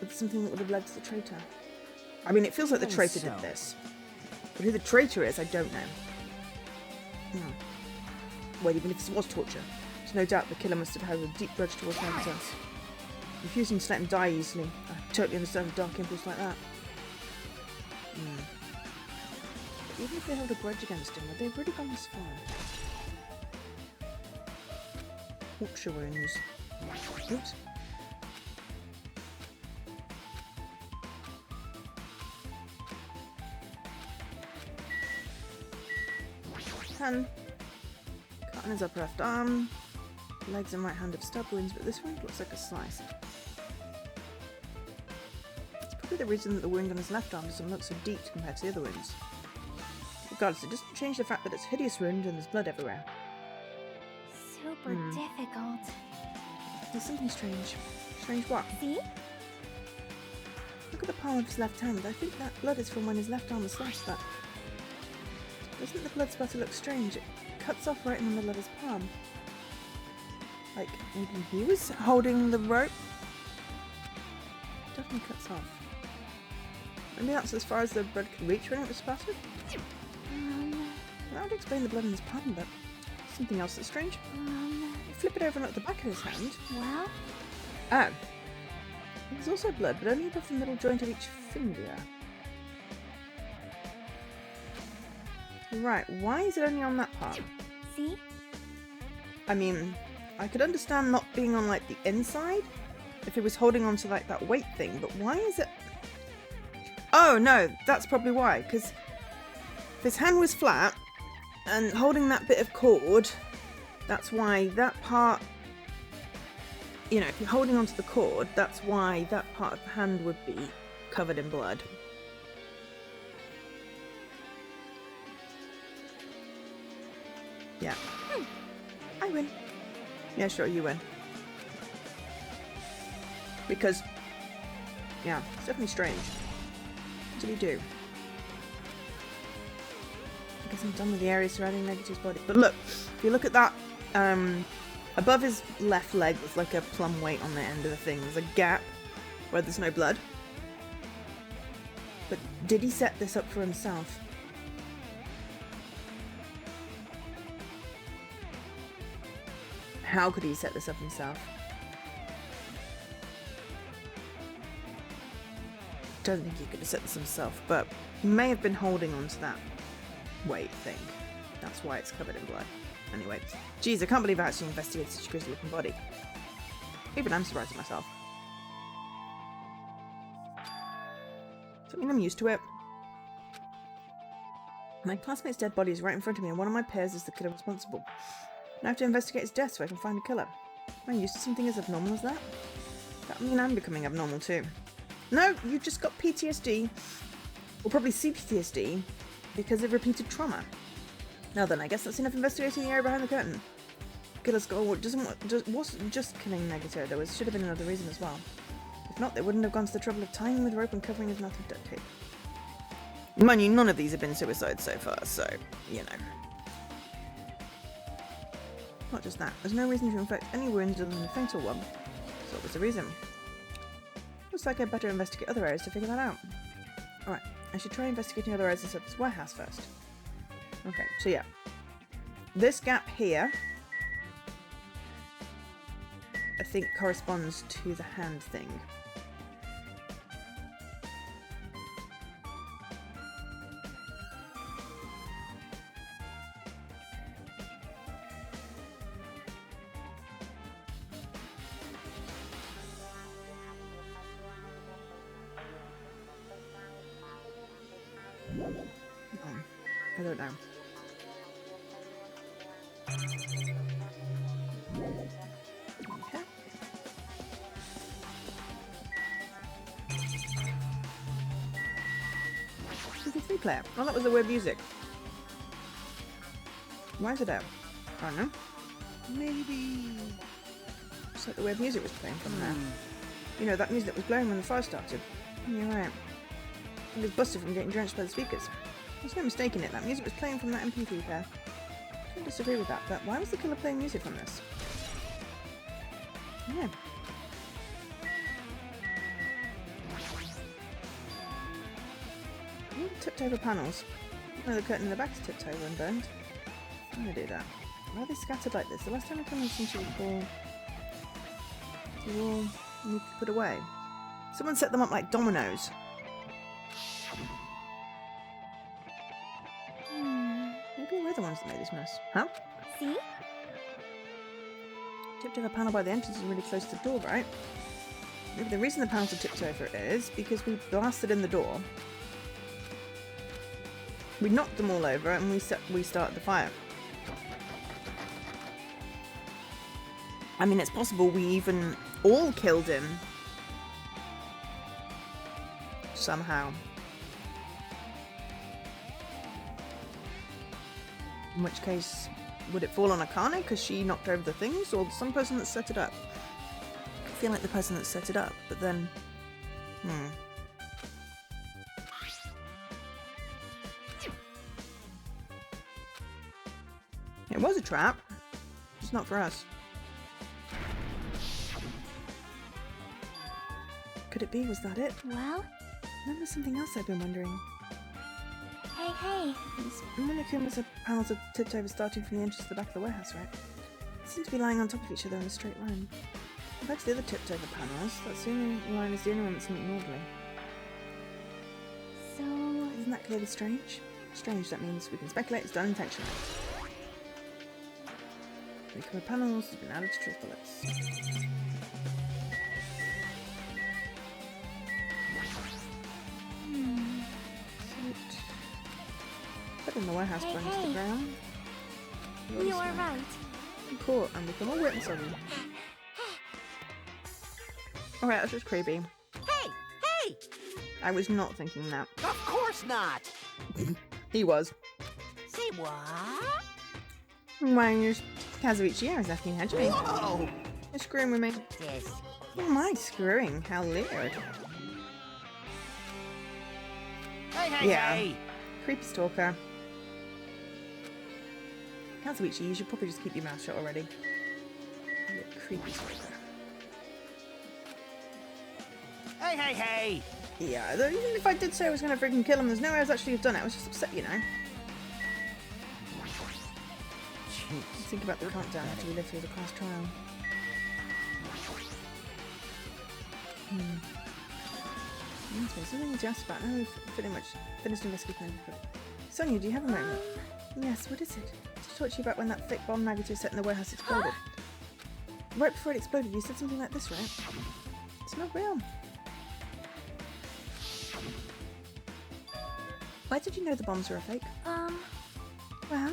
Was it something that would have led to the traitor? I mean, it feels like the traitor did this. But who the traitor is, I don't know. Hmm. Well, even if this was torture, there's no doubt the killer must have had a deep grudge towards Nagito. Refusing to let him die easily. I totally understand a dark impulse like that. But even if they held a grudge against him, would they have really gone this far? Torture wounds. Oops. Hand. Cut on his upper left arm. Legs and right hand have stab wounds, but this wound looks like a slice. It's probably the reason that the wound on his left arm doesn't look so deep compared to the other wounds. Regardless, it doesn't change the fact that it's a hideous wound and there's blood everywhere. Super difficult. There's something strange. Strange what? See? Look at the palm of his left hand. I think that blood is from when his left arm was slashed, but doesn't the blood spatter look strange? It cuts off right in the middle of his palm. Like, maybe he was holding the rope? Definitely cuts off. Maybe that's as far as the blood could reach when it was spattered? That would explain the blood in his palm, but something else that's strange. You flip it over and look at the back of his hand. Well? Oh. There's also blood, but only above the middle joint of each finger. Right, why is it only on that part? See? I mean, I could understand not being on, like, the inside, if it was holding onto, like, that weight thing, but why is it... Oh, no, that's probably why, because if his hand was flat, and holding that bit of cord, that's why that part... You know, if you're holding onto the cord, that's why that part of the hand would be covered in blood. Yeah. I win. Yeah, sure, you win. Because, yeah, it's definitely strange. What did he do? I guess I'm done with the area surrounding Nagito's body. But look, if you look at that, above his left leg, there's like a plum weight on the end of the thing. There's a gap where there's no blood. But did he set this up for himself? How could he set this up himself? Don't think he could have set this himself, but he may have been holding on to that weight thing. That's why it's covered in blood. Anyway, geez, I can't believe I actually investigated such a grisly looking body. Even I'm surprised at myself. Does that mean I'm used to it? My classmate's dead body is right in front of me, and one of my peers is the killer responsible. I have to investigate his death so I can find the killer. Am I used to something as abnormal as that? That mean I'm becoming abnormal too. No, you just got PTSD, or probably CPTSD, because of repeated trauma. Now then, I guess that's enough investigating the area behind the curtain. Killer's goal wasn't just killing Nagito, there should have been another reason as well. If not, they wouldn't have gone to the trouble of tying him with rope and covering his mouth with duct tape. Mind you, none of these have been suicides so far, so, you know. Not just that, there's no reason to inflict any wounds other than a fatal one. So what was the reason? Looks like I'd better investigate other areas to figure that out. Alright, I should try investigating other areas inside this warehouse first. Okay, so yeah. This gap here I think corresponds to the hand thing. I don't know. Okay. MP3 player. Oh, that was the weird music. Why is it out? I don't know. Maybe. It's like the weird music was playing from there. You know, that music that was playing when the fire started. You're right. It was busted from getting drenched by the speakers. There's no mistaking it. That music was playing from that MP3 player. I don't disagree with that, but why was the killer playing music from this? Yeah. Tipped over panels. No, the curtain in the back is tipped over and burned. I'm gonna do that. Why are they scattered like this? The last time I came in since you recall, they all need to be put away. Someone set them up like dominoes. Maybe we're the ones that made this mess. Huh? See? Tipped over panel by the entrance is really close to the door, right? Maybe the reason the panels are tipped over is because we blasted in the door. We knocked them all over and we started the fire. I mean, it's possible we even all killed him. Somehow. In which case, would it fall on Akane because she knocked over the things, or some person that set it up? I feel like the person that set it up, but then... It was a trap. It's not for us. Could it be? Was that it? Well? Then there's something else I've been wondering. Hey. Monokuma's panels are tipped over starting from the entrance to the back of the warehouse, right? They seem to be lying on top of each other in a straight line. Compared to the other tipped over panels, that only line is the only one that's moving normally. So... Isn't that clearly strange? Strange, that means we can speculate it's done intentionally. The cover panels have been added to truth bullets. Put in the warehouse burns to the ground. You are right. Cool, and become a witness of him. Alright, that's just creepy. Hey! I was not thinking that. Of course not! He was. Say what? Why, you're Kazuichi, I was asking how you Whoa! You're screwing with me. Yes. Who am I screwing? How weird. Hey! Creepy stalker. Kazuichi, you should probably just keep your mouth shut already. You creepy stalker. Hey! Yeah, though, even if I did say I was going to freaking kill him, there's no way I was actually have done it. I was just upset, you know. Jeez. Think about the countdown after we live through the class trial. Okay, something to ask about. Now we've pretty much finished investigating. Sonia, do you have a moment? Yes, what is it? To talk to you about when that fake bomb negative set in the warehouse exploded. Right before it exploded, you said something like this, right? It's not real. Why did you know the bombs were a fake? Well,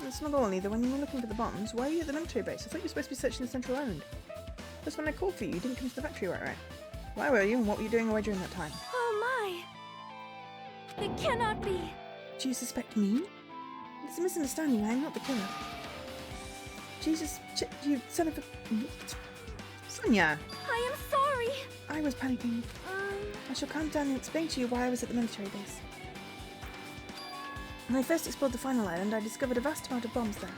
that's not all either. When you were looking for the bombs, why were you at the military base? I thought you were supposed to be searching the central island. That's when I called for you. You didn't come to the factory right. Why were you, and what were you doing away during that time? Oh my! It cannot be! Do you suspect me? It's a misunderstanding. I am not the killer. Jesus, you son of a... What? Sonia! I am sorry! I was panicking. I shall calm down and explain to you why I was at the military base. When I first explored the final island, I discovered a vast amount of bombs there.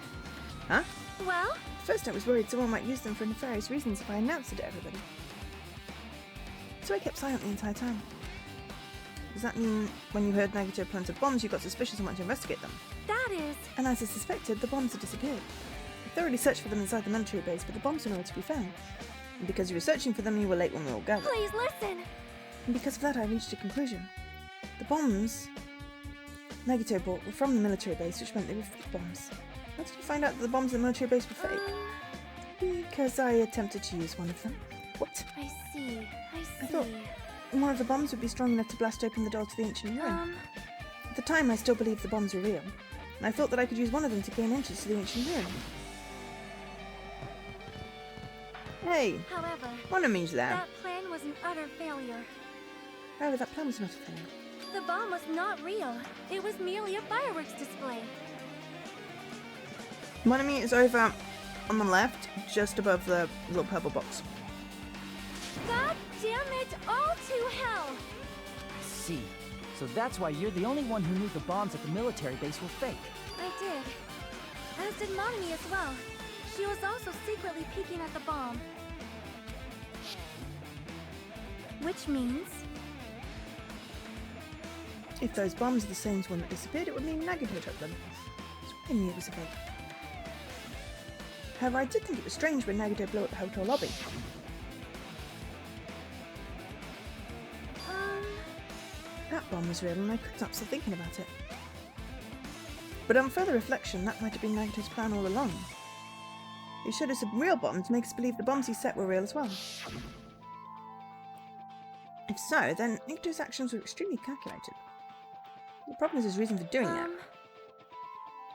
Huh? Well? At first I was worried someone might use them for nefarious reasons if I announced it to everybody. So I kept silent the entire time. Does that mean when you heard negative planted bombs you got suspicious and wanted to investigate them? That is... And as I suspected, the bombs had disappeared. I thoroughly searched for them inside the military base, but the bombs were nowhere to be found. And because you were searching for them, you were late when we all gathered. Please listen! And because of that, I reached a conclusion. The bombs Nagito bought were from the military base, which meant they were fake bombs. How did you find out that the bombs in the military base were fake? Because I attempted to use one of them. What? I see. I thought one of the bombs would be strong enough to blast open the door to the ancient ruin. At the time, I still believed the bombs were real, and I thought that I could use one of them to gain entrance to the ancient ruin. Hey, However, one of me's there. that plan was an utter failure. However, that plan was not a failure. The bomb was not real. It was merely a fireworks display. Monami is over on the left, just above the little purple box. God damn it, all to hell! I see. So that's why you're the only one who knew the bombs at the military base were fake. I did. As did Monami as well. She was also secretly peeking at the bomb. Which means... If those bombs are the same one that disappeared, it would mean Nagito took them. So I knew it was a fake. However, I did think it was strange when Nagito blew up the hotel lobby. That bomb was real and I couldn't stop thinking about it. But on further reflection, that might have been Nagito's plan all along. He showed us a real bomb to make us believe the bombs he set were real as well. If so, then Nagito's actions were extremely calculated. The problem is his reason for doing that.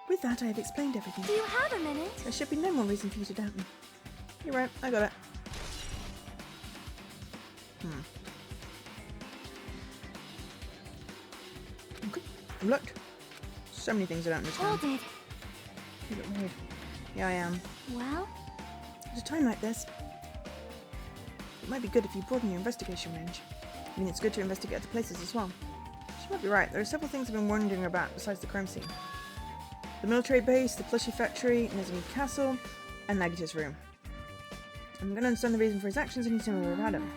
With that, I have explained everything. Do you have a minute? There should be no more reason for you to doubt me. You're right, I got it. Okay, I've looked. So many things I don't understand. Hold it. You look weird. Yeah, I am. Well? At a time like this, it might be good if you broaden your investigation range. I mean, it's good to investigate other places as well. She might be right. There are several things I've been wondering about besides the crime scene. The military base, the plushie factory, Nezumi Castle, and Nagito's room. I'm going to understand the reason for his actions and need to know more about him.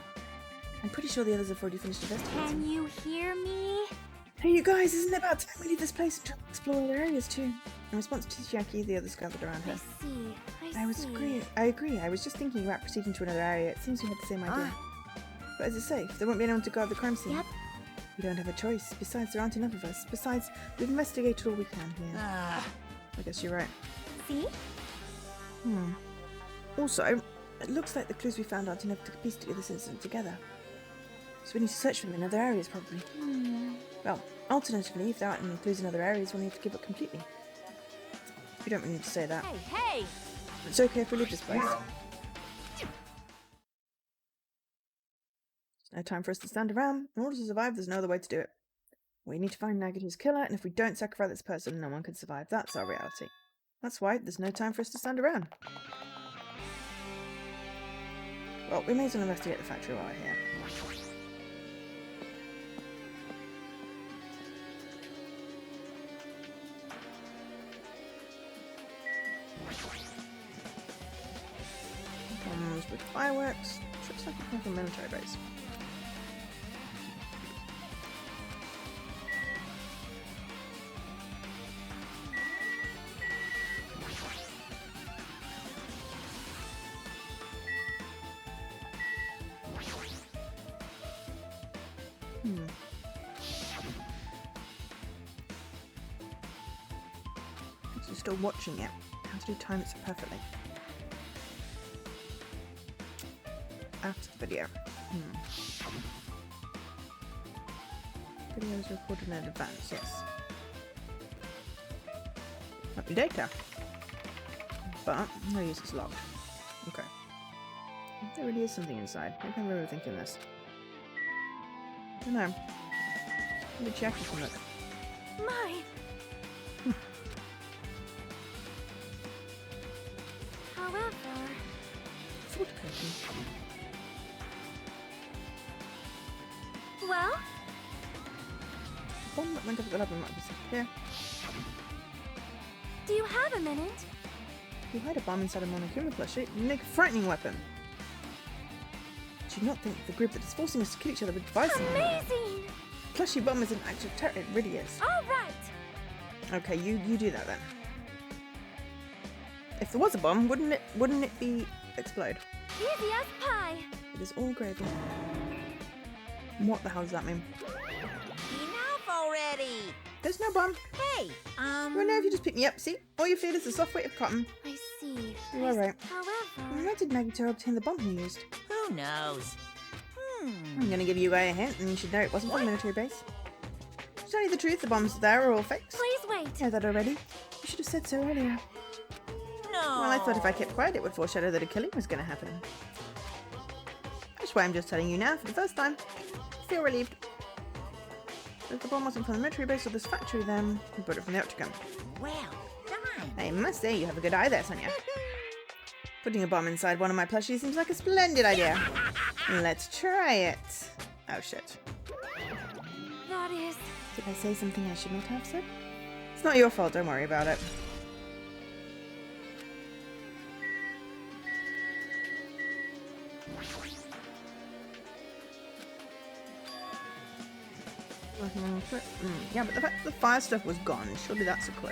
I'm pretty sure the others have already finished investigating. Can you hear me? Hey you guys, isn't it about time we leave this place and explore other areas too? In response to Chiaki, the others gathered around her. I see. I agree. I was just thinking about proceeding to another area. It seems we had the same idea. But is it safe? There won't be anyone to guard the crime scene. Yep. We don't have a choice. Besides, there aren't enough of us. Besides, we've investigated all we can here. I guess you're right. See? Also, it looks like the clues we found aren't enough to piece this incident together. So we need to search for them in other areas, probably. Well, alternatively, if there aren't any clues in other areas, we'll need to give up completely. We don't really need to say that. Hey! It's okay if we leave this place. It's no time for us to stand around. In order to survive, there's no other way to do it. We need to find Nagito's killer, and if we don't sacrifice this person, no one can survive. That's our reality. That's why there's no time for us to stand around. Well, we may as well investigate the factory while we're here. Bombs with fireworks. Looks like it comes from a military base. So you're still watching it. How to time it so perfectly. After the video. Video is recorded in advance, yes. Might be data. But no use, it's locked. Okay. If there really is something inside, maybe I'm overthinking this. I don't know. Maybe check if you look. My! However... Thought cookie. Well? Bomb that went up at the level might be safe here. Do you have a minute? If you hide a bomb inside a Monokuma plushie, you make a frightening weapon. Do you not think the group that is forcing us to kill each other would devise something like that? Amazing! Plushie bomb is an act of terror, it really is. Alright! Okay, you do that then. If there was a bomb, wouldn't it be explode? Easy as pie. It is all gravy. What the hell does that mean? Enough already! There's no bomb. Hey, Well, now if you just pick me up, see? All you feel is the soft weight of cotton. I see. You are right. However, Where did Nagito obtain the bomb he used? who knows? I'm gonna give you a hint, and you should know it wasn't from a military base. To tell you the truth, the bombs there are all fakes. please wait. Know that already? You should have said so earlier. No. Well, I thought if I kept quiet, it would foreshadow that a killing was gonna happen. That's why I'm just telling you now for the first time. I feel relieved. If the bomb wasn't from the military base or this factory, then we brought it from the Octagon. Well done. I must say, you have a good eye there, Sonia. Putting a bomb inside one of my plushies seems like a splendid idea. Let's try it. Oh, shit. That is. Did I say something I should not have said? It's not your fault, don't worry about it. Yeah, but the fact that the fire stuff was gone, surely that's a clue.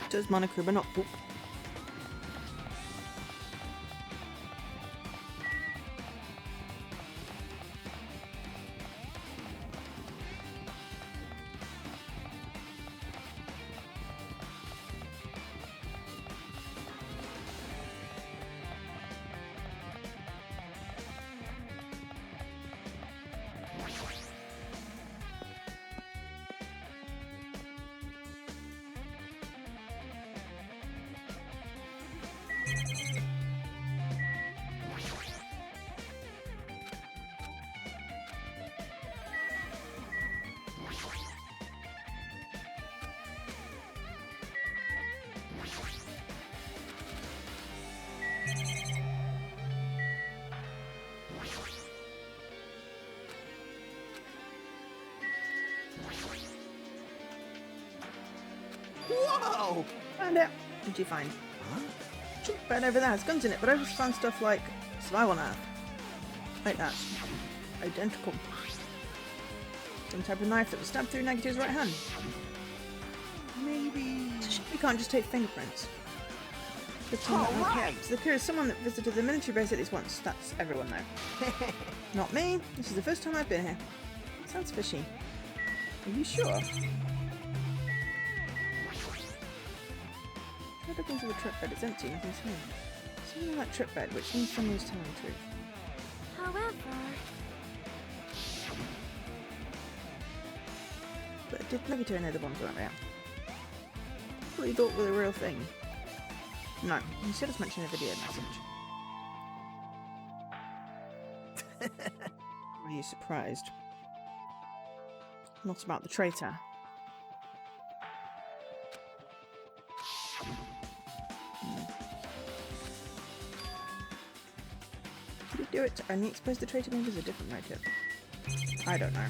Does Monokuma not poop? Whoa! Found it. What did you find? Huh? Junk bed over there has guns in it, but I just found stuff like survival on Earth. Like that. Identical. Some type of knife that was stabbed through Nagito's right hand. Maybe. You can't just take fingerprints. Good to know that my cat. So there is someone that visited the military base at least once. That's everyone though. Not me. This is the first time I've been here. Sounds fishy. Are you sure? What happens to the trip bed? It's empty, nothing's here. Something on that trip bed, which means someone is telling the truth. However, But did Nagito know the bombs weren't real? What he thought were the real thing? No, he said it's mentioned in a video message. Are you surprised? Not about the traitor. Did he do it to only expose the traitor? Maybe there's a different motive. I don't know.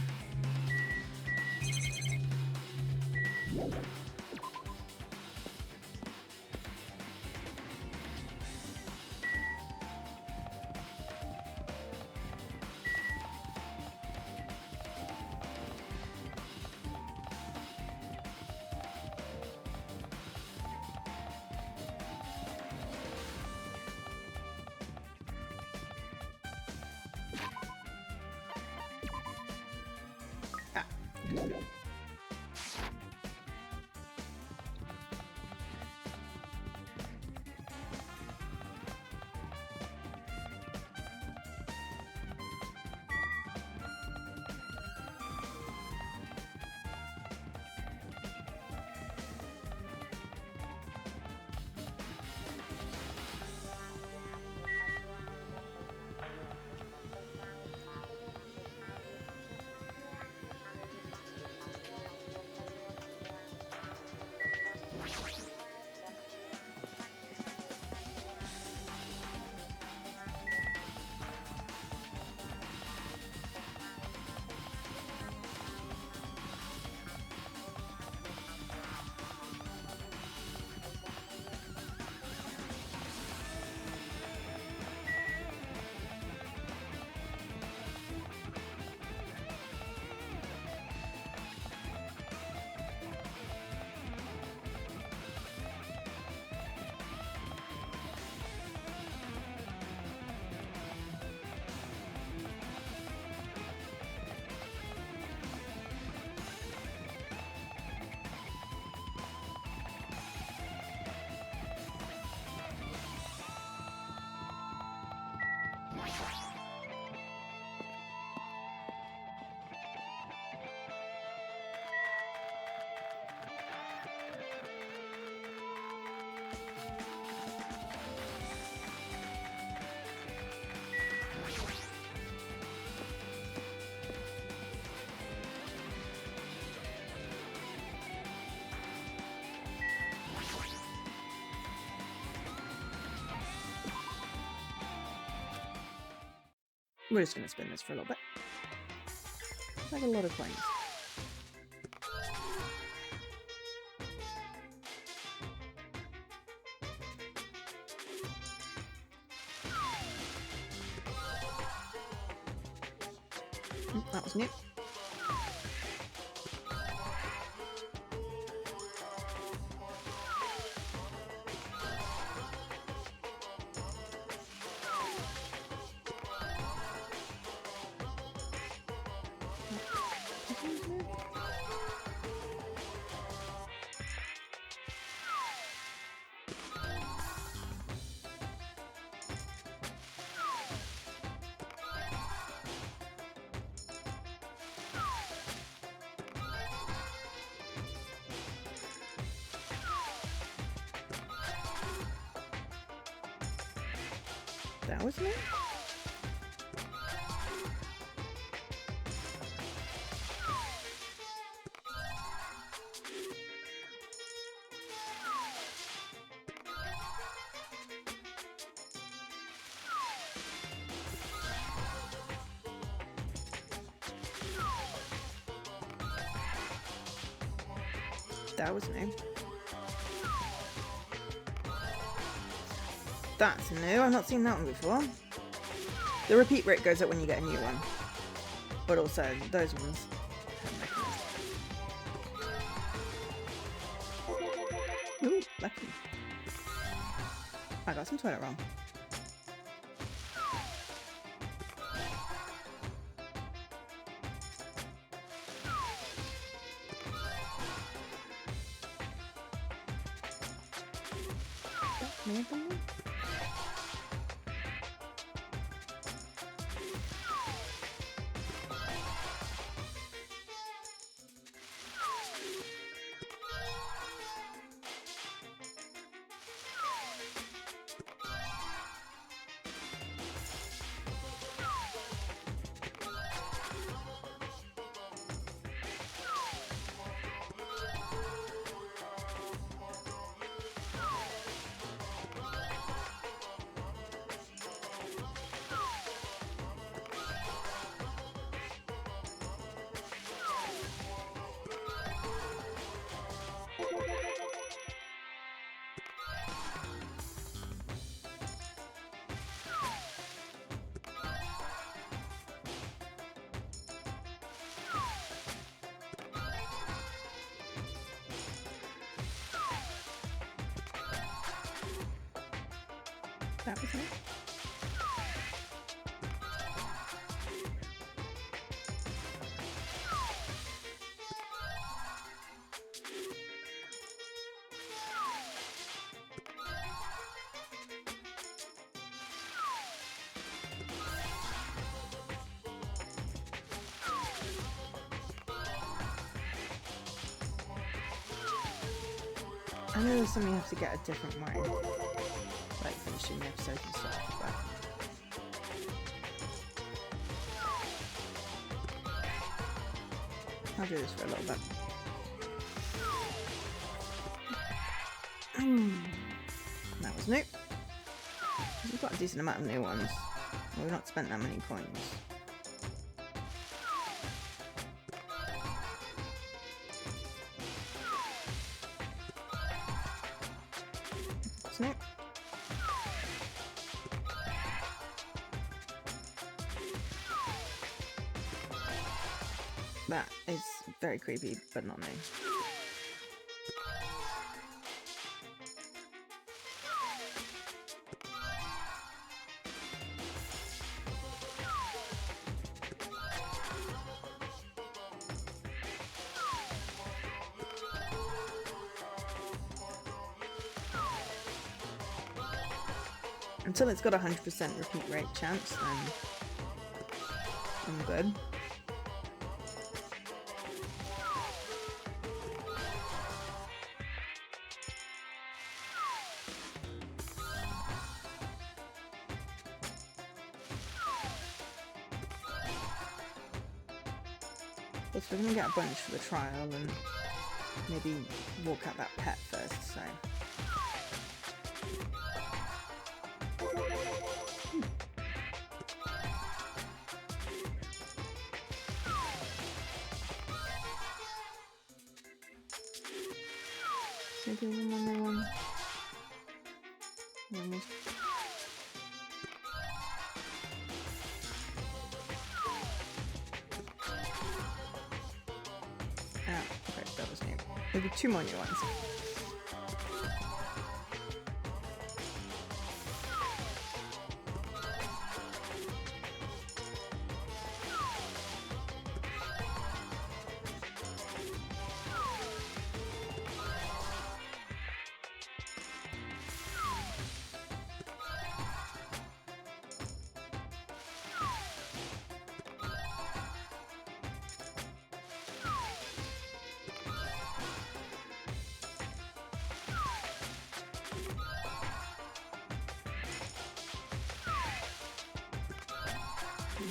We're just going to spin this for a little bit. It's like a lot of coins. That was new. That was new. That was new. That's new. I've not seen that one before. The repeat rate goes up when you get a new one. But also, those ones have mechanisms. Ooh, lucky. I got some toilet roll. Maybe? That was it. I know there's something you have to get a different way, like finishing the episode and stuff, but I'll do this for a little bit. That was new. We've got a decent amount of new ones. Well, we've not spent that many coins. What's new? That is very creepy, but not new. Until it's got a 100% repeat rate chance, then I'm good. Plus we're gonna get a bunch for the trial and maybe walk out that pet first, so. Maybe one more one. Almost. Ah, okay, that was new. Maybe 2 more new ones.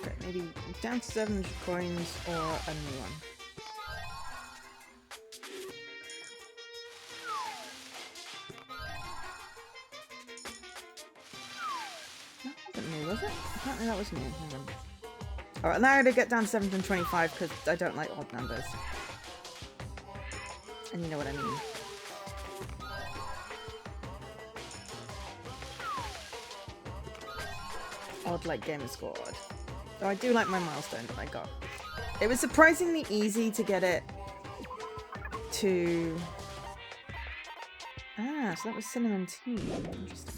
Okay, maybe down to 700 coins or a new one. That wasn't new, was it? Apparently that was new. Hang on. Alright, now to get down to 725 because I don't like odd numbers. And you know what I mean. Odd like Gamer Squad. So I do like my milestone that I got. It was surprisingly easy to get it to... Ah, so that was cinnamon tea. Interesting.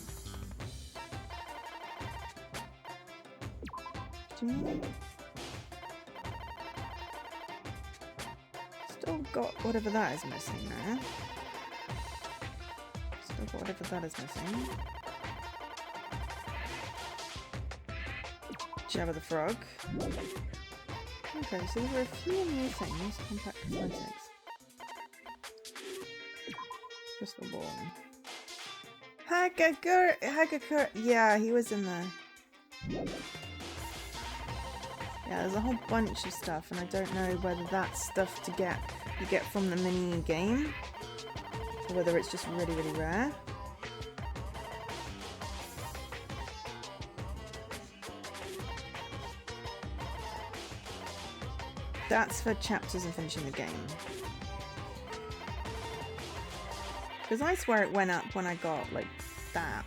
Still got whatever that is missing there. Still got whatever that is missing. Jabba the Frog. Okay, so there are a few new things. Compact cosmetics. Crystal ball. Hagakur. Yeah, he was in there. Yeah, there's a whole bunch of stuff, and I don't know whether that's stuff to get you get from the mini game, or whether it's just really, really rare. That's for chapters and finishing the game. Because I swear it went up when I got, like, that.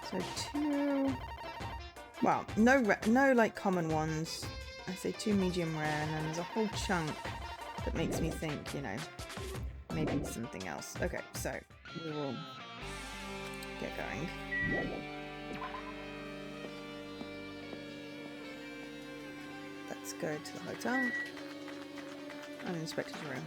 So 2... Well, no like, common ones. I say 2 medium rare, and then there's a whole chunk that makes me think, you know, maybe something else. Okay, so we will get going. Let's go to the hotel. Uninspected room.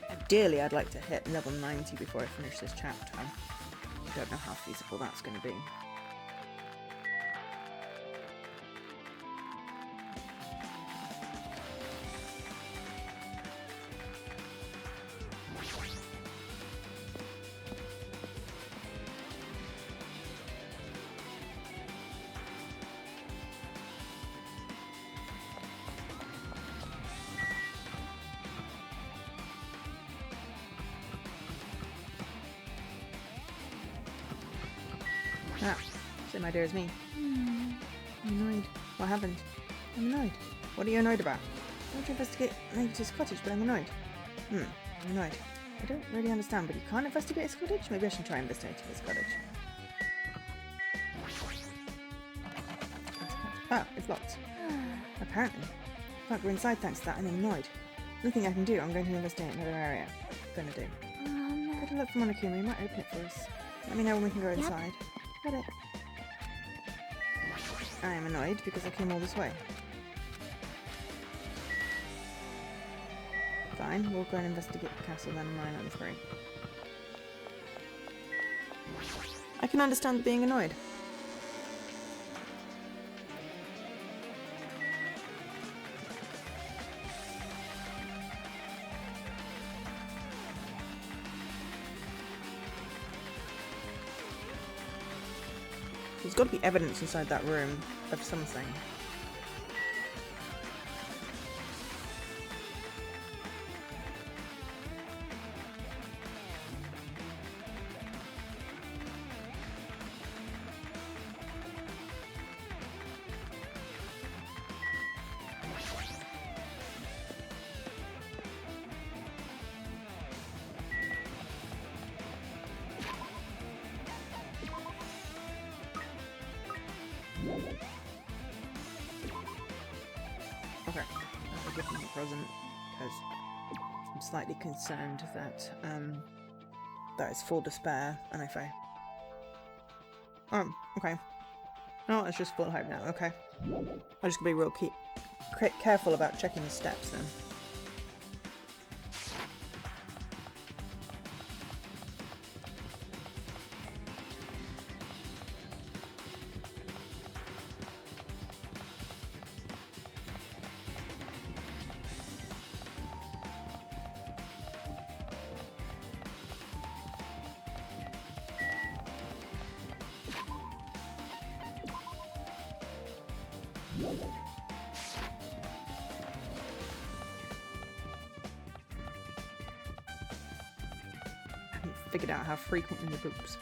Ideally, I'd like to hit level 90 before I finish this chapter. I don't know how feasible that's going to be. Ah, same idea as me. I'm annoyed. What happened? I'm annoyed. What are you annoyed about? I want to investigate Negate's cottage, but I'm annoyed. I'm annoyed. I don't really understand, but you can't investigate his cottage? Maybe I should try investigating his cottage. Ah, it's locked. Apparently. Can't go inside thanks to that, I'm annoyed. Nothing I can do, I'm going to investigate another area. Gonna do. Get a look from Monokuma, he might open it for us. Let me know when we can go inside. Got it. I am annoyed because I came all this way. fine. We'll go and investigate the castle then on 903. I can understand being annoyed. There's got to be evidence inside that room of something. Okay, I'll give them a present because I'm slightly concerned that that is full despair, and if I okay, no, it's just full hope now. Okay, I just gotta be real careful about checking the steps then. I haven't figured out how frequently the books.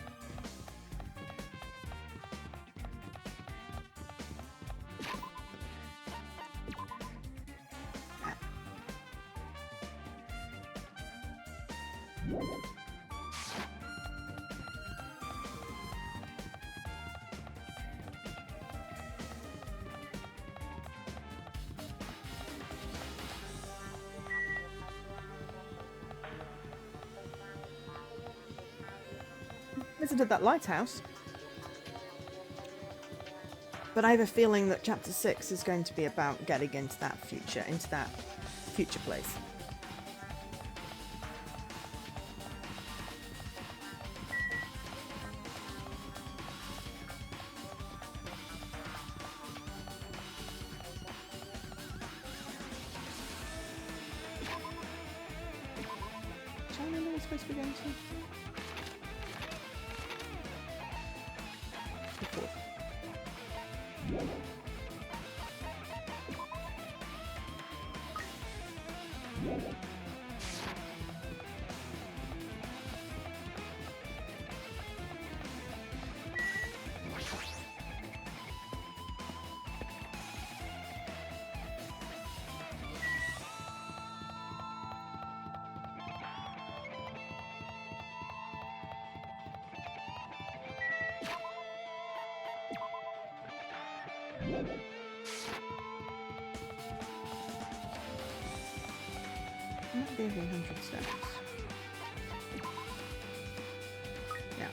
Visited that lighthouse. But I have a feeling that chapter 6 is going to be about getting into that future place. Do I remember we're supposed to be going to? Might be 100 steps. Yeah.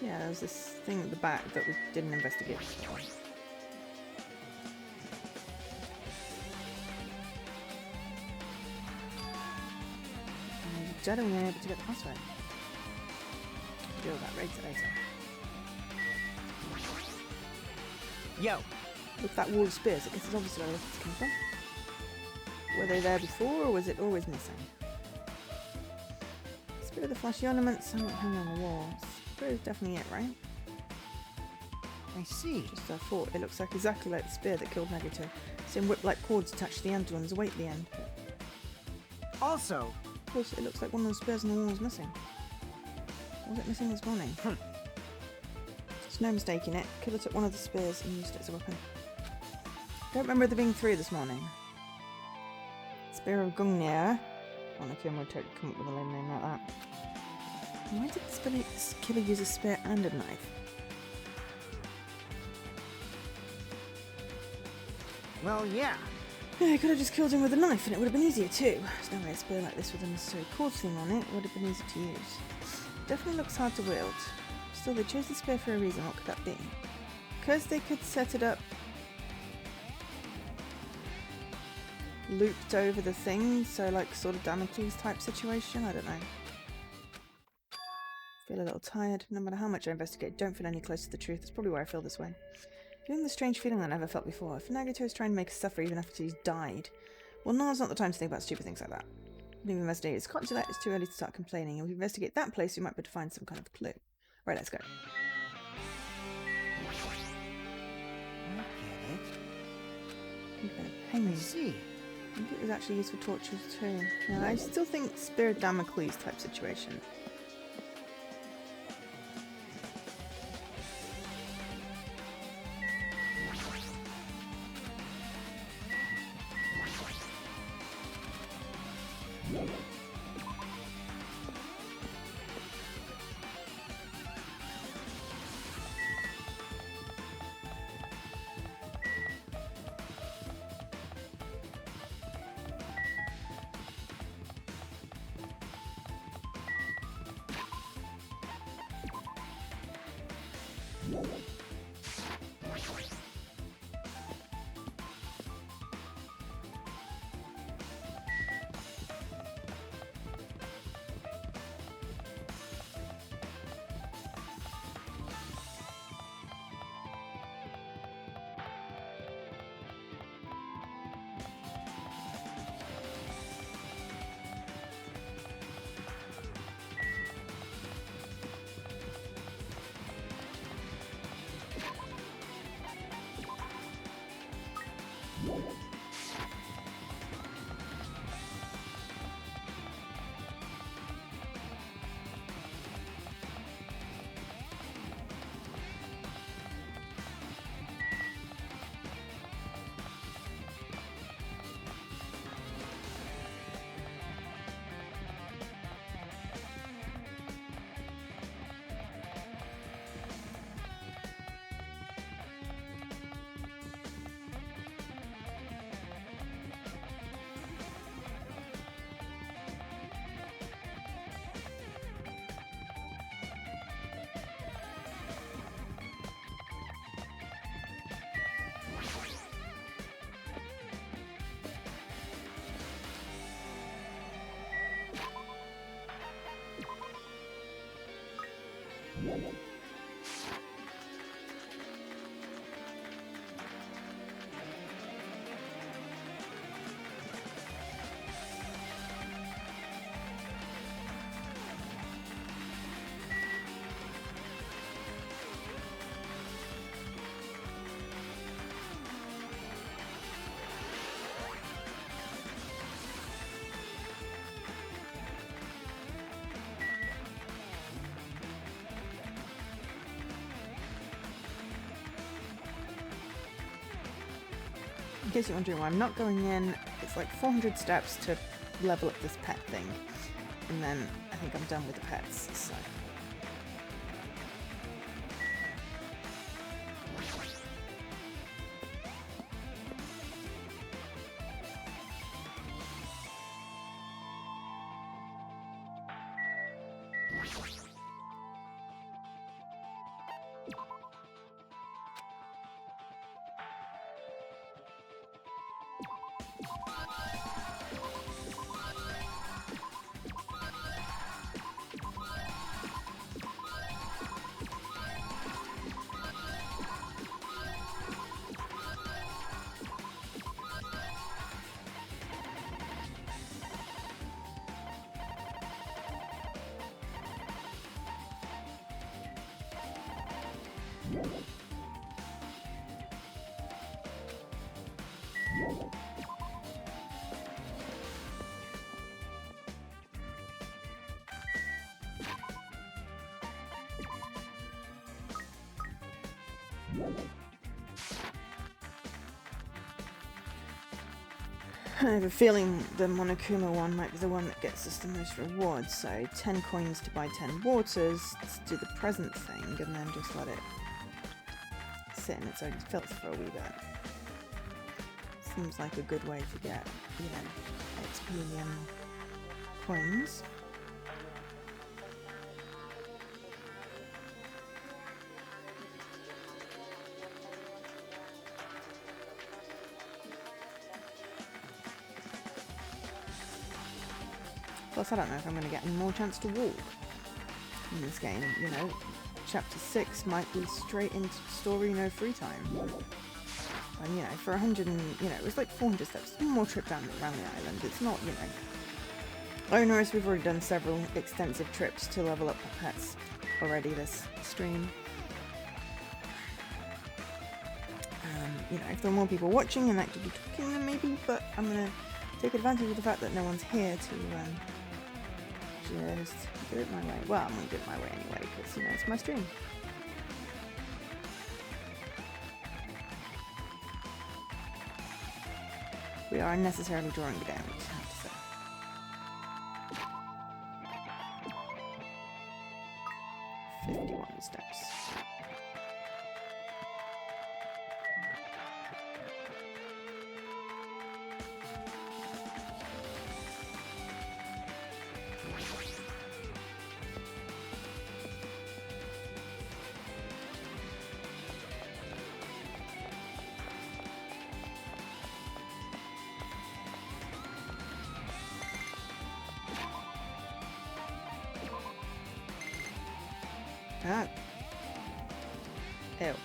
Yeah, there's this thing at the back that we didn't investigate before. I don't know able to get the password. Deal with that later. Yo, Look at that wall of spears. I guess it's obviously where the rockets came from. Were they there before, or was it always missing? Spirit of the flashy ornaments somewhat hanging on the walls. Spirit is definitely it, right? I see. Just I thought. It looks like exactly like the spear that killed Nagito. Same whip-like cords attached to the end ones await the end. Also, Of course, it looks like one of the spears on the wall was missing. Was it missing this morning? There's no mistaking it. Killer took one of the spears and used it as a weapon. Don't remember there being 3 this morning. Spear of Gungnir. I don't know if anyone would totally come up with a lame name like that. Why did this killer use a spear and a knife? well, yeah. Yeah, he could have just killed him with a knife and it would have been easier too. There's no way a spear like this with a necessary cord thing on it would have been easy to use. Definitely looks hard to wield. Still, they chose the spear for a reason. What could that be? Because they could set it up looped over the thing, so like sort of Damocles type situation. I don't know. Feel a little tired. No matter how much I investigate, don't feel any closer to the truth. That's probably why I feel this way. Feeling the strange feeling I never felt before. If Nagito is trying to make us suffer even after he's died, well, now's not the time to think about stupid things like that. We've investigated his consulate. It's too early to start complaining. If we investigate that place, we might be able to find some kind of clue. Right, let's go. I get it. You're gonna pay me. I see. I think it was actually used for tortures too. Yeah, I still think Spear of Damocles type situation. In case you're wondering why I'm not going in, it's like 400 steps to level up this pet thing. And then I think I'm done with the pets, so... I have a feeling the Monokuma one might be the one that gets us the most rewards, so 10 coins to buy 10 waters to do the present thing, and then just let it sit in its own filth for a wee bit. Seems like a good way to get, you know, XP and coins. Plus, I don't know if I'm going to get any more chance to walk in this game. You know, chapter 6 might be straight into story, no free time. And, you know, for 100 and, you know, it was like 400 steps. One more trip around the island. It's not, you know, onerous. We've already done several extensive trips to level up our pets already this stream. You know, if there are more people watching and actively talking, then maybe, but I'm going to take advantage of the fact that no one's here to, just do it my way. Well, I'm going to do it my way anyway, because, you know, it's my stream. We are unnecessarily drawing it down, I just have to say. Steps. Ah. Ew.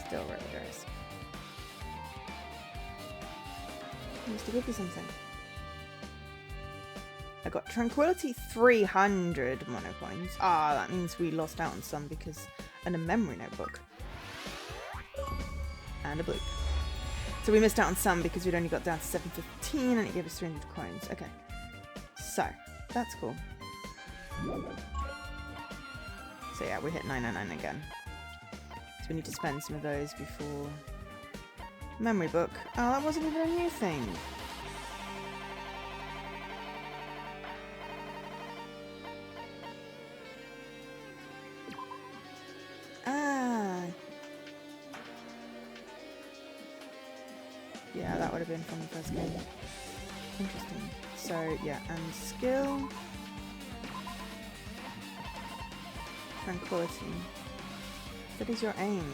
Still really gross. I used to give you something. I got Tranquility 300 mono coins. Ah, that means we lost out on some because... and a memory notebook. And a bloop. So we missed out on some because we'd only got down to 715 and it gave us 300 coins. Okay. So, that's cool. So yeah, we hit 999 again. So we need to spend some of those before... memory book. Oh, that wasn't even a new thing. Ah. Yeah, that would have been from the first game. Interesting. So yeah, and skill... Tranquility. That is your aim.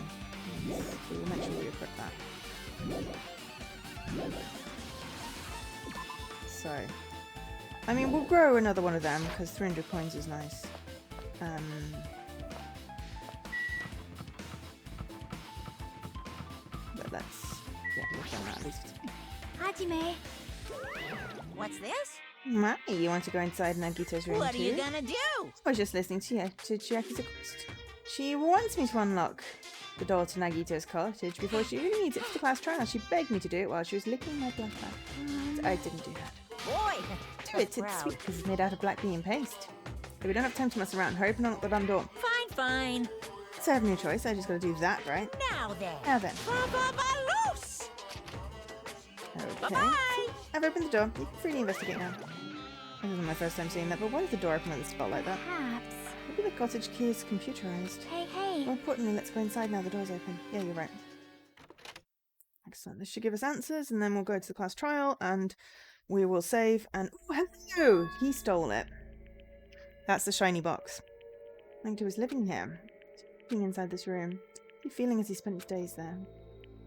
Yes. We will make sure we equip that. So, I mean, we'll grow another one of them because 300 coins is nice. But that's, yeah, we've done that at least. Hajime. What's this? Mai, you want to go inside Nagito's room What are you too? gonna do? I was just listening to you, to Chiaki's request. She wants me to unlock the door to Nagito's cottage before she really needs it for the class trial. She begged me to do it while she was licking my black back. I didn't do that. Boy, Do it, it's sweet because it's made out of black bean paste. If we don't have time to mess around, hurry up and unlock the damn door. Fine, fine. So I have no choice, I just gotta do that, right? Now then. Now then. Ba-ba-ba-loose! Okay. Bye-bye! I've opened the door. You can freely investigate now. This isn't my first time seeing that, but why is the door open at the spot like that? Perhaps. Maybe the cottage key is computerized. Hey. More importantly, let's go inside now the door's open. Yeah, you're right. Excellent. This should give us answers, and then we'll go to the class trial, and we will save, and... oh, hello! He stole it. That's the shiny box. Nagito was living here. Living inside this room. What feeling as he spent his days there?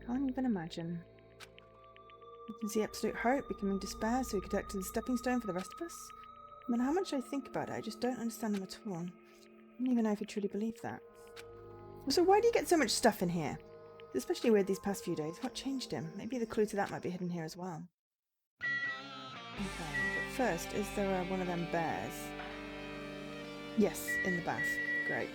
Can't even imagine. You can see absolute hope becoming despair, so he could act as a stepping stone for the rest of us. No matter how much I think about it, I just don't understand him at all. I don't even know if he truly believed that. So why do you get so much stuff in here? It's especially weird these past few days. What changed him? Maybe the clue to that might be hidden here as well. Okay, but first, is there one of them bears? Yes, in the bath. Great.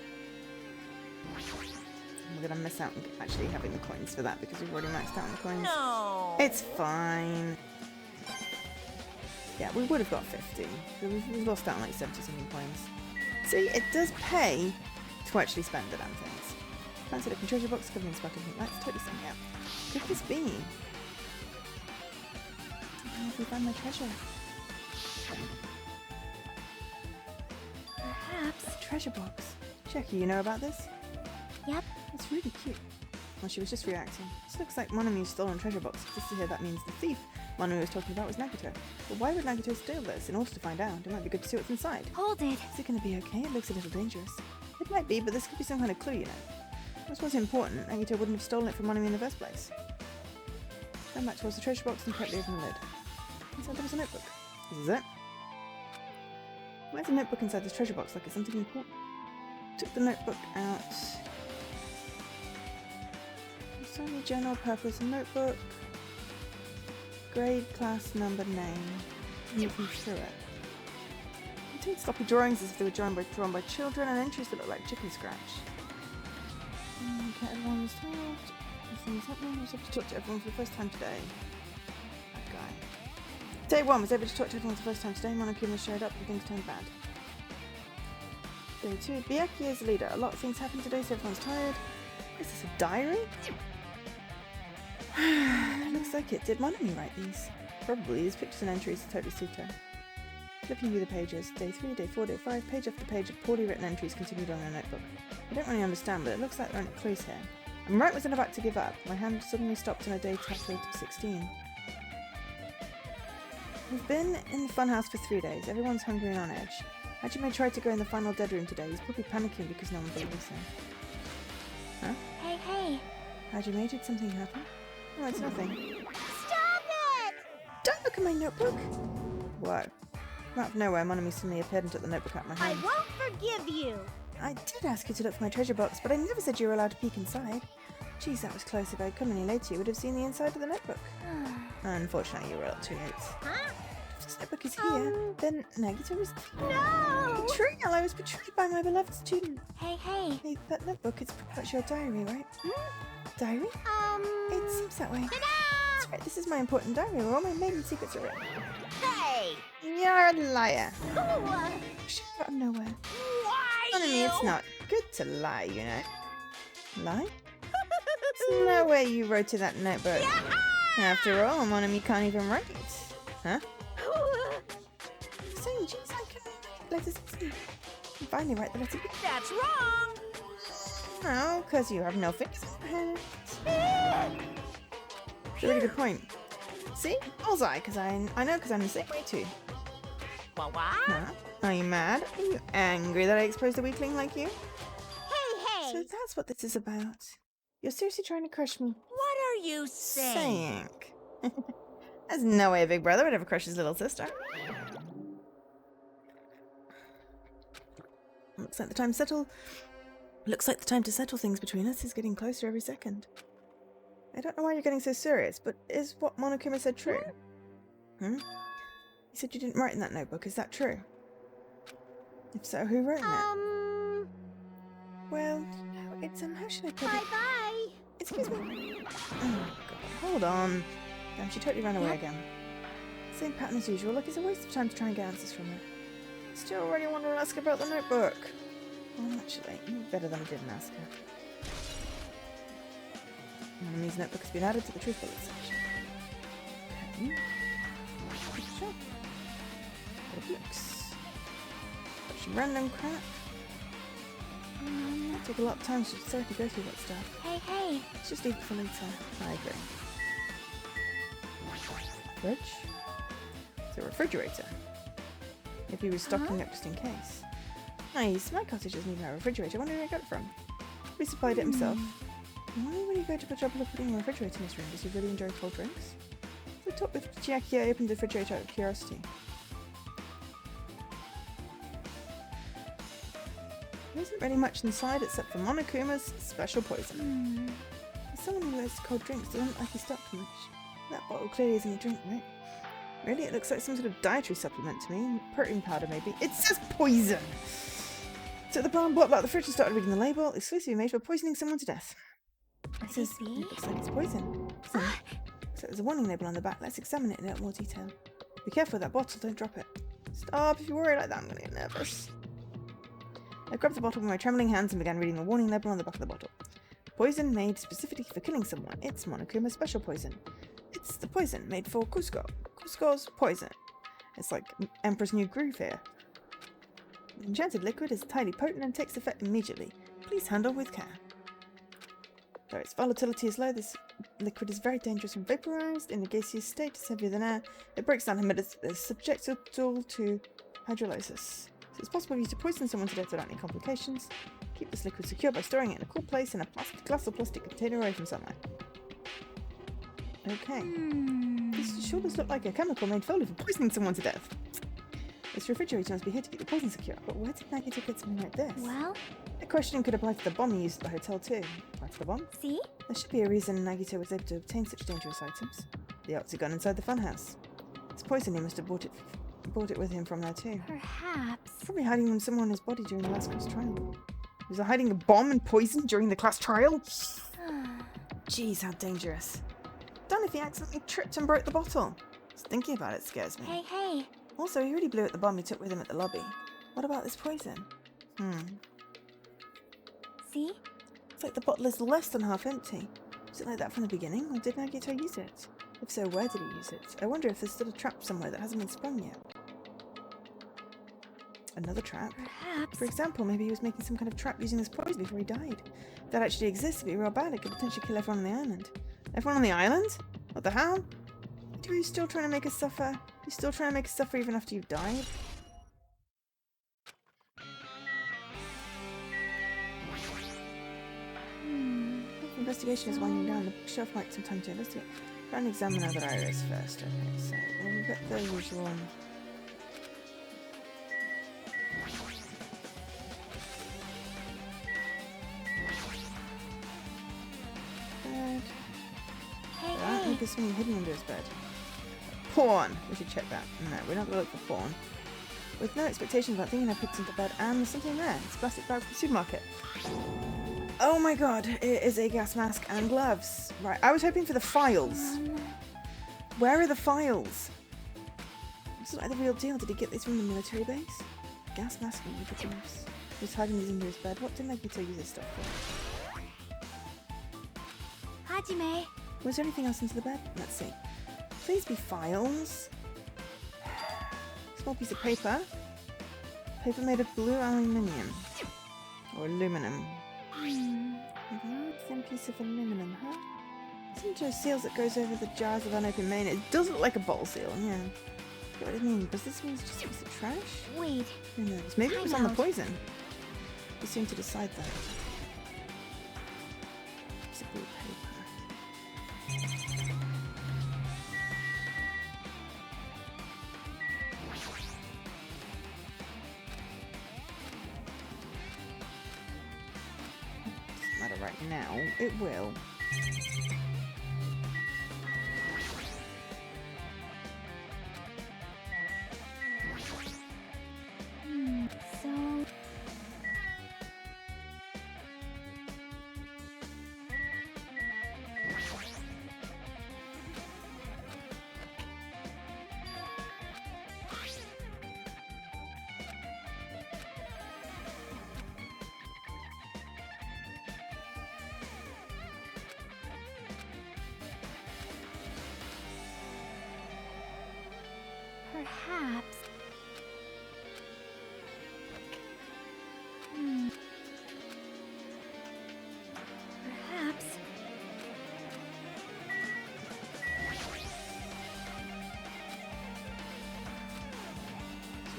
We're gonna miss out on actually having the coins for that because we've already maxed out on the coins. No. It's fine. Yeah, we would have got 50. We've lost out on like 70 something coins. See, it does pay to actually spend the damn things. Fancy looking treasure box covered in sparkling pink lights. Totally something out. Could this be? If we find my treasure. Perhaps. A treasure box. Jackie, you know about this? Yep. It's really cute. Well, she was just reacting. This looks like Monomi's stolen treasure box. Just to hear that means the thief Monomi was talking about was Nagito. But why would Nagito steal this? In order to find out, it might be good to see what's inside. Hold it. Is it going to be okay? It looks a little dangerous. It might be, but this could be some kind of clue, you know. This was important. Nagito wouldn't have stolen it from Monomi in the first place. Turn back towards the treasure box and quickly open the lid. Inside there was a notebook. This is it. Where's a notebook inside this treasure box? Like it's something important. Took the notebook out. Sunny journal, purpose, notebook. Grade, class, number, name. Moving through it. Contained sloppy drawings as if they were drawn by children and entries that look like chicken scratch. Okay, everyone's told. Everything's happening. I was able to talk to everyone for the first time today. That guy. Day 1 was able to talk to everyone for the first time today. Monokuma showed up and things turned bad. Day 2. Byakuya is the leader. A lot of things happened today, so everyone's tired. Is this a diary? Looks like it. Did Monomi write these? Probably. These pictures and entries are totally suit her. Flipping through the pages. Day 3, day 4, day 5, page after page of poorly written entries continued on her notebook. I don't really understand, but it looks like they're at clues here. I'm right was about to give up. My hand suddenly stopped on a day titled 16. We've been in the funhouse for 3 days. Everyone's hungry and on edge. Hajime tried to go in the final dead room today. He's probably panicking because no one believes him. Huh? Hey, hey. Hajime, did something happen? No, it's nothing. Stop it! Don't look at my notebook! Whoa. Out of nowhere, Monomi suddenly appeared and took the notebook out of my I hand. won't forgive you. I did ask you to look for my treasure box, but I never said you were allowed to peek inside. Geez, that was close. If I'd come any later, you would have seen the inside of the notebook. Unfortunately, you were a little too late. Huh? If this notebook is here, then Nagito was... No! Betrayal! I was betrayed by my beloved student. Hey, hey. Hey, that notebook, that's your diary, right? Diary? It seems that way. Ta-da! That's right, this is my important diary where all my maiden secrets are written. Hey! You're a liar. Why Shit out of nowhere. Monomi, it's not good to lie, you know. Lie? There's no way you wrote to that notebook. After all, Monomi can't even write. Huh? So, geez, I can write letters easily. I can finally write the letter. That's wrong! Oh, because you have no fingers in your hand. It's a really good point. See? Bullseye, because I know because I'm the same way too. What? Huh? Are you mad? Are you angry that I exposed a weakling like you? Hey, So that's what this is about. You're seriously trying to crush me? What are you saying? There's no way a big brother would ever crush his little sister. Looks like the time to settle things between us is getting closer every second. I don't know why you're getting so serious, but is what Monokuma said true? Hmm? You said you didn't write in that notebook, is that true? If so, who wrote in it? Well, it's, how should I put it? Bye-bye. Excuse me. Oh, God, hold on. Damn, she totally ran away again. Same pattern as usual. Look, it's a waste of time to try and get answers from her. Still really want to ask about the notebook. Well, actually, better than I didn't ask her. Monomi's notebook has been added to the truth bullet section. Okay. Sure. Good looks. Some random crap. Took a lot of time, so sorry to go through that stuff. Hey, hey. Let's just leave it for later. I agree. Fridge? It's a refrigerator. Maybe he was stocking up just in case. Nice, my cottage doesn't even have a refrigerator. I wonder where he got it from. He supplied it himself. Why would he go to the trouble of putting a refrigerator in his room? Does he really enjoy cold drinks? We talked with Chiaki. I opened the refrigerator out of curiosity. There isn't really much inside except for Monokuma's special poison. As someone who likes cold drinks doesn't look like he stopped much. That bottle clearly isn't a drink, right? Really, it looks like some sort of dietary supplement to me. Protein powder, maybe. It says poison! Took the brown bottle out of the fridge and started reading the label. Exclusively made for poisoning someone to death. It says, it looks like it's poison. So there's a warning label on the back. Let's examine it in a little more detail. Be careful with that bottle, don't drop it. Stop, if you worry like that, I'm gonna get nervous. I grabbed the bottle with my trembling hands and began reading the warning label on the back of the bottle. Poison made specifically for killing someone. It's Monokuma's special poison. It's the poison made for Cusco. Cusco's poison. It's like Emperor's New Groove here. The enchanted liquid is highly potent and takes effect immediately. Please handle with care. Though its volatility is low, this liquid is very dangerous when vaporized. In a gaseous state, it's heavier than air. It breaks down and is subjected to hydrolysis. So it's possible for you to poison someone to death without any complications. Keep this liquid secure by storing it in a cool place in a glass or plastic container away from sunlight. Okay. This sure does look like a chemical made solely for poisoning someone to death. This refrigerator must be here to keep the poison secure, but where did Nagito get something like this? Well, The question could apply to the bomb you used at the hotel too. Apply to the bomb? see? There should be a reason Nagito was able to obtain such dangerous items. The octagon inside the funhouse. This poison he must have brought it with him from there too. Perhaps. Probably hiding them somewhere in his body during the last class trial. Was he hiding a bomb and poison during the class trial? Jeez, how dangerous. Done if he accidentally tripped and broke the bottle. Just thinking about it scares me. Hey. Also, he already blew at the bomb he took with him at the lobby. What about this poison? See? It's like the bottle is less than half empty. Was it like that from the beginning, or did Nagito use it? If so, where did he use it? I wonder if there's still a trap somewhere that hasn't been sprung yet. Another trap? Perhaps. For example, maybe he was making some kind of trap using this poison before he died. If that actually exists, it'd be real bad. It could potentially kill everyone on the island. Everyone on the island? What the hell? Are you still trying to make us suffer? You still trying to make us suffer even after you've died? Investigation is winding down. The bookshelf might some time to investigate. Try and examine other areas first. Okay, so we'll get the usual. Bed. I think there's something hidden under his bed. Porn! We should check that. No, we're not going to look for porn. With no expectations about thinking, I picked into bed and there's something there. It's a plastic bag from the supermarket. Oh my god, it is a gas mask and gloves. Right, I was hoping for the files. Where are the files? This is like the real deal. Did he get these from the military base? Gas mask and rubber gloves. He was hiding these under his bed. What did Nagito use this stuff for? Hajime. Was there anything else into the bed? Let's see. Please be files. Small piece of paper. Paper made of blue aluminium. Or aluminum. A large thin piece of aluminum, huh? Some of those seals that goes over the jars of unopened mayonnaise. It does look like a bottle seal, yeah. What does it mean? Does this mean it's just a piece of trash? Wait. Who knows? Maybe it was on the poison. We seem to decide that. Piece of blue paper. Doesn't matter right now. It will. So... Perhaps... Perhaps...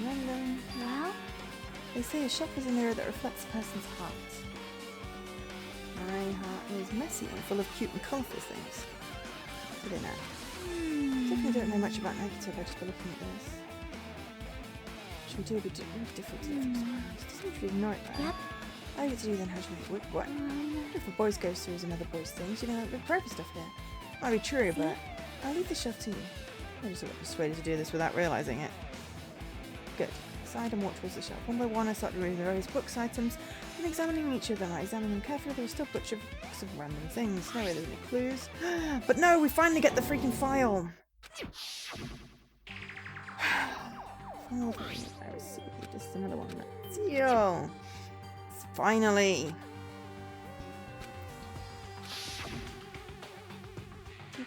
Random. Well? They say a shop is a mirror that reflects a person's heart. My heart is messy and full of cute and colourful things. I don't know. Definitely don't know much about Nagito by just by looking at this. Should we do a bit different to the first? Just need to ignore it though. Yep. I get to do then how to make it what? If a boys goes through as another boy's things, you know, like big private stuff here. Might be true, but I'll leave the shelf to you. I just got persuaded to do this without realising it. Good. Side and walk towards the shelf. One by one I start removing the various books items and examining each of them. I examine them carefully. There are still books of random things. No way there's any clues. But no, we finally get the freaking file. File. Just another one. Seal. Finally.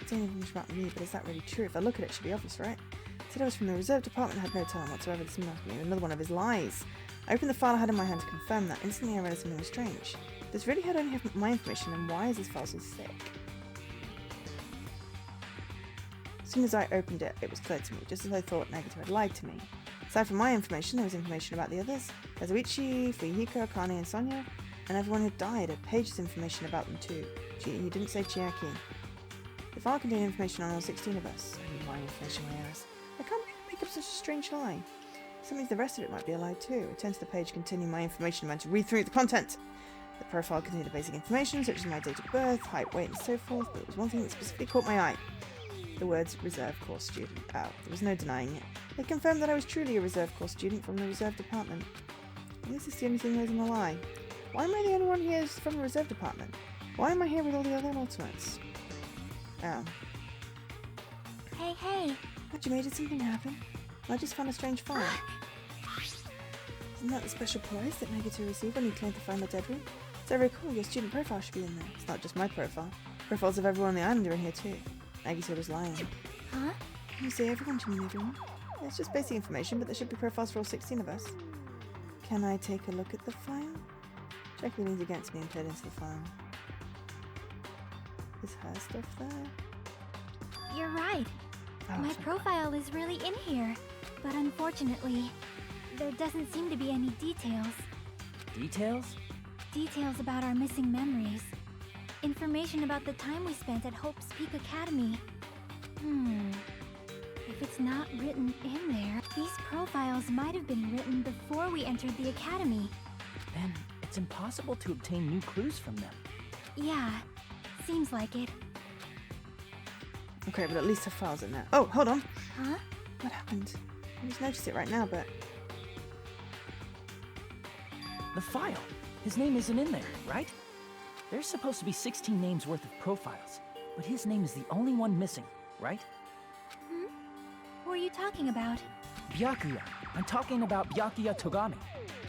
contain information about me, but is that really true? If I look at it, it should be obvious, right? It said I was from the reserve department, had no talent whatsoever. This must be another one of his lies. I opened the file I had in my hand to confirm that. Instantly I realized something was strange. This really had only have my information, and why is this file so thick? As soon as I opened it, it was clear to me, just as I thought Nagito had lied to me. Aside from my information, there was information about the others. Kazuichi, Fuyuhiko, Akane, and Sonya, and everyone who died had pages information about them too. Gee, he didn't say Chiaki. The file contained information on all 16 of us. Only my information, I asked. I can't make up such a strange lie. So that means the rest of it might be a lie too. I turned to the page containing my information and went to read through the content. The profile contained the basic information, such as my date of birth, height, weight, and so forth, but there was one thing that specifically caught my eye. The words reserve course student. Oh, there was no denying it. They confirmed that I was truly a reserve course student from the reserve department. And this is the only thing that isn't a lie. Why am I the only one here from the reserve department? Why am I here with all the other ultimates? Oh. Hey. What you made? Did something happen? I just found a strange file. Isn't that the special prize that Nagito received when he claimed to find the dead room? As I recall, your student profile should be in there. It's not just my profile. Profiles of everyone on the island are in here too. Nagito was lying. Huh? You say everyone, do you mean everyone? Yeah, it's just basic information, but there should be profiles for all 16 of us. Can I take a look at the file? Jackie leans against me and peered into the file. Is her stuff there? You're right. Oh, My sorry. profile is really in here, but unfortunately, there doesn't seem to be any details. Details? Details about our missing memories. Information about the time we spent at Hope's Peak Academy. If it's not written in there, these profiles might have been written before we entered the academy. Then it's impossible to obtain new clues from them. Yeah, seems like it. Okay, but at least her file's in there. Oh, hold on. Huh? What happened? I just noticed it right now, but... The file. His name isn't in there, right? There's supposed to be 16 names worth of profiles, but his name is the only one missing, right? Who are you talking about? Byakuya. I'm talking about Byakuya Togami.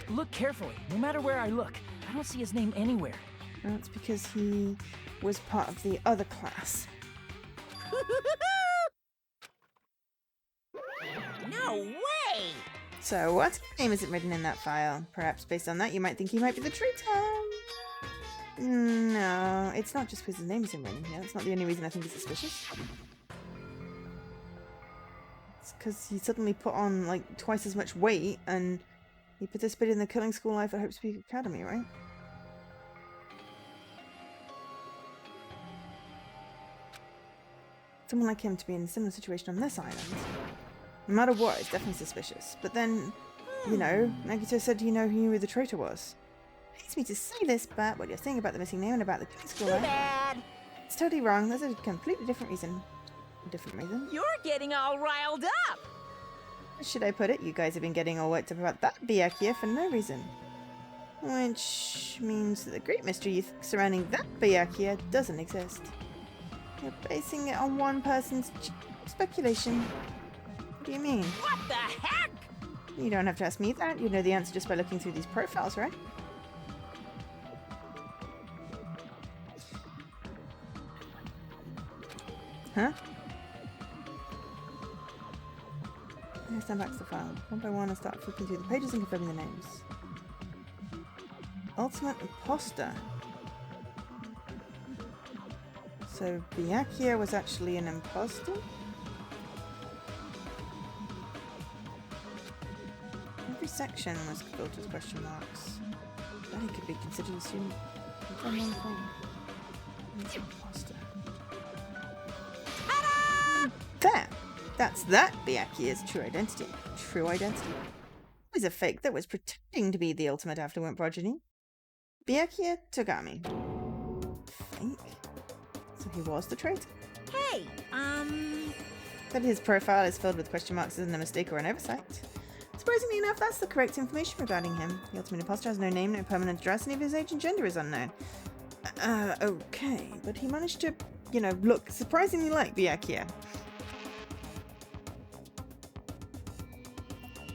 Look carefully. No matter where I look, I don't see his name anywhere. That's because he was part of the other class. No way! So what name isn't written in that file? Perhaps based on that you might think he might be the traitor. No, it's not just because his name isn't written here. That's not the only reason I think he's suspicious. It's because he suddenly put on like twice as much weight and he participated in the killing school life at Hope's Peak Academy, right? Someone like him to be in a similar situation on this island. No matter what, it's definitely suspicious. But then, you know, Nagito said you know who the traitor was. It hates me to say this, but what you're saying about the missing name and about the killing school Too life, bad. it's totally wrong. There's a completely different reason. A different reason? You're getting all riled up. How should I put it? You guys have been getting all worked up about that Byakuya for no reason. Which means that the great mystery you think surrounding that Byakuya doesn't exist. You're basing it on one person's speculation. What do you mean? What the heck? You don't have to ask me that. You know the answer just by looking through these profiles, right? Huh? I stand back to the file. One by one I start flipping through the pages and confirming the names. Ultimate Imposter. So Byakuya was actually an imposter? Every section was filled with question marks. Then he could be considered a student. I've done one thing. He's an imposter. There! That's that Byakuya's true identity. True identity. He was a fake that was pretending to be the ultimate affluent progeny. Byakuya Togami. Fake? So he was the traitor? Hey, That his profile is filled with question marks isn't a mistake or an oversight. Surprisingly enough, that's the correct information regarding him. The ultimate imposter has no name, no permanent address, and even his age and gender is unknown. Okay, but he managed to, you know, look surprisingly like Byakuya.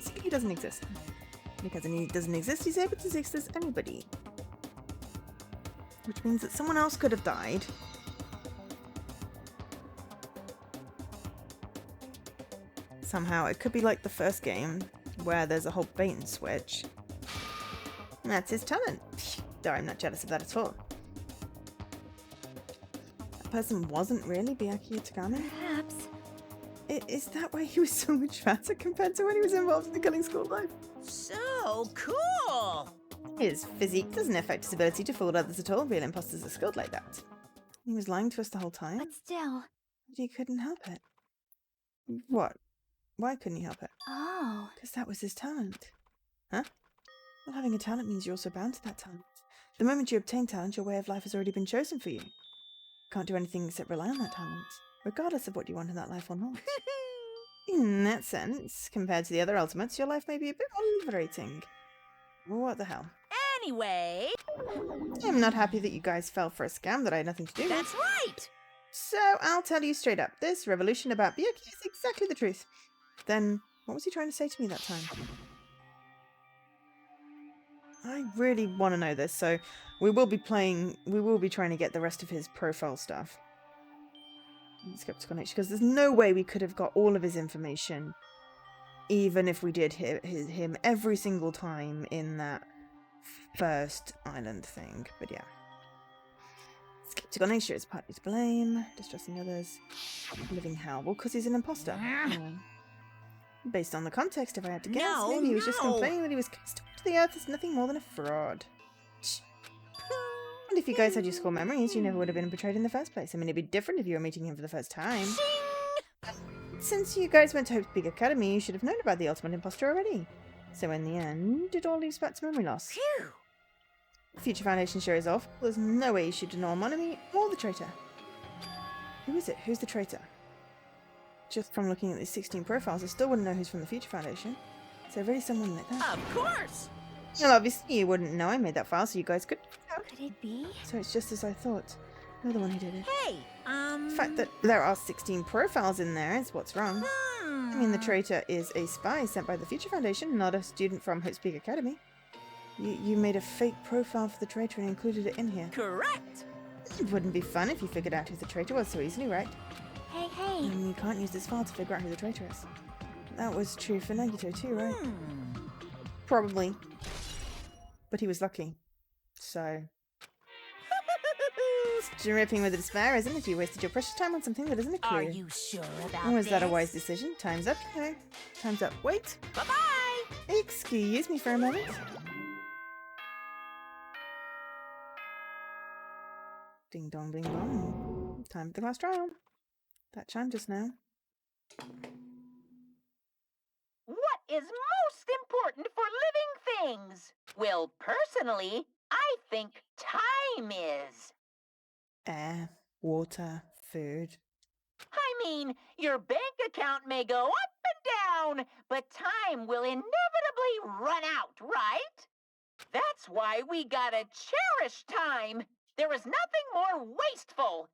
So he doesn't exist. Because he doesn't exist, he's able to exist as anybody. Which means that someone else could have died. somehow. It could be like the first game, where there's a whole bait and switch. And that's his talent. Though I'm not jealous of that at all. That person wasn't really Byakuya Tagami? Perhaps. Is that why he was so much fatter compared to when he was involved in the killing school life? So cool! His physique doesn't affect his ability to fool others at all. Real imposters are skilled like that. He was lying to us the whole time, But still. but he couldn't help it. What? Why couldn't he help it? Oh. Because that was his talent. Huh? Well, having a talent means you're also bound to that talent. The moment you obtain talent, your way of life has already been chosen for you. You can't do anything except rely on that talent, regardless of what you want in that life or not. In that sense, compared to the other ultimates, your life may be a bit more liberating. What the hell? Anyway, I'm not happy that you guys fell for a scam that I had nothing to do with. that's right! So, I'll tell you straight up, this revolution about Byakuya is exactly the truth. Then, what was he trying to say to me that time? I really want to know this, so we will be trying to get the rest of his profile stuff. Skeptical nature, because there's no way we could have got all of his information, even if we did him every single time in that first island thing. But yeah. Skeptical nature is partly to blame, distrusting others, living hell. Well, because he's an imposter. Yeah. Based on the context, if I had to guess, No, maybe he was just no. complaining that he was cast to the earth as nothing more than a fraud. And if you guys had your school memories, you never would have been betrayed in the first place. I mean, it'd be different if you were meeting him for the first time. Since you guys went to Hope's Peak Academy, you should have known about the ultimate imposter already. So in the end, it all leads back to memory loss. Phew! Future Foundation shows off. There's no way you should know Monami or the traitor. Who is it? Who's the traitor? Just from looking at these 16 profiles, I still wouldn't know who's from the Future Foundation. So really someone like that. Of course! Well, obviously you wouldn't know I made that file, so you guys could. Could it be? So it's just as I thought. You're the one who did it. Hey, The fact that there are 16 profiles in there is what's wrong. I mean, the traitor is a spy sent by the Future Foundation, not a student from Hope's Peak Academy. You made a fake profile for the traitor and included it in here. Correct! It wouldn't be fun if you figured out who the traitor was so easily, right? Hey, hey. And you can't use this file to figure out who the traitor is. That was true for Nagito too, right? Probably. But he was lucky. So... It's dripping with despair, isn't it? You wasted your precious time on something that isn't a clue. Are you sure about Was that a this? wise decision? Time's up, you know. Time's up. Wait! Bye-bye! Excuse me for a moment. Ding dong, ding dong. Time for the last trial. That chimed just now. What is most important for living things? Well, personally, I think time is. Air, water, food. I mean, your bank account may go up and down, but time will inevitably run out, right? That's why we gotta cherish time. There is nothing more wasteful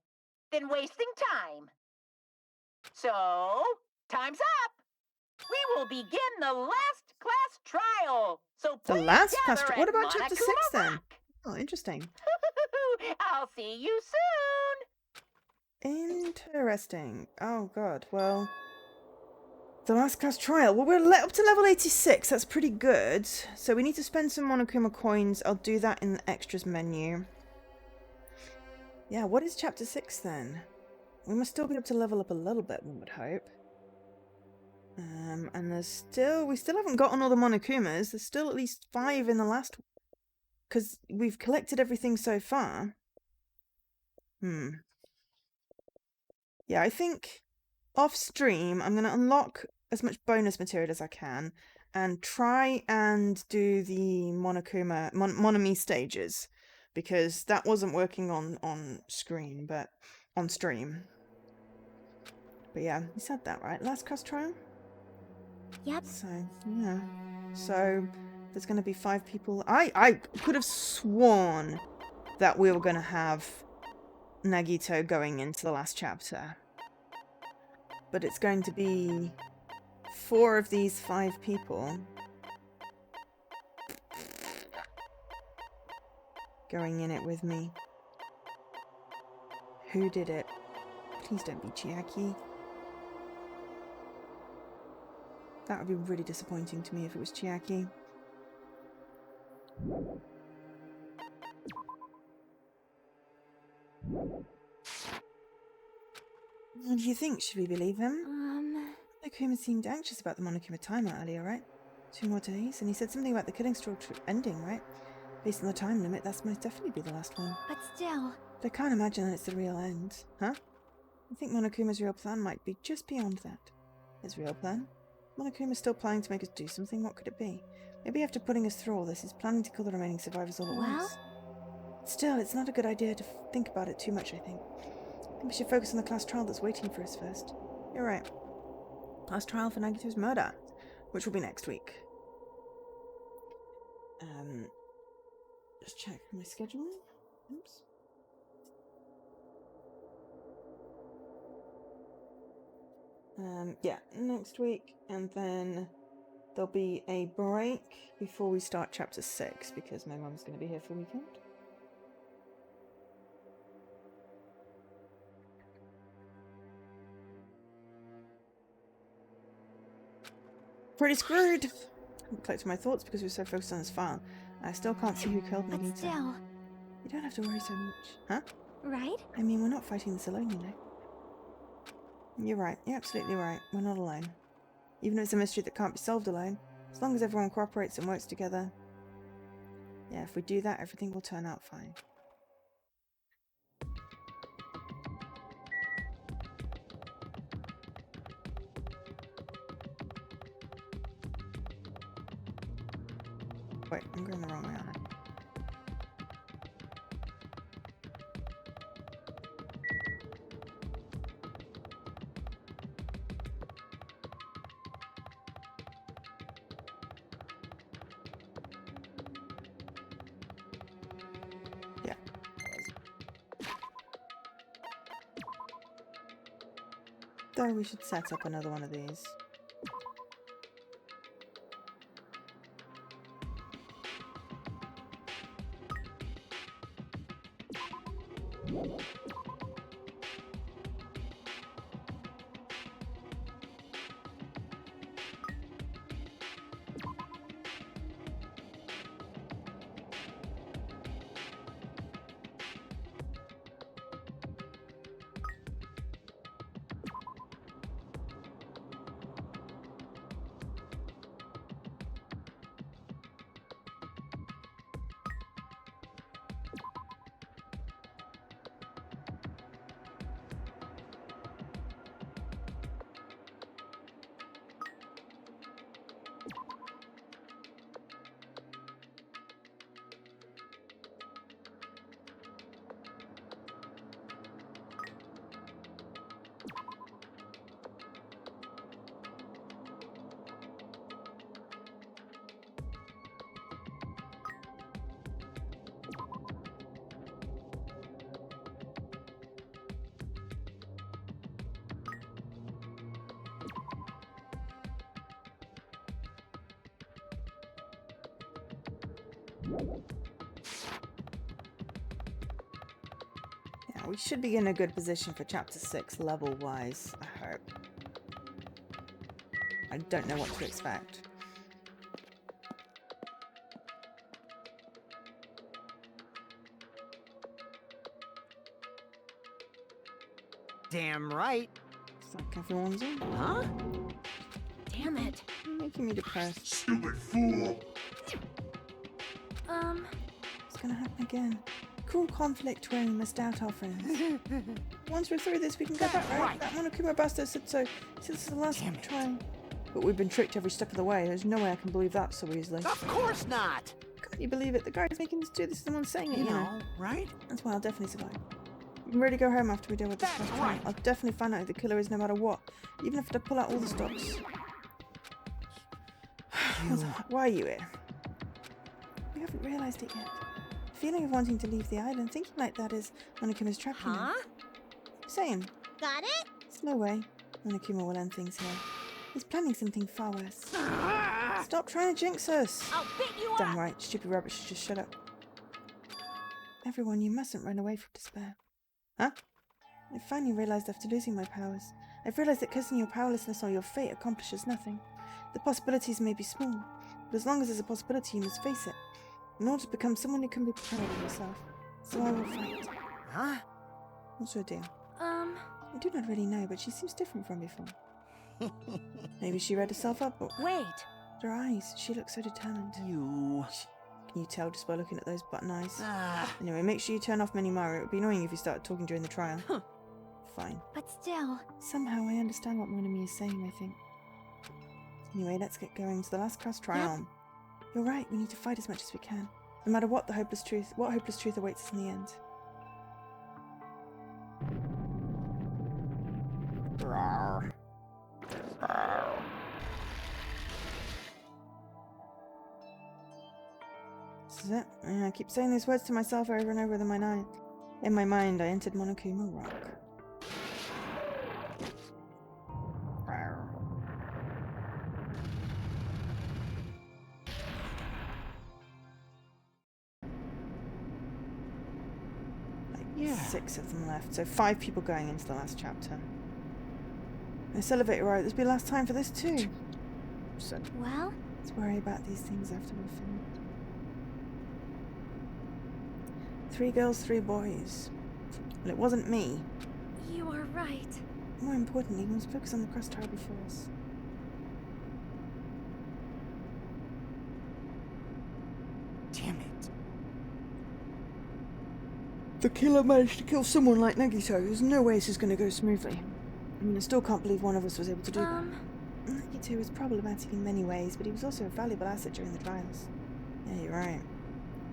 than wasting time. So, time's up. We will begin the last class trial. So The please last gather class. at What about chapter 6 Monokuma then? Rock. Oh, interesting. I'll see you soon. Interesting. Oh god, well... The last class trial. Well, we're up to level 86. That's pretty good. So we need to spend some Monokuma coins. I'll do that in the extras menu. Yeah, what is chapter 6 then? We must still be able to level up a little bit, one would hope. And we still haven't gotten all the Monokumas. There's still at least 5 in the last... Because we've collected everything so far. Yeah, I think off stream, I'm going to unlock as much bonus material as I can and try and do the Monami stages, because that wasn't working on screen, but on stream. But yeah, you said that right. Last class trial? Yep. So, yeah. So, there's going to be 5 people. I could have sworn that we were going to have Nagito going into the last chapter. But it's going to be 4 of these 5 people going in it with me. Who did it? Please don't be Chiaki. That would be really disappointing to me if it was Chiaki. What do you think? Should we believe him? Monokuma seemed anxious about the Monokuma timer earlier, right? 2 more days, and he said something about the killing stroke ending, right? Based on the time limit, that's most definitely be the last one. But still... But I can't imagine that it's the real end. Huh? I think Monokuma's real plan might be just beyond that. His real plan? Monokuma's still planning to make us do something. What could it be? Maybe after putting us through all this, he's planning to kill the remaining survivors all at once. Still, it's not a good idea to think about it too much, I think. I think we should focus on the class trial that's waiting for us first. You're right. Class trial for Nagito's murder, which will be next week. Just check my schedule. Oops. Yeah, next week, and then there'll be a break before we start chapter 6 because my mum's going to be here for the weekend. Pretty screwed! I'm collecting my thoughts because we're so focused on this file. I still can't see who killed But Nagito. still... You don't have to worry so much. Huh? Right? I mean, we're not fighting this alone, you know. You're right. You're absolutely right. We're not alone. Even if it's a mystery that can't be solved alone, as long as everyone cooperates and works together. Yeah, if we do that, everything will turn out fine. Wait, I'm going the wrong way, aren't I? Yeah. Though we should set up another one of these. Yeah, we should be in a good position for chapter 6 level-wise, I hope. I don't know what to expect. Damn right. It's like everyone's in. Huh? Damn it. Making me depressed. Stupid fool! It's gonna happen again. Cruel conflict where we must doubt our friends. Once we're through this, we can go back, right? That Monokuma bastard said so. He said this is the last try. But we've been tricked every step of the way. There's no way I can believe that so easily. Of course not. Can't you believe it? The guy's making us do this is the one saying it, You know, right? That's why I'll definitely survive. We can really go home after we deal with this That's first right. time. I'll definitely find out who the killer is no matter what. Even if I have to pull out all the stops. Why are you here? We haven't realised it yet. The feeling of wanting to leave the island, thinking like that is Monokuma's trapping you. Huh? Saying, Got it? there's no way Monokuma will end things here. He's planning something far worse. Stop trying to jinx us! I'll beat you Damn up. right, stupid rabbit should just shut up. Everyone, you mustn't run away from despair. Huh? I finally realised after losing my powers. I've realised that cursing your powerlessness or your fate accomplishes nothing. The possibilities may be small, but as long as there's a possibility, you must face it. In order to become someone who can be proud of yourself. So I will fight. Huh? What's her deal? I do not really know, but she seems different from before. Maybe she read herself up, or Wait. her eyes. She looks so determined. You... Can you tell just by looking at those button eyes? Ah. Anyway, make sure you turn off Minimara. It would be annoying if you started talking during the trial. Fine. But still, Somehow I understand what Monami is saying, I think. Anyway, let's get going to the last class trial. You're right, we need to fight as much as we can. No matter what hopeless truth awaits us in the end. This is it. Yeah, I keep saying these words to myself over and over in my mind. In my mind, I entered Monokuma Rock. Yeah. 6 of them left, so 5 people going into the last chapter. This elevator ride, this will be the last time for this too. well, Let's worry about these things after we're finished. 3 girls, 3 boys. Well, it wasn't me. you are right. More importantly, we must focus on the cross trial before us. Damn it. The killer managed to kill someone like Nagito. There's no way this is going to go smoothly. I mean, I still can't believe one of us was able to do that. Nagito was problematic in many ways, but he was also a valuable asset during the trials. Yeah, you're right.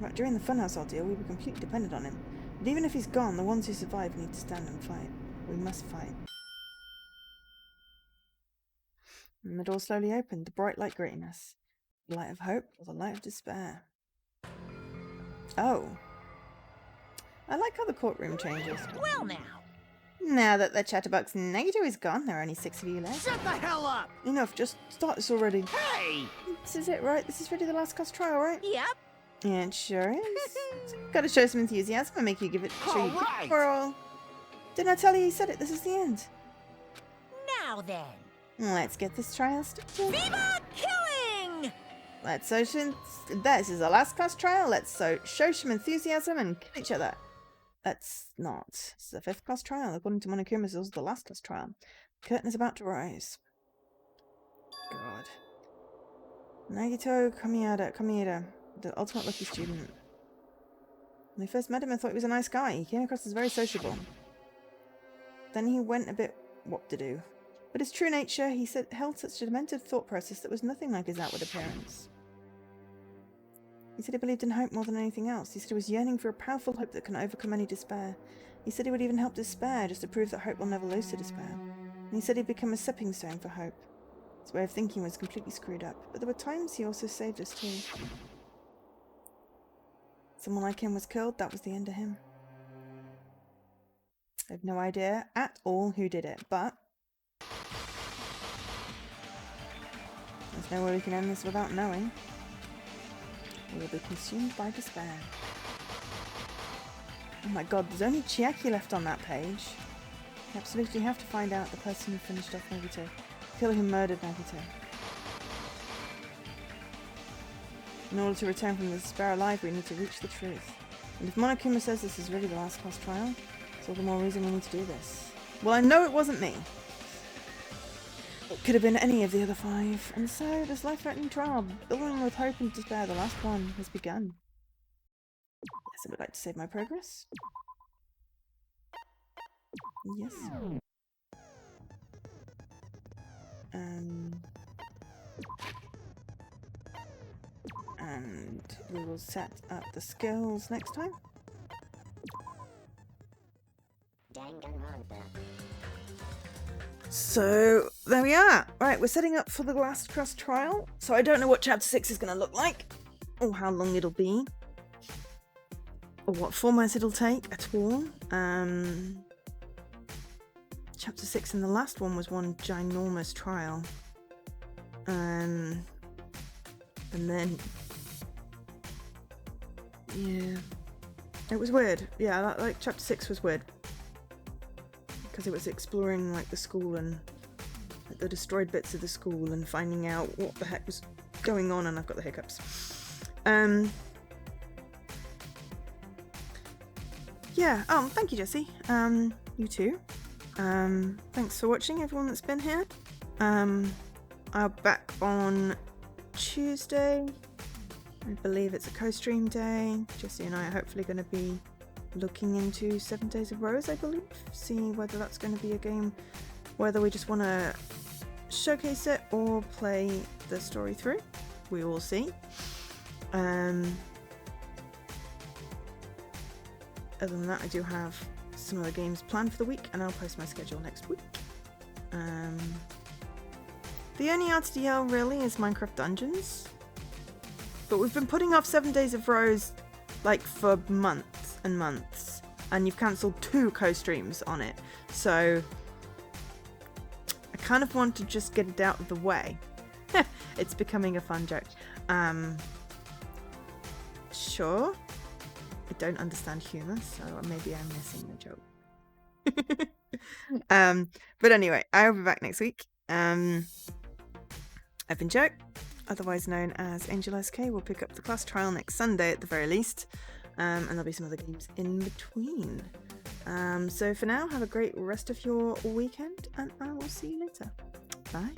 But during the Funhouse ordeal, we were completely dependent on him. But even if he's gone, the ones who survive need to stand and fight. We must fight. And the door slowly opened, the bright light greeting us. The light of hope or the light of despair? Oh. I like how the courtroom changes. Well now. Now that the chatterbox Nagito is gone, there are only 6 of you left. Shut the hell up! Enough, just start this already. Hey! This is it, right? This is really the last class trial, right? Yep. Yeah, it sure is. Gotta show some enthusiasm and make you give it show you Alright. give it for all. Didn't I tell you he said it? This is the end. Now then. Let's get this trial started. Viva killing! Let's show some... This is the last class trial. Let's show some enthusiasm and kill each other. Let's not. This is the 5th class trial. According to Monokuma, this is the last class trial. The curtain is about to rise. God. Nagito Kamieda, the ultimate lucky student. When I first met him, I thought he was a nice guy. He came across as very sociable. Then he went a bit whoop-de-doo. But his true nature, he held such a demented thought process that was nothing like his outward appearance. He said he believed in hope more than anything else. He said he was yearning for a powerful hope that can overcome any despair. He said he would even help despair, just to prove that hope will never lose to despair. And he said he'd become a stepping stone for hope. His way of thinking was completely screwed up, but there were times he also saved us too. Someone like him was killed, that was the end of him. I have no idea at all who did it, but there's no way we can end this without knowing. We will be consumed by despair. Oh my god, there's only Chiaki left on that page. We absolutely have to find out the person who finished off Nagito. The killer who murdered Nagito. In order to return from the despair alive, we need to reach the truth. And if Monokuma says this is really the last class trial, it's all the more reason we need to do this. Well, I know it wasn't me. It could have been any of the other 5. And so, this life-threatening trial, building with hope and despair, the last one, has begun. Yes, I would like to save my progress. Yes. And we will set up the skills next time. Danganronpa. So, there we are. Right, we're setting up for the last class trial. So I don't know what chapter 6 is going to look like, or how long it'll be, or what format it'll take at all. Chapter 6 in the last one was one ginormous trial. And then... yeah. It was weird. Yeah, like chapter 6 was weird. Because it was exploring like the school and like the destroyed bits of the school and finding out what the heck was going on, and I've got the hiccups. Yeah, thank you, Jesse. You too. Thanks for watching, everyone that's been here. I'll be back on Tuesday. I believe it's a co-stream day. Jesse and I are hopefully going to be looking into 7 Days of Rose, I believe. See whether that's going to be a game, whether we just want to showcase it or play the story through. We will see. Other than that, I do have some other games planned for the week, and I'll post my schedule next week. The only RTDL really is Minecraft Dungeons, but we've been putting off 7 Days of Rose like for months and months, and you've cancelled 2 co-streams on it, so I kind of want to just get it out of the way. It's becoming a fun joke. Sure. I don't understand humour, so maybe I'm missing the joke. But anyway, I'll be back next week. I've been Joe, otherwise known as Angel SK. We'll pick up the class trial next Sunday at the very least, and there'll be some other games in between. So for now, have a great rest of your weekend, and I will see you later. Bye.